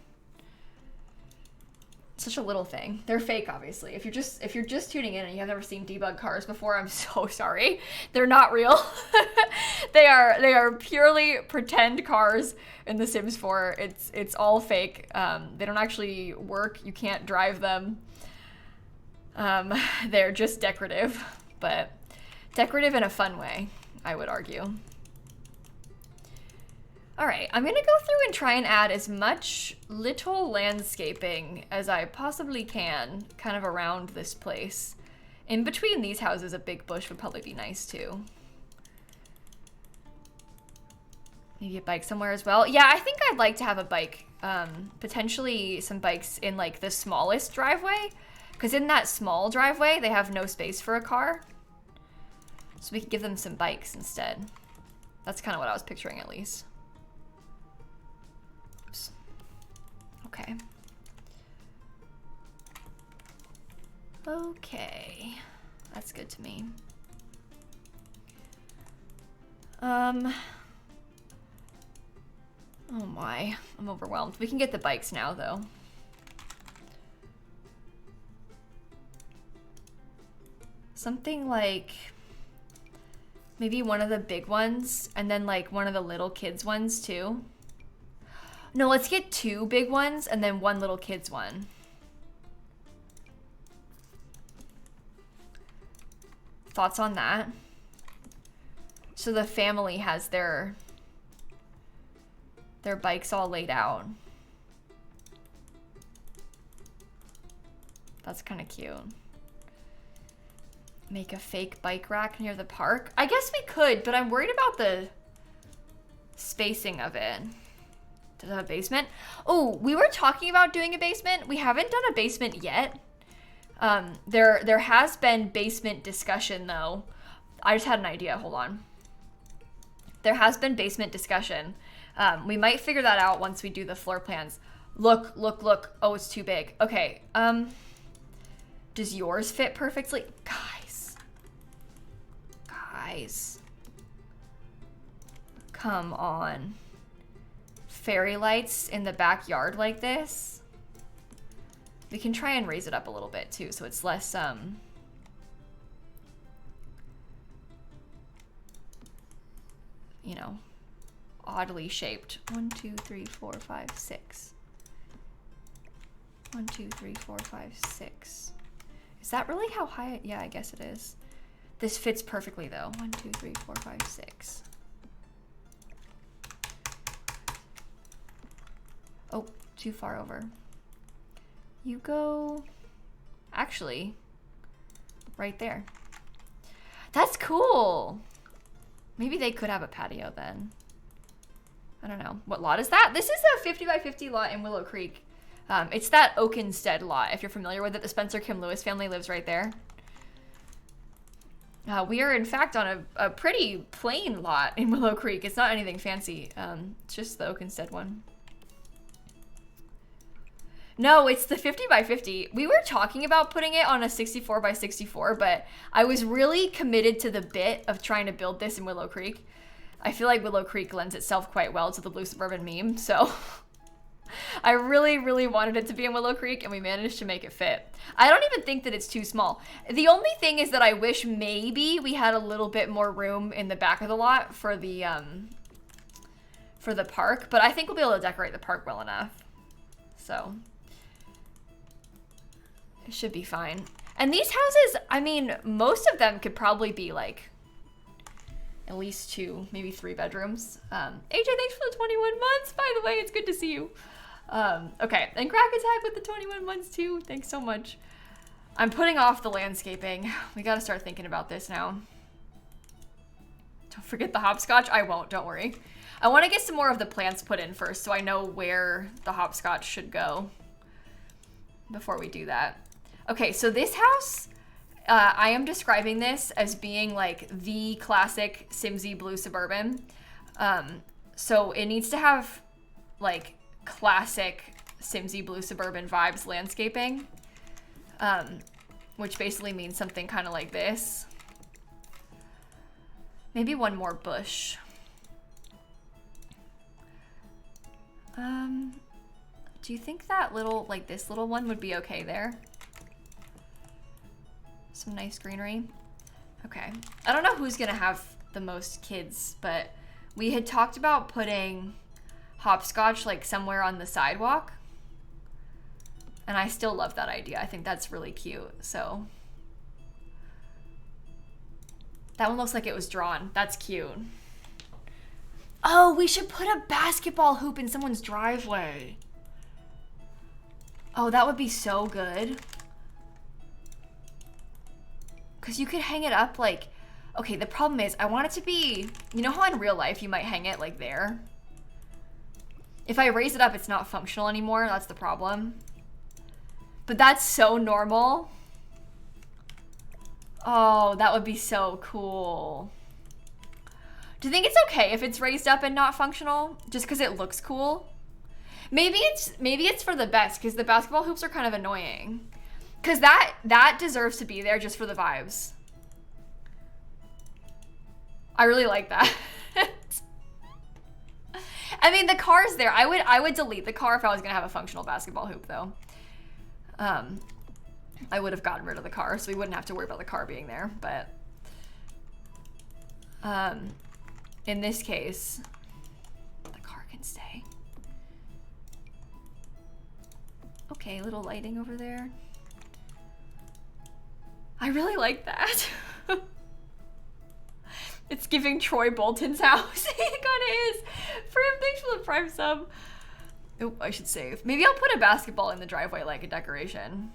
Such a little thing. They're fake, obviously. If you're just tuning in and you have never seen debug cars before, I'm so sorry. They're not real. They are purely pretend cars in The Sims 4. It's all fake. They don't actually work. You can't drive them. They're just decorative, but decorative in a fun way, I would argue. All right, I'm gonna go through and try and add as much little landscaping as I possibly can kind of around this place. In between these houses, a big bush would probably be nice too. Maybe a bike somewhere as well. Yeah, I think I'd like to have a bike. Potentially some bikes in like the smallest driveway, because in that small driveway, they have no space for a car. So we could give them some bikes instead. That's kind of what I was picturing at least. Oops. Okay. Okay. That's good to me. Oh my, I'm overwhelmed. We can get the bikes now though. Something like maybe one of the big ones and then like one of the little kids ones too. No, let's get 2 big ones and then 1 little kids one. Thoughts on that? So the family has their bikes all laid out. That's kind of cute. Make a fake bike rack near the park. I guess we could, but I'm worried about the spacing of it. Does it have a basement? Oh, we were talking about doing a basement. We haven't done a basement yet. There has been basement discussion though. I just had an idea, hold on. There has been basement discussion. We might figure that out once we do the floor plans. Look, look, look. Oh, it's too big. Okay. Does yours fit perfectly? Guys. Come on. Fairy lights in the backyard like this. We can try and raise it up a little bit too, so it's less, you know, oddly shaped. 1, 2, 3, 4, 5, 6. 1, 2, 3, 4, 5, 6. Is that really how high? Yeah, I guess it is. This fits perfectly though. 1, 2, 3, 4, 5, 6. Oh, too far over. You go, actually, right there. That's cool. Maybe they could have a patio then. I don't know. What lot is that? This is a 50 by 50 lot in Willow Creek. It's that Oakenstead lot. If you're familiar with it, the Spencer Kim Lewis family lives right there. We are in fact on a pretty plain lot in Willow Creek. It's not anything fancy. It's just the Oakenstead one. No, it's the 50 by 50. We were talking about putting it on a 64 by 64, but I was really committed to the bit of trying to build this in Willow Creek. I feel like Willow Creek lends itself quite well to the Blue Suburban meme, so I really, really wanted it to be in Willow Creek, and we managed to make it fit. I don't even think that it's too small. The only thing is that I wish maybe we had a little bit more room in the back of the lot for the park, but I think we'll be able to decorate the park well enough. So it should be fine. And these houses, I mean, most of them could probably be like at least 2, maybe 3 bedrooms. AJ, thanks for the 21 months, by the way. It's good to see you. Okay, and Crack Attack with the 21 months too. Thanks so much. I'm putting off the landscaping. We gotta start thinking about this now. Don't forget the hopscotch. I won't, don't worry. I want to get some more of the plants put in first so I know where the hopscotch should go before we do that. Okay, so this house, I am describing this as being like the classic Simsy Blue Suburban. So it needs to have like classic Simsy Blue Suburban vibes landscaping, which basically means something kind of like this. Maybe one more bush. Do you think that little, like this little one would be okay there? Some nice greenery. Okay. I don't know who's gonna have the most kids, but we had talked about putting hopscotch like somewhere on the sidewalk. And I still love that idea. I think that's really cute. So that one looks like it was drawn. That's cute. Oh, we should put a basketball hoop in someone's driveway. Oh, that would be so good. Because you could hang it up like, okay, the problem is I want it to be, you know how in real life you might hang it like there? If I raise it up, it's not functional anymore. That's the problem. But that's so normal. Oh, that would be so cool. Do you think it's okay if it's raised up and not functional? Just because it looks cool? Maybe it's for the best, because the basketball hoops are kind of annoying. Because that deserves to be there just for the vibes. I really like that. I mean, the car's there. I would delete the car if I was gonna have a functional basketball hoop, though. I would have gotten rid of the car, so we wouldn't have to worry about the car being there. But in this case, the car can stay. Okay, little lighting over there. I really like that. It's giving Troy Bolton's house. It kinda is. Prim, thanks for the Prime sub. Oh, I should save. Maybe I'll put a basketball in the driveway like a decoration.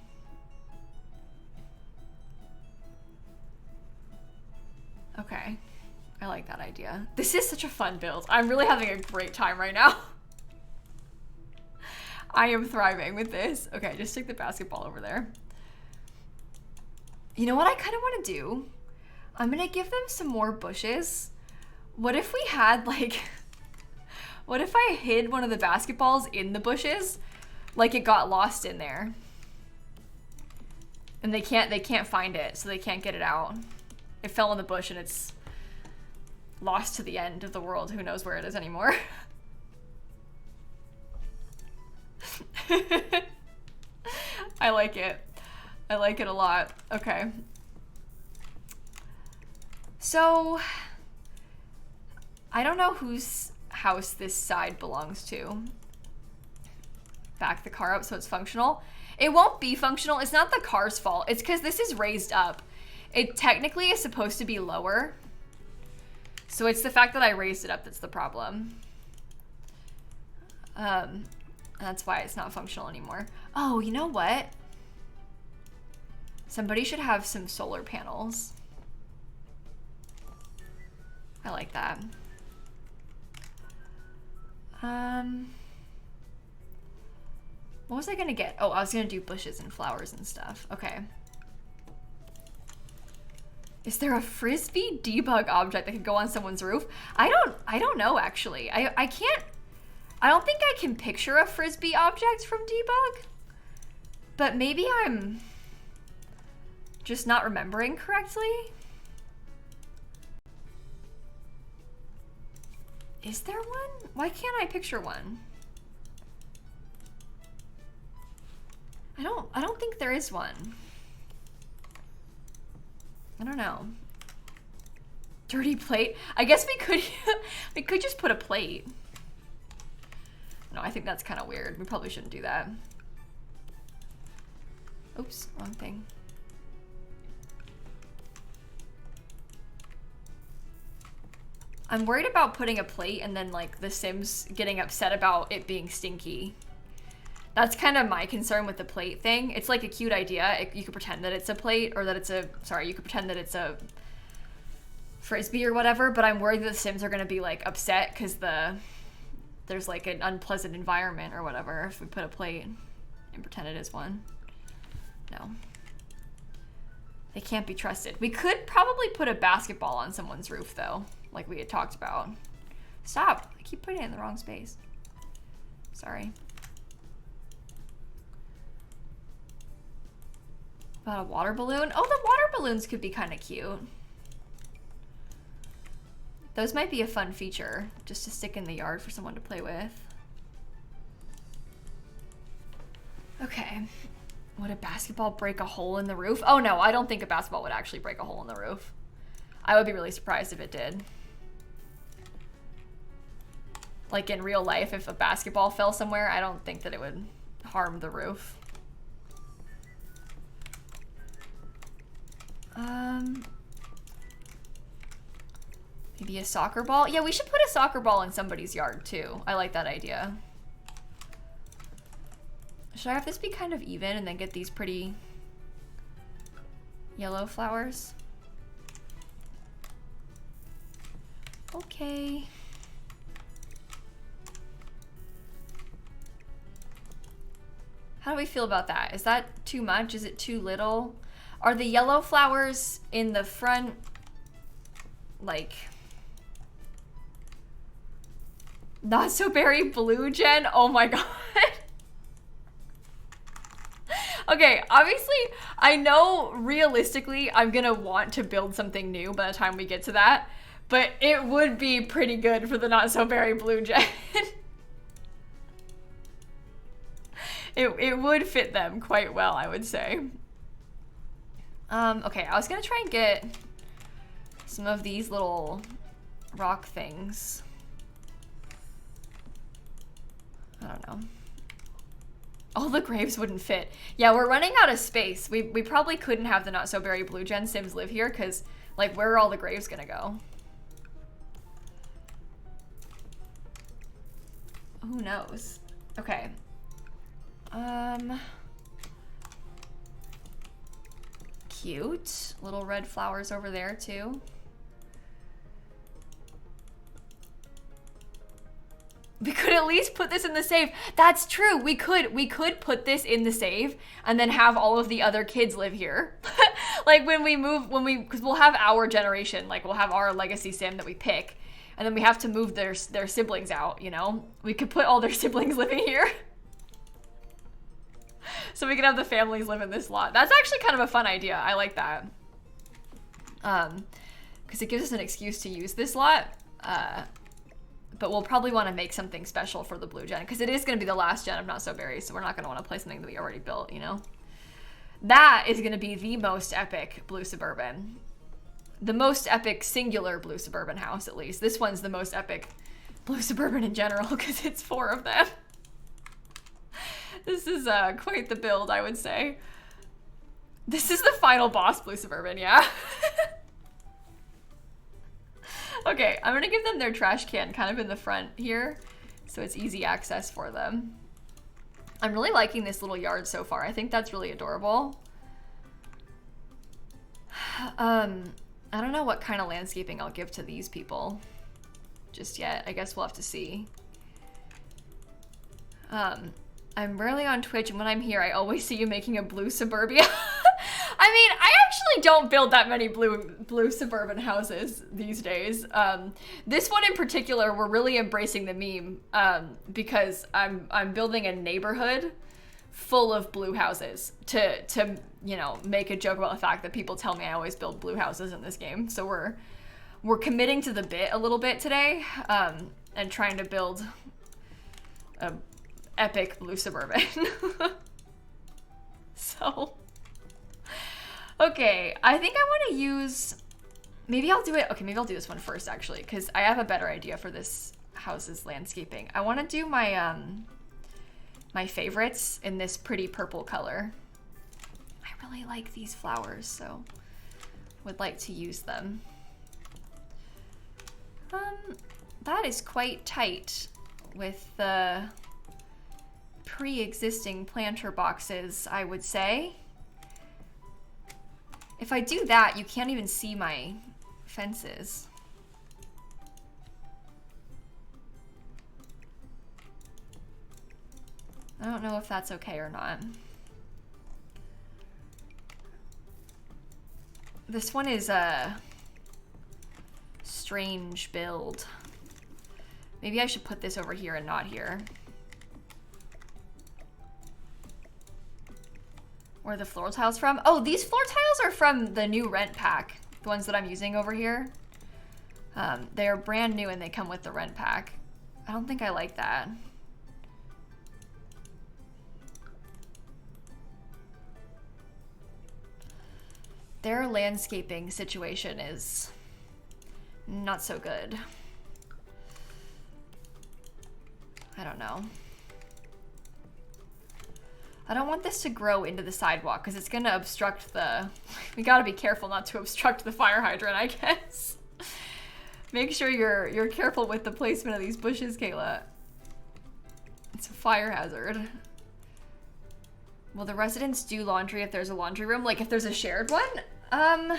Okay, I like that idea. This is such a fun build. I'm really having a great time right now. I am thriving with this. Okay, just stick the basketball over there. You know what I kind of want to do? I'm gonna give them some more bushes. What if we had like, what if I hid one of the basketballs in the bushes? Like it got lost in there. And they can't find it, so they can't get it out. It fell in the bush and it's lost to the end of the world. Who knows where it is anymore. I like it. I like it a lot. Okay. So, I don't know whose house this side belongs to. Back the car up so it's functional. It won't be functional. It's not the car's fault. It's because this is raised up. It technically is supposed to be lower. So it's the fact that I raised it up that's the problem. That's why it's not functional anymore. Oh, you know what? Somebody should have some solar panels. I like that. What was I gonna get? Oh, I was gonna do bushes and flowers and stuff. Okay. Is there a frisbee debug object that could go on someone's roof? I don't know actually. I don't think I can picture a frisbee object from debug. But maybe I'm just not remembering correctly. Is there one? Why can't I picture one? I don't think there is one. I don't know. Dirty plate? I guess we could just put a plate. No, I think that's kind of weird. We probably shouldn't do that. Oops, wrong thing. I'm worried about putting a plate and then like the Sims getting upset about it being stinky. That's kind of my concern with the plate thing. It's like a cute idea. You could pretend that it's a plate or that it's a, sorry, you could pretend that it's a frisbee or whatever, but I'm worried that the Sims are gonna be like upset because there's like an unpleasant environment or whatever if we put a plate and pretend it is one. No. They can't be trusted. We could probably put a basketball on someone's roof though, like we had talked about. Stop, I keep putting it in the wrong space. Sorry. About a water balloon? Oh, the water balloons could be kind of cute. Those might be a fun feature just to stick in the yard for someone to play with. Okay. Would a basketball break a hole in the roof? Oh no, I don't think a basketball would actually break a hole in the roof. I would be really surprised if it did. Like in real life, if a basketball fell somewhere, I don't think that it would harm the roof. Maybe a soccer ball? Yeah, we should put a soccer ball in somebody's yard too. I like that idea. Should I have this be kind of even and then get these pretty yellow flowers? Okay. How do we feel about that? Is that too much? Is it too little? Are the yellow flowers in the front, like, not so berry blue, Jen? Oh my god. Okay, obviously, I know realistically I'm gonna want to build something new by the time we get to that, but it would be pretty good for the not so berry blue, Jen. It would fit them quite well, I would say. Okay, I was gonna try and get some of these little rock things. I don't know. All the graves wouldn't fit. Yeah, we're running out of space. We probably couldn't have the not so berry blue Gen Sims live here because, like, where are all the graves gonna go? Who knows? Okay. Cute. Little red flowers over there too. We could at least put this in the save. That's true. We could put this in the save and then have all of the other kids live here. Like when we move, because we'll have our generation, like we'll have our legacy sim that we pick, and then we have to move their siblings out, you know? We could put all their siblings living here. So we can have the families live in this lot. That's actually kind of a fun idea. I like that. Because it gives us an excuse to use this lot. But we'll probably want to make something special for the blue gen because it is going to be the last gen of Not So Berry, so we're not going to want to play something that we already built, you know? That is going to be the most epic blue suburban. The most epic singular blue suburban house, at least. This one's the most epic blue suburban in general because it's 4 of them. This is quite the build, I would say. This is the final boss blue suburban, yeah? Okay, I'm gonna give them their trash can kind of in the front here, so it's easy access for them. I'm really liking this little yard so far. I think that's really adorable. I don't know what kind of landscaping I'll give to these people just yet. I guess we'll have to see. I'm rarely on Twitch, and when I'm here, I always see you making a blue suburbia. I mean, I actually don't build that many blue suburban houses these days. This one in particular, we're really embracing the meme because I'm building a neighborhood full of blue houses to you know, make a joke about the fact that people tell me I always build blue houses in this game. So we're committing to the bit a little bit today and trying to build a epic blue suburban. So, okay, I think I want to use, maybe I'll do it, okay, maybe I'll do this one first actually, because I have a better idea for this house's landscaping. I want to do my, my favorites in this pretty purple color. I really like these flowers, so would like to use them. That is quite tight with the pre-existing planter boxes, I would say. If I do that, you can't even see my fences. I don't know if that's okay or not. This one is a strange build. Maybe I should put this over here and not here. Where are the floor tiles from? Oh, these floor tiles are from the new rent pack. The ones that I'm using over here. They're brand new and they come with the rent pack. I don't think I like that. Their landscaping situation is Not so good. I don't know. I don't want this to grow into the sidewalk because it's gonna obstruct the... We gotta be careful not to obstruct the fire hydrant, I guess. Make sure you're careful with the placement of these bushes, Kayla. It's a fire hazard. Will the residents do laundry if there's a laundry room? Like if there's a shared one?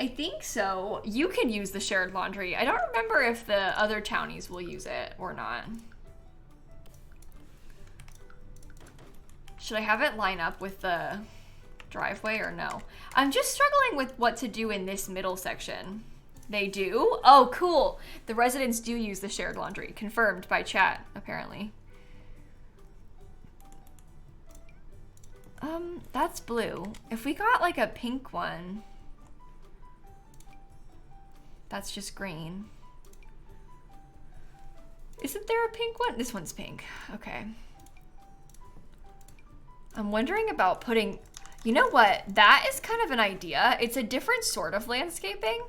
I think so. You can use the shared laundry. I don't remember if the other townies will use it or not. Should I have it line up with the driveway or no? I'm just struggling with what to do in this middle section. They do? Oh, cool. The residents do use the shared laundry. Confirmed by chat, apparently. That's blue. If we got like a pink one, that's just green. Isn't there a pink one? This one's pink. Okay. I'm wondering about putting, you know what? That is kind of an idea. It's a different sort of landscaping.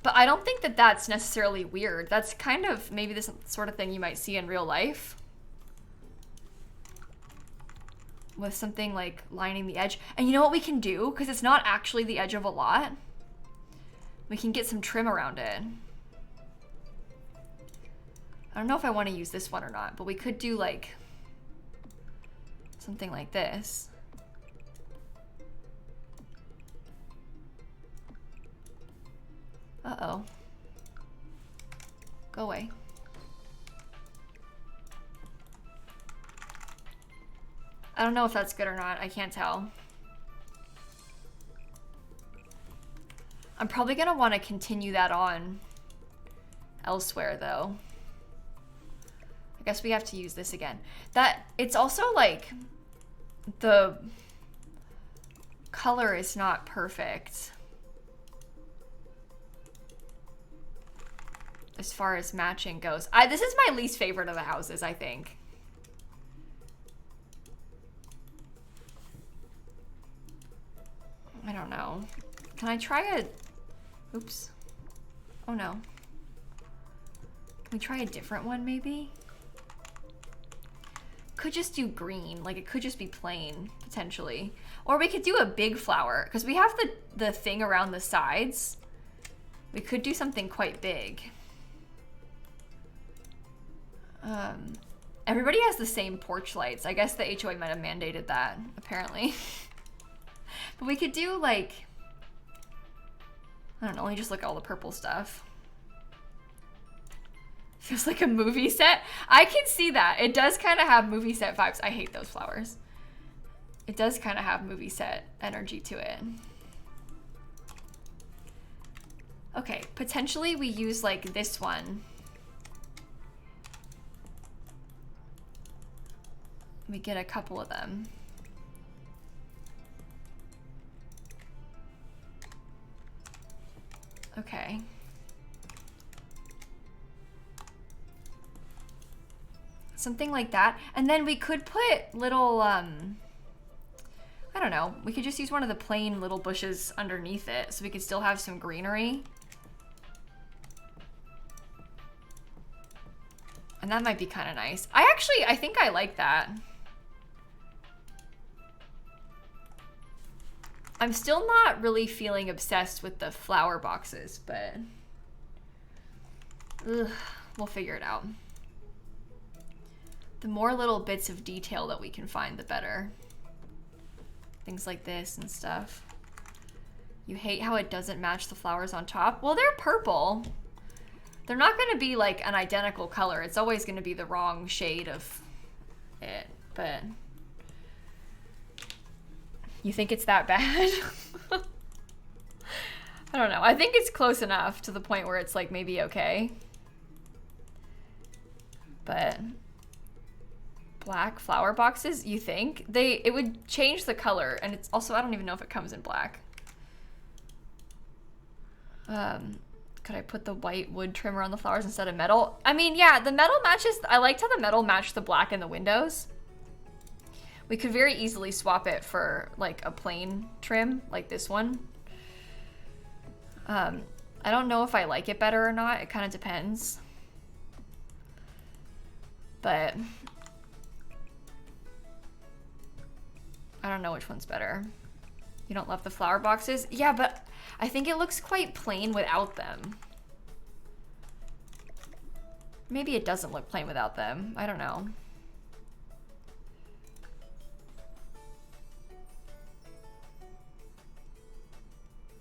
But I don't think that that's necessarily weird. That's kind of maybe this sort of thing you might see in real life. With something like lining the edge. And you know what we can do? Because it's not actually the edge of a lot. We can get some trim around it. I don't know if I want to use this one or not, but we could do like something like this. Uh-oh. Go away. I don't know if that's good or not. I can't tell. I'm probably gonna want to continue that on elsewhere though. I guess we have to use this again. That, it's also like the color is not perfect as far as matching goes. This is my least favorite of the houses, I think. I don't know. Can I try a... Oops. Oh no. Can we try a different one maybe? Could just do green. Like it could just be plain, potentially. Or we could do a big flower. Because we have the thing around the sides. We could do something quite big. Everybody has the same porch lights. I guess the HOA might have mandated that, apparently. But we could do like, I don't know, let me just look at all the purple stuff. Feels like a movie set. I can see that. It does kind of have movie set vibes. I hate those flowers. It does kind of have movie set energy to it. Okay, potentially we use like this one. We get a couple of them. Okay. Something like that. And then we could put little, I don't know. We could just use one of the plain little bushes underneath it so we could still have some greenery. And that might be kind of nice. I think I like that. I'm still not really feeling obsessed with the flower boxes, but we'll figure it out. The more little bits of detail that we can find, the better. Things like this and stuff. You hate how it doesn't match the flowers on top? Well, they're purple. They're not going to be like an identical color. It's always going to be the wrong shade of it, but... You think it's that bad? I don't know. I think it's close enough to the point where it's like maybe okay. But black flower boxes, you think? It would change the color, and it's also, I don't even know if it comes in black. Could I put the white wood trimmer on the flowers instead of metal? I mean, yeah, the metal matches, I liked how the metal matched the black in the windows. We could very easily swap it for like a plain trim, like this one. I don't know if I like it better or not. It kind of depends. But I don't know which one's better. You don't love the flower boxes? Yeah, but I think it looks quite plain without them. Maybe it doesn't look plain without them. I don't know.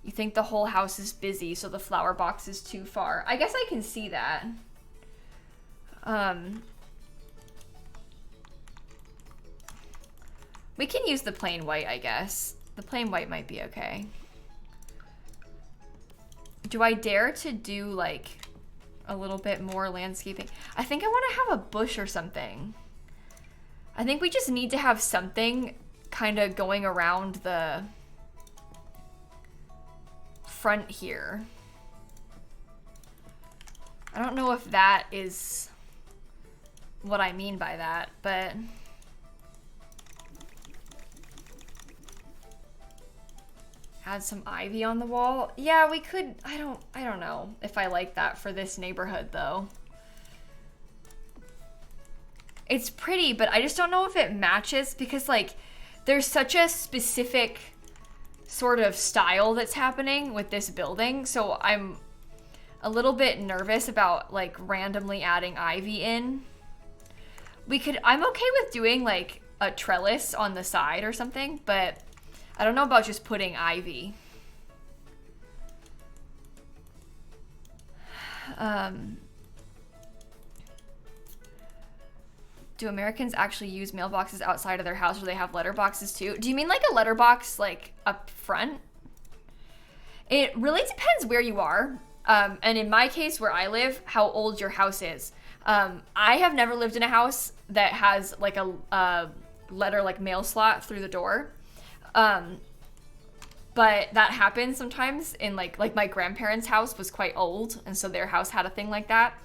You think the whole house is busy, so the flower box is too far. I guess I can see that. We can use the plain white, I guess. The plain white might be okay. Do I dare to do like a little bit more landscaping? I think I want to have a bush or something. I think we just need to have something kind of going around the front here. I don't know if that is what I mean by that, but add some ivy on the wall. Yeah, we could. I don't know if I like that for this neighborhood though. It's pretty, but I just don't know if it matches because like there's such a specific sort of style that's happening with this building. So I'm a little bit nervous about like randomly adding ivy in. I'm okay with doing like a trellis on the side or something, but I don't know about just putting ivy. Do Americans actually use mailboxes outside of their house, or do they have letterboxes too? Do you mean like a letterbox like up front? It really depends where you are. And in my case, where I live, how old your house is. I have never lived in a house that has like a letter like mail slot through the door. But that happens sometimes in like my grandparents' house was quite old, and so their house had a thing like that.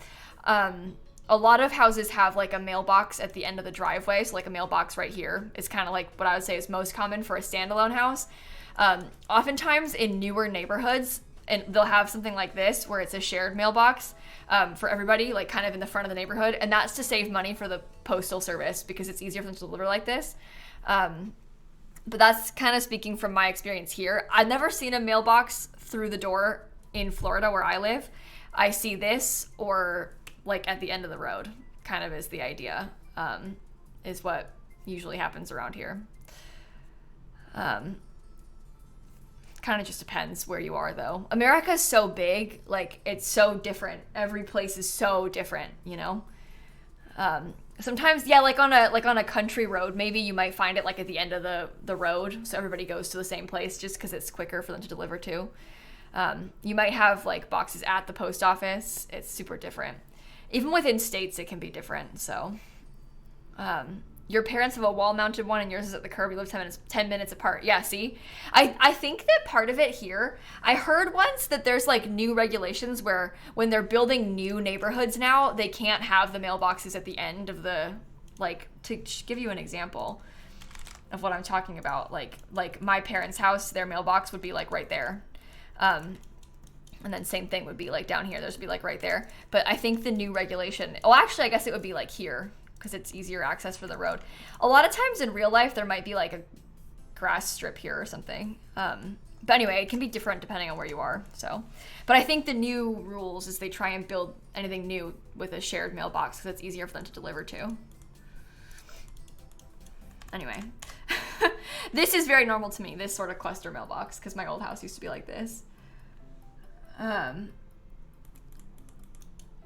A lot of houses have like a mailbox at the end of the driveway, so like a mailbox right here is kind of like what I would say is most common for a standalone house. Oftentimes in newer neighborhoods, and they'll have something like this where it's a shared mailbox for everybody, like kind of in the front of the neighborhood, and that's to save money for the postal service because it's easier for them to deliver like this. But that's kind of speaking from my experience here. I've never seen a mailbox through the door in Florida where I live. I see this or like at the end of the road, kind of is the idea, is what usually happens around here. Kind of just depends where you are though. America's so big, like it's so different. Every place is so different, you know? Sometimes, yeah, like on a country road, maybe you might find it like at the end of the road, so everybody goes to the same place just because it's quicker for them to deliver to. You might have like boxes at the post office. It's super different. Even within states, it can be different. So, your parents have a wall-mounted one, and yours is at the curb. You live 10 minutes apart. Yeah, see, I think that part of it here. I heard once that there's like new regulations where when they're building new neighborhoods now, they can't have the mailboxes at the end of the like. To give you an example of what I'm talking about, like my parents' house, their mailbox would be like right there. And then same thing would be like down here. There's would be like right there. But I think the new regulation, well, actually, I guess it would be like here because it's easier access for the road. A lot of times in real life, there might be like a grass strip here or something. But anyway, it can be different depending on where you are. So, but I think the new rules is they try and build anything new with a shared mailbox because it's easier for them to deliver to. Anyway, this is very normal to me, this sort of cluster mailbox, because my old house used to be like this.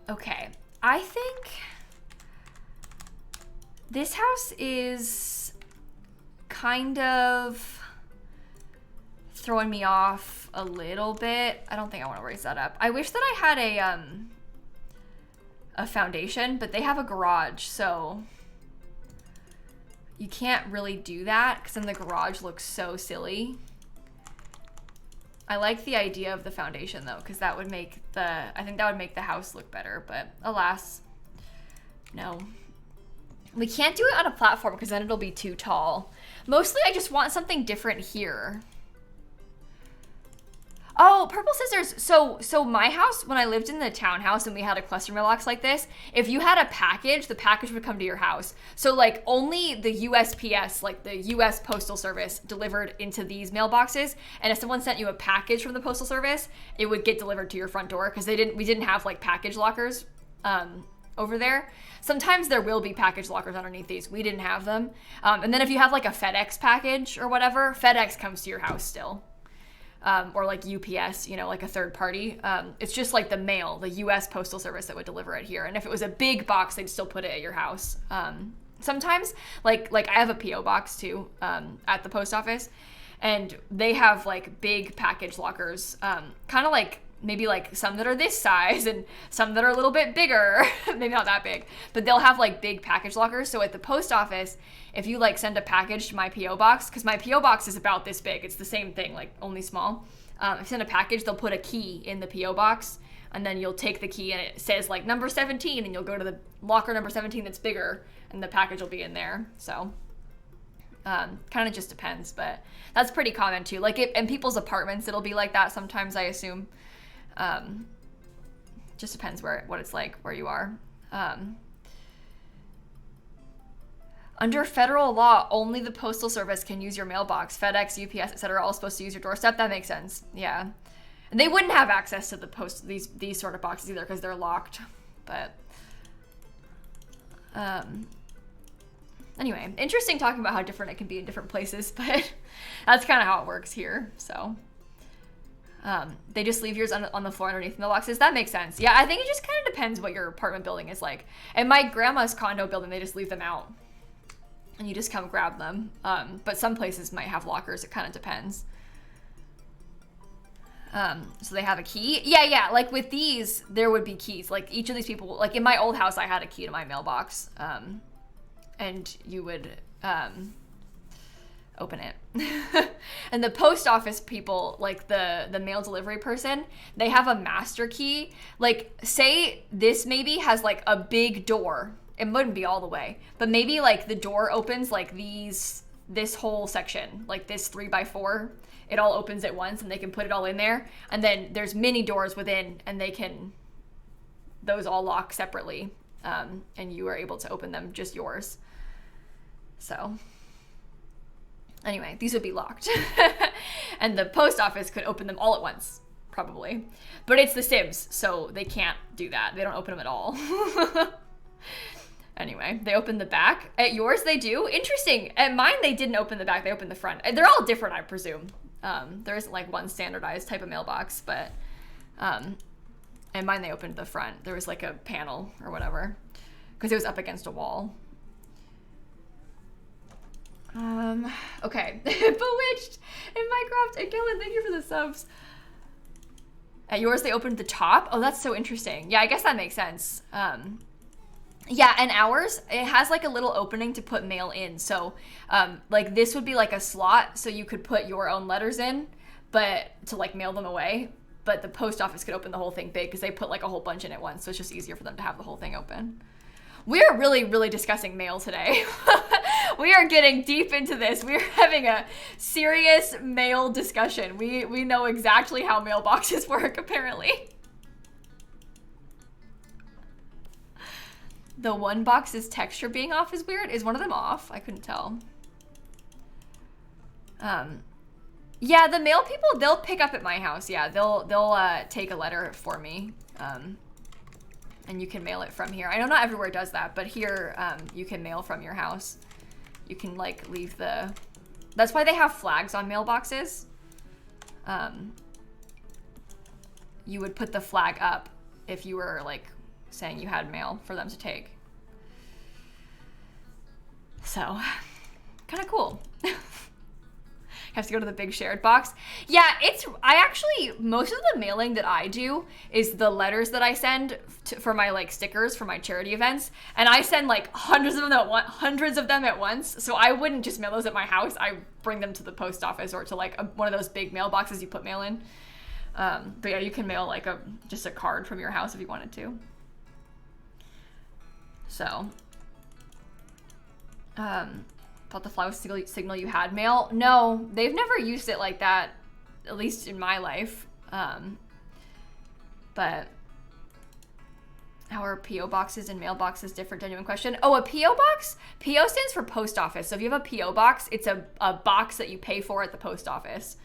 Okay, I think this house is kind of throwing me off a little bit. I don't think I want to raise that up. I wish that I had a foundation, but they have a garage, so you can't really do that because then the garage looks so silly. I like the idea of the foundation though, because that would make I think that would make the house look better, but alas, no. We can't do it on a platform because then it'll be too tall. Mostly I just want something different here. Oh, purple scissors. So my house, when I lived in the townhouse and we had a cluster mailbox like this, if you had a package, the package would come to your house. So like only the USPS, like the US Postal Service, delivered into these mailboxes. And if someone sent you a package from the Postal Service, it would get delivered to your front door because we didn't have like package lockers over there. Sometimes there will be package lockers underneath these. We didn't have them. And then if you have like a FedEx package or whatever, FedEx comes to your house still. Or like UPS, you know, like a third party. It's just like the mail, the US Postal Service that would deliver it here. And if it was a big box, they'd still put it at your house. Sometimes, like I have a PO box too at the post office, and they have like big package lockers, kind of like maybe like some that are this size and some that are a little bit bigger, maybe not that big, but they'll have like big package lockers. So at the post office, if you like send a package to my PO box, because my PO box is about this big, it's the same thing, like only small. If you send a package, they'll put a key in the PO box, and then you'll take the key and it says like number 17, and you'll go to the locker number 17 that's bigger, and the package will be in there. So kind of just depends, but that's pretty common too. Like in people's apartments, it'll be like that sometimes, I assume. Just depends what it's like where you are. Under federal law, only the Postal Service can use your mailbox. FedEx, UPS, etc. are all supposed to use your doorstep. That makes sense. Yeah, and they wouldn't have access to the these sort of boxes either because they're locked. But anyway, interesting talking about how different it can be in different places. But that's kind of how it works here. So they just leave yours on the floor underneath mailboxes. That makes sense. Yeah, I think it just kind of depends what your apartment building is like. In my grandma's condo building, they just leave them out. And you just come grab them. But some places might have lockers. It kind of depends. So they have a key. Yeah. Like with these, there would be keys. Like each of these people, like in my old house, I had a key to my mailbox. And you would open it. And the post office people, like the mail delivery person, they have a master key. Like say this maybe has like a big door. It wouldn't be all the way, but maybe like the door opens like this whole section, like this 3x4, it all opens at once and they can put it all in there. And then there's mini doors within and those all lock separately. And you are able to open them, just yours. So anyway, these would be locked. And the post office could open them all at once, probably. But it's The Sims, so they can't do that. They don't open them at all. Anyway, they open the back. At yours, they do? Interesting. At mine, they didn't open the back. They opened the front. They're all different, I presume. There isn't like one standardized type of mailbox, but and mine, they opened the front. There was like a panel or whatever because it was up against a wall. Okay. Bewitched in Minecraft. And Kellen, thank you for the subs. At yours, they opened the top. Oh, that's so interesting. Yeah, I guess that makes sense. Yeah, and ours, it has like a little opening to put mail in. So like this would be like a slot so you could put your own letters in, but to like mail them away. But the post office could open the whole thing big because they put like a whole bunch in at once. So it's just easier for them to have the whole thing open. We're really, really discussing mail today. We are getting deep into this. We're having a serious mail discussion. We know exactly how mailboxes work, apparently. The one box's texture being off is weird. Is one of them off? I couldn't tell. Yeah, the mail people, they'll pick up at my house. Yeah, they'll take a letter for me. And you can mail it from here. I know not everywhere does that, but here you can mail from your house. You can like leave that's why they have flags on mailboxes. You would put the flag up if you were like saying you had mail for them to take. So, kind of cool. Have to go to the big shared box. Yeah, most of the mailing that I do is the letters that I send for my like stickers for my charity events. And I send like hundreds of them at once. So I wouldn't just mail those at my house. I bring them to the post office or to like one of those big mailboxes you put mail in. But yeah, you can mail like just a card from your house if you wanted to. So, thought the fly was signal you had mail. No, they've never used it like that, at least in my life. But how are P.O. boxes and mailboxes different? Genuine question. Oh, a P.O. box? P.O. stands for post office. So if you have a P.O. box, it's a box that you pay for at the post office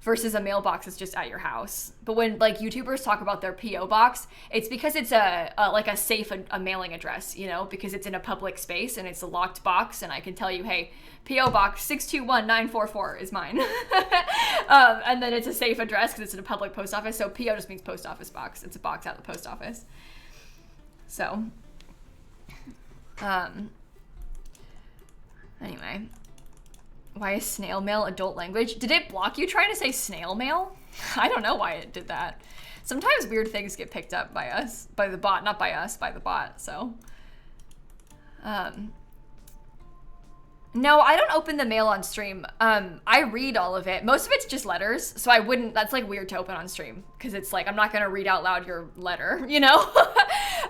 versus a mailbox is just at your house. But when like YouTubers talk about their P.O. box, it's because it's like a safe a mailing address, you know, because it's in a public space and it's a locked box. And I can tell you, hey, P.O. box 621944 is mine. And then it's a safe address because it's in a public post office. So P.O. just means post office box. It's a box at the post office. So, anyway, why is snail mail adult language? Did it block you trying to say snail mail? I don't know why it did that. Sometimes weird things get picked up by us, by the bot, not by us, by the bot, so. No, I don't open the mail on stream. I read all of it. Most of it's just letters, so I wouldn't, that's like weird to open on stream, because it's like, I'm not gonna read out loud your letter, you know?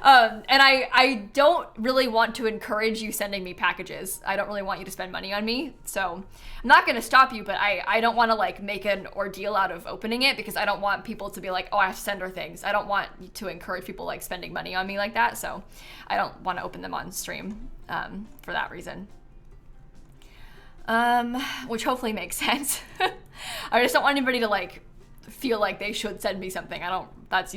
And I don't really want to encourage you sending me packages. I don't really want you to spend money on me, so I'm not gonna stop you, but I don't wanna like make an ordeal out of opening it, because I don't want people to be like, oh, I have to send her things. I don't want to encourage people like spending money on me like that, so I don't wanna open them on stream for that reason. Which hopefully makes sense. I just don't want anybody to like feel like they should send me something. You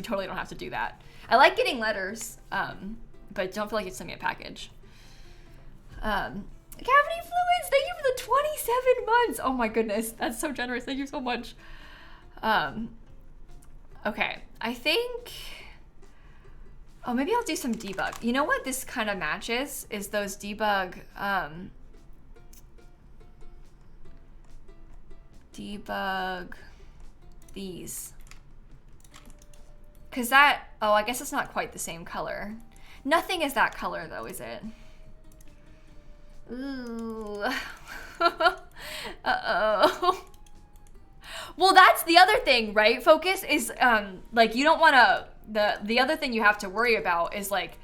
totally don't have to do that. I like getting letters, but don't feel like you send me a package. Cavity Fluids, thank you for the 27 months. Oh my goodness, that's so generous. Thank you so much. Okay, I think, oh, maybe I'll do some debug. You know what this kind of matches is those debug, these. Cause that, oh, I guess it's not quite the same color. Nothing is that color though, is it? Ooh. Uh-oh. Well, that's the other thing, right? Focus is, like, you don't wanna, the other thing you have to worry about is like,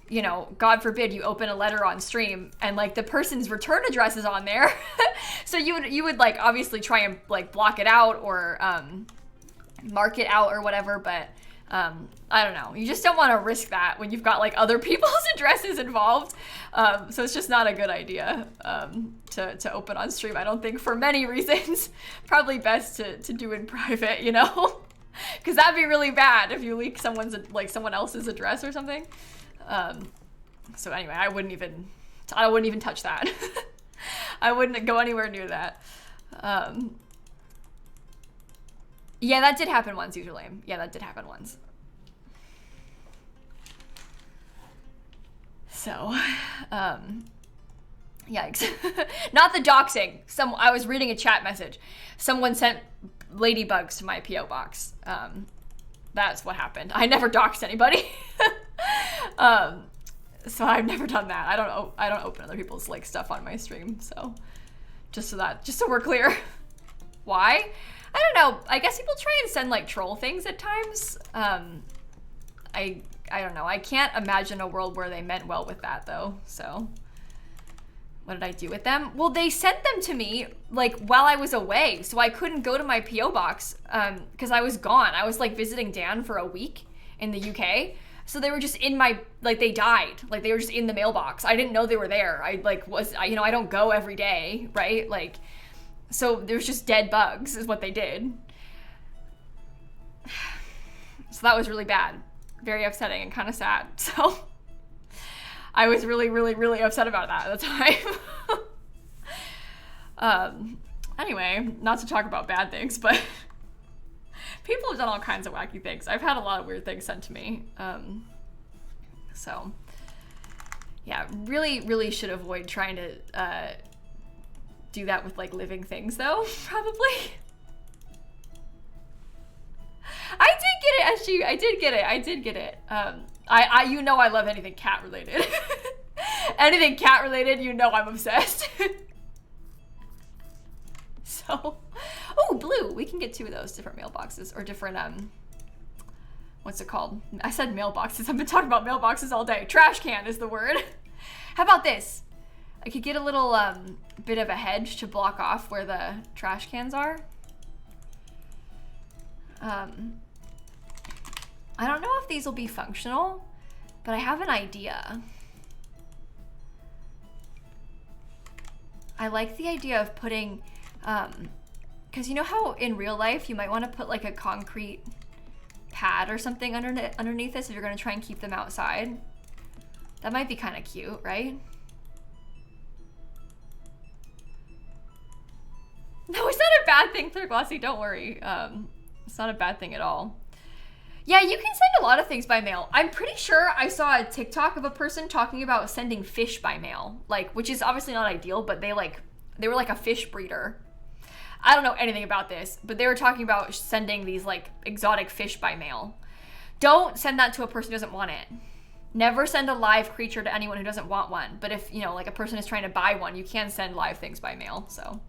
you know, God forbid you open a letter on stream and like the person's return address is on there. So you would like obviously try and like block it out or mark it out or whatever, but I don't know. You just don't want to risk that when you've got like other people's addresses involved. So it's just not a good idea to open on stream, I don't think, for many reasons. Probably best to do in private, you know? Because that'd be really bad if you leak someone else's address or something. So anyway, I wouldn't even touch that. I wouldn't go anywhere near that. Yeah, that did happen once, Userlame. Yeah, that did happen once. So, yikes. Not the doxing. I was reading a chat message. Someone sent ladybugs to my P.O. box. That's what happened. I never doxed anybody. So I've never done that. I don't open other people's like stuff on my stream. So just so we're clear. Why? I don't know. I guess people try and send like troll things at times. I don't know. I can't imagine a world where they meant well with that though. So what did I do with them? Well, they sent them to me like while I was away. So I couldn't go to my P.O. box because I was gone. I was like visiting Dan for a week in the UK. So they were just in my, like they died. Like they were just in the mailbox. I didn't know they were there. I don't go every day, right? Like, so there's just dead bugs is what they did. So that was really bad. Very upsetting and kind of sad. So I was really, really, really upset about that at the time. Anyway, not to talk about bad things, but people have done all kinds of wacky things. I've had a lot of weird things sent to me. So yeah, really, really should avoid trying to do that with like living things though, probably. I did get it, SG. I did get it. You know I love anything cat related. Anything cat related, you know I'm obsessed. So, oh, blue. We can get 2 of those different mailboxes or different, what's it called? I said mailboxes. I've been talking about mailboxes all day. Trash can is the word. How about this? I could get a little bit of a hedge to block off where the trash cans are. I don't know if these will be functional, but I have an idea. I like the idea of putting, because you know how in real life you might want to put like a concrete pad or something underneath this if you're going to try and keep them outside. That might be kind of cute, right? No, it's not a bad thing, Clear Glossy, don't worry. It's not a bad thing at all. Yeah, you can send a lot of things by mail. I'm pretty sure I saw a TikTok of a person talking about sending fish by mail, like, which is obviously not ideal, but they were like a fish breeder. I don't know anything about this, but they were talking about sending these like exotic fish by mail. Don't send that to a person who doesn't want it. Never send a live creature to anyone who doesn't want one. But if, you know, like a person is trying to buy one, you can send live things by mail, so.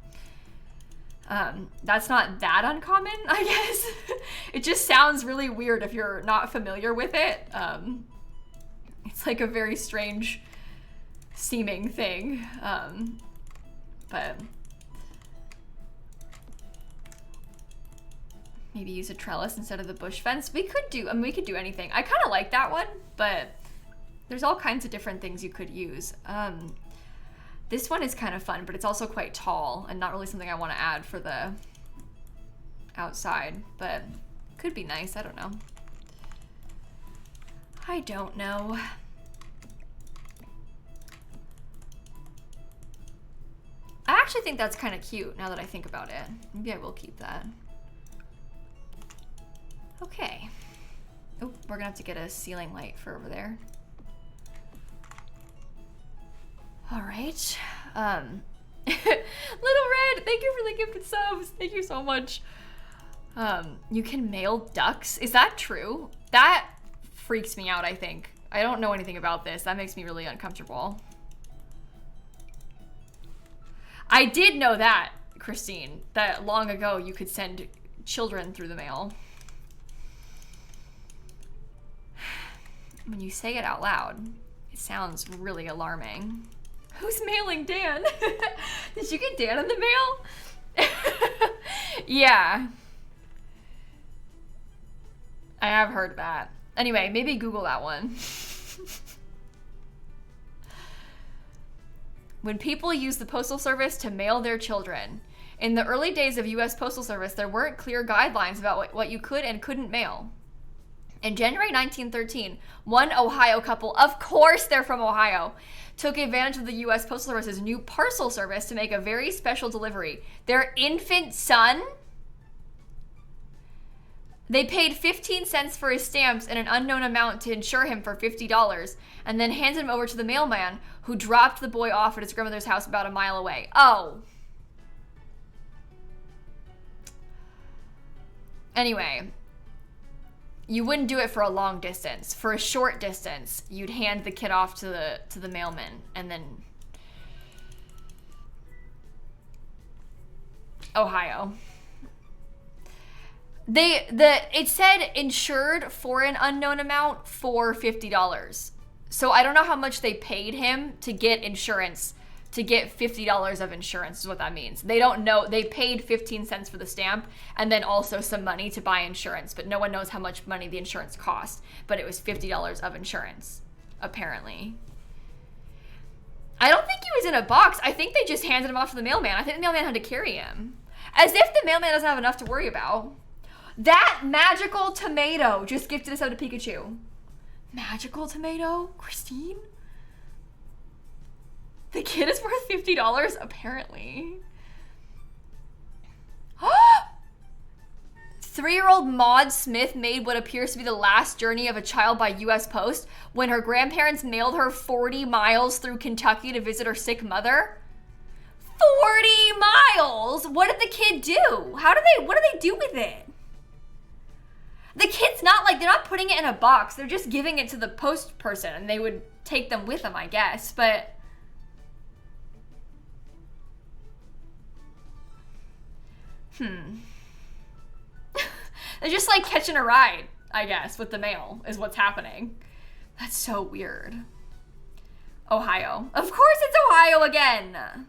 That's not that uncommon, I guess. It just sounds really weird if you're not familiar with it. It's like a very strange seeming thing. But maybe use a trellis instead of the bush fence. We could do anything. I kind of like that one, but there's all kinds of different things you could use. This one is kind of fun, but it's also quite tall and not really something I want to add for the outside, but could be nice. I don't know. I don't know. I actually think that's kind of cute now that I think about it. Maybe I will keep that. Okay. Oh, we're gonna have to get a ceiling light for over there. All right. Little Red, thank you for the gifted subs. Thank you so much. You can mail ducks. Is that true? That freaks me out, I think. I don't know anything about this. That makes me really uncomfortable. I did know that, Christine, that long ago you could send children through the mail. When you say it out loud, it sounds really alarming. Who's mailing Dan? Did you get Dan in the mail? Yeah. I have heard that. Anyway, maybe Google that one. When people use the Postal Service to mail their children. In the early days of U.S. Postal Service, there weren't clear guidelines about what you could and couldn't mail. In January 1913, one Ohio couple, of course they're from Ohio, took advantage of the U.S. Postal Service's new parcel service to make a very special delivery. Their infant son? They paid 15 cents for his stamps and an unknown amount to insure him for $50, and then handed him over to the mailman, who dropped the boy off at his grandmother's house about a mile away. Oh. Anyway. You wouldn't do it for a long distance. For a short distance, you'd hand the kid off to the mailman, and then Ohio. It said insured for an unknown amount for $50. So I don't know how much they paid him to get insurance. To get $50 of insurance is what that means. They don't know. They paid 15 cents for the stamp and then also some money to buy insurance, but no one knows how much money the insurance cost. But it was $50 of insurance, apparently. I don't think he was in a box. I think they just handed him off to the mailman. I think the mailman had to carry him. As if the mailman doesn't have enough to worry about. That magical tomato just gifted us out to Pikachu. Magical tomato? Christine? The kid is worth $50, apparently. 3-year-old Maud Smith made what appears to be the last journey of a child by U.S. Post when her grandparents mailed her 40 miles through Kentucky to visit her sick mother. 40 miles? What did the kid do? What do they do with it? The kid's not like, they're not putting it in a box. They're just giving it to the post person and they would take them with them, I guess, but... They're just like catching a ride, I guess, with the mail is what's happening. That's so weird. Ohio. Of course it's Ohio again.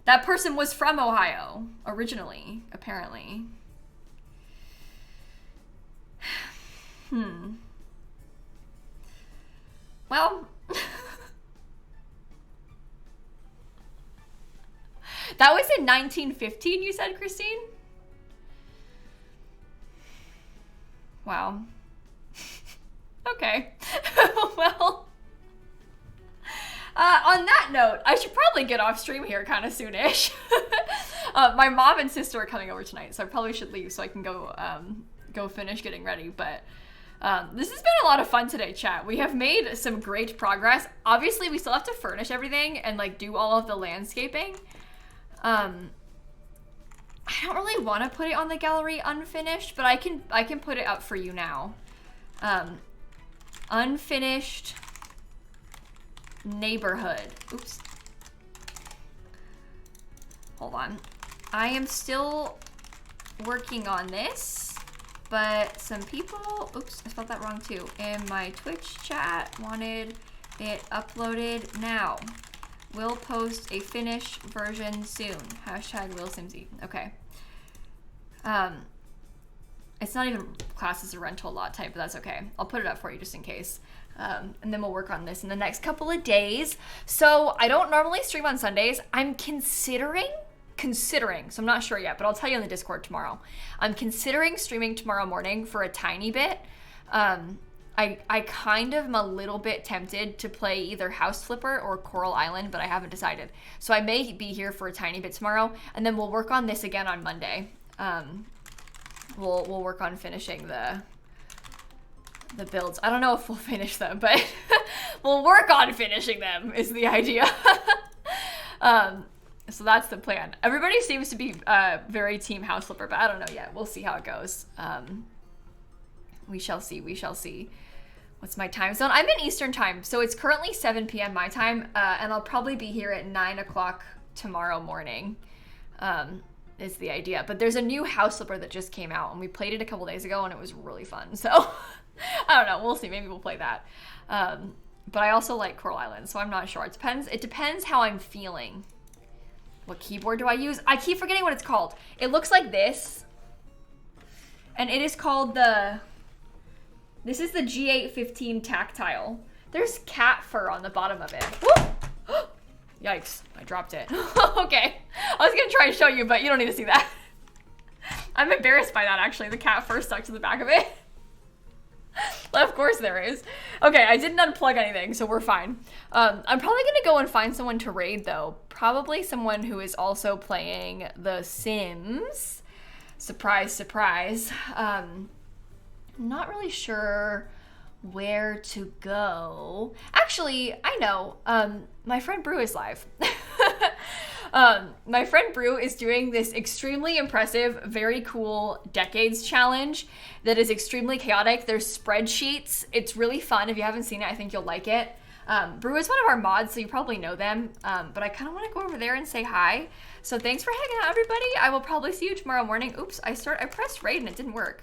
That person was from Ohio originally, apparently. Well, that was in 1915, you said, Christine? Wow. Okay. Well, on that note, I should probably get off stream here kind of soonish. My mom and sister are coming over tonight, so I probably should leave so I can go finish getting ready. But this has been a lot of fun today, chat. We have made some great progress. Obviously, we still have to furnish everything and like do all of the landscaping. I don't really want to put it on the gallery unfinished, but I can put it up for you now. Unfinished neighborhood. Oops. Hold on. I am still working on this, but some people, oops, I spelled that wrong too, in my Twitch chat wanted it uploaded now. We'll post a finished version soon. Hashtag lilsimsie. Okay. It's not even classed as a rental lot type, but that's okay. I'll put it up for you just in case. And then we'll work on this in the next couple of days. So I don't normally stream on Sundays. I'm considering, so I'm not sure yet, but I'll tell you in the Discord tomorrow. I'm considering streaming tomorrow morning for a tiny bit. I kind of am a little bit tempted to play either House Flipper or Coral Island, but I haven't decided. So I may be here for a tiny bit tomorrow, and then we'll work on this again on Monday. We'll work on finishing the builds. I don't know if we'll finish them, but we'll work on finishing them is the idea. So that's the plan. Everybody seems to be very team House Flipper, but I don't know yet. We'll see how it goes. We shall see. We shall see. What's my time zone? I'm in Eastern time, so it's currently 7 p.m. my time, and I'll probably be here at 9 o'clock tomorrow morning. Is the idea. But there's a new House Flipper that just came out, and we played it a couple days ago, and it was really fun. So I don't know. We'll see. Maybe we'll play that. But I also like Coral Island, so I'm not sure. It depends how I'm feeling. What keyboard do I use? I keep forgetting what it's called. It looks like this, and it is called this is the G815 Tactile. There's cat fur on the bottom of it. Woo! Yikes, I dropped it. Okay, I was gonna try and show you, but you don't need to see that. I'm embarrassed by that, actually. The cat fur stuck to the back of it. Of course there is. Okay, I didn't unplug anything, so we're fine. I'm probably gonna go and find someone to raid, though. Probably someone who is also playing The Sims. Surprise, surprise. Not really sure where to go. Actually, I know. My friend Brew is live. My friend Brew is doing this extremely impressive, very cool decades challenge that is extremely chaotic. There's spreadsheets. It's really fun. If you haven't seen it, I think you'll like it. Brew is one of our mods, so you probably know them. But I kind of want to go over there and say hi. So thanks for hanging out, everybody. I will probably see you tomorrow morning. Oops, I pressed raid and it didn't work.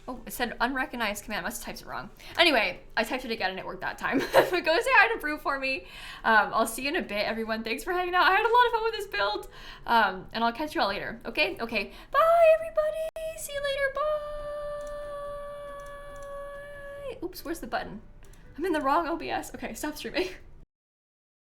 Oh, it said unrecognized command. I must have typed it wrong. Anyway, I typed it again and it worked that time. Go say hi to Brew for me. I'll see you in a bit, everyone. Thanks for hanging out. I had a lot of fun with this build. And I'll catch you all later. Okay? Okay. Bye, everybody. See you later. Bye. Oops, where's the button? I'm in the wrong OBS. Okay, stop streaming.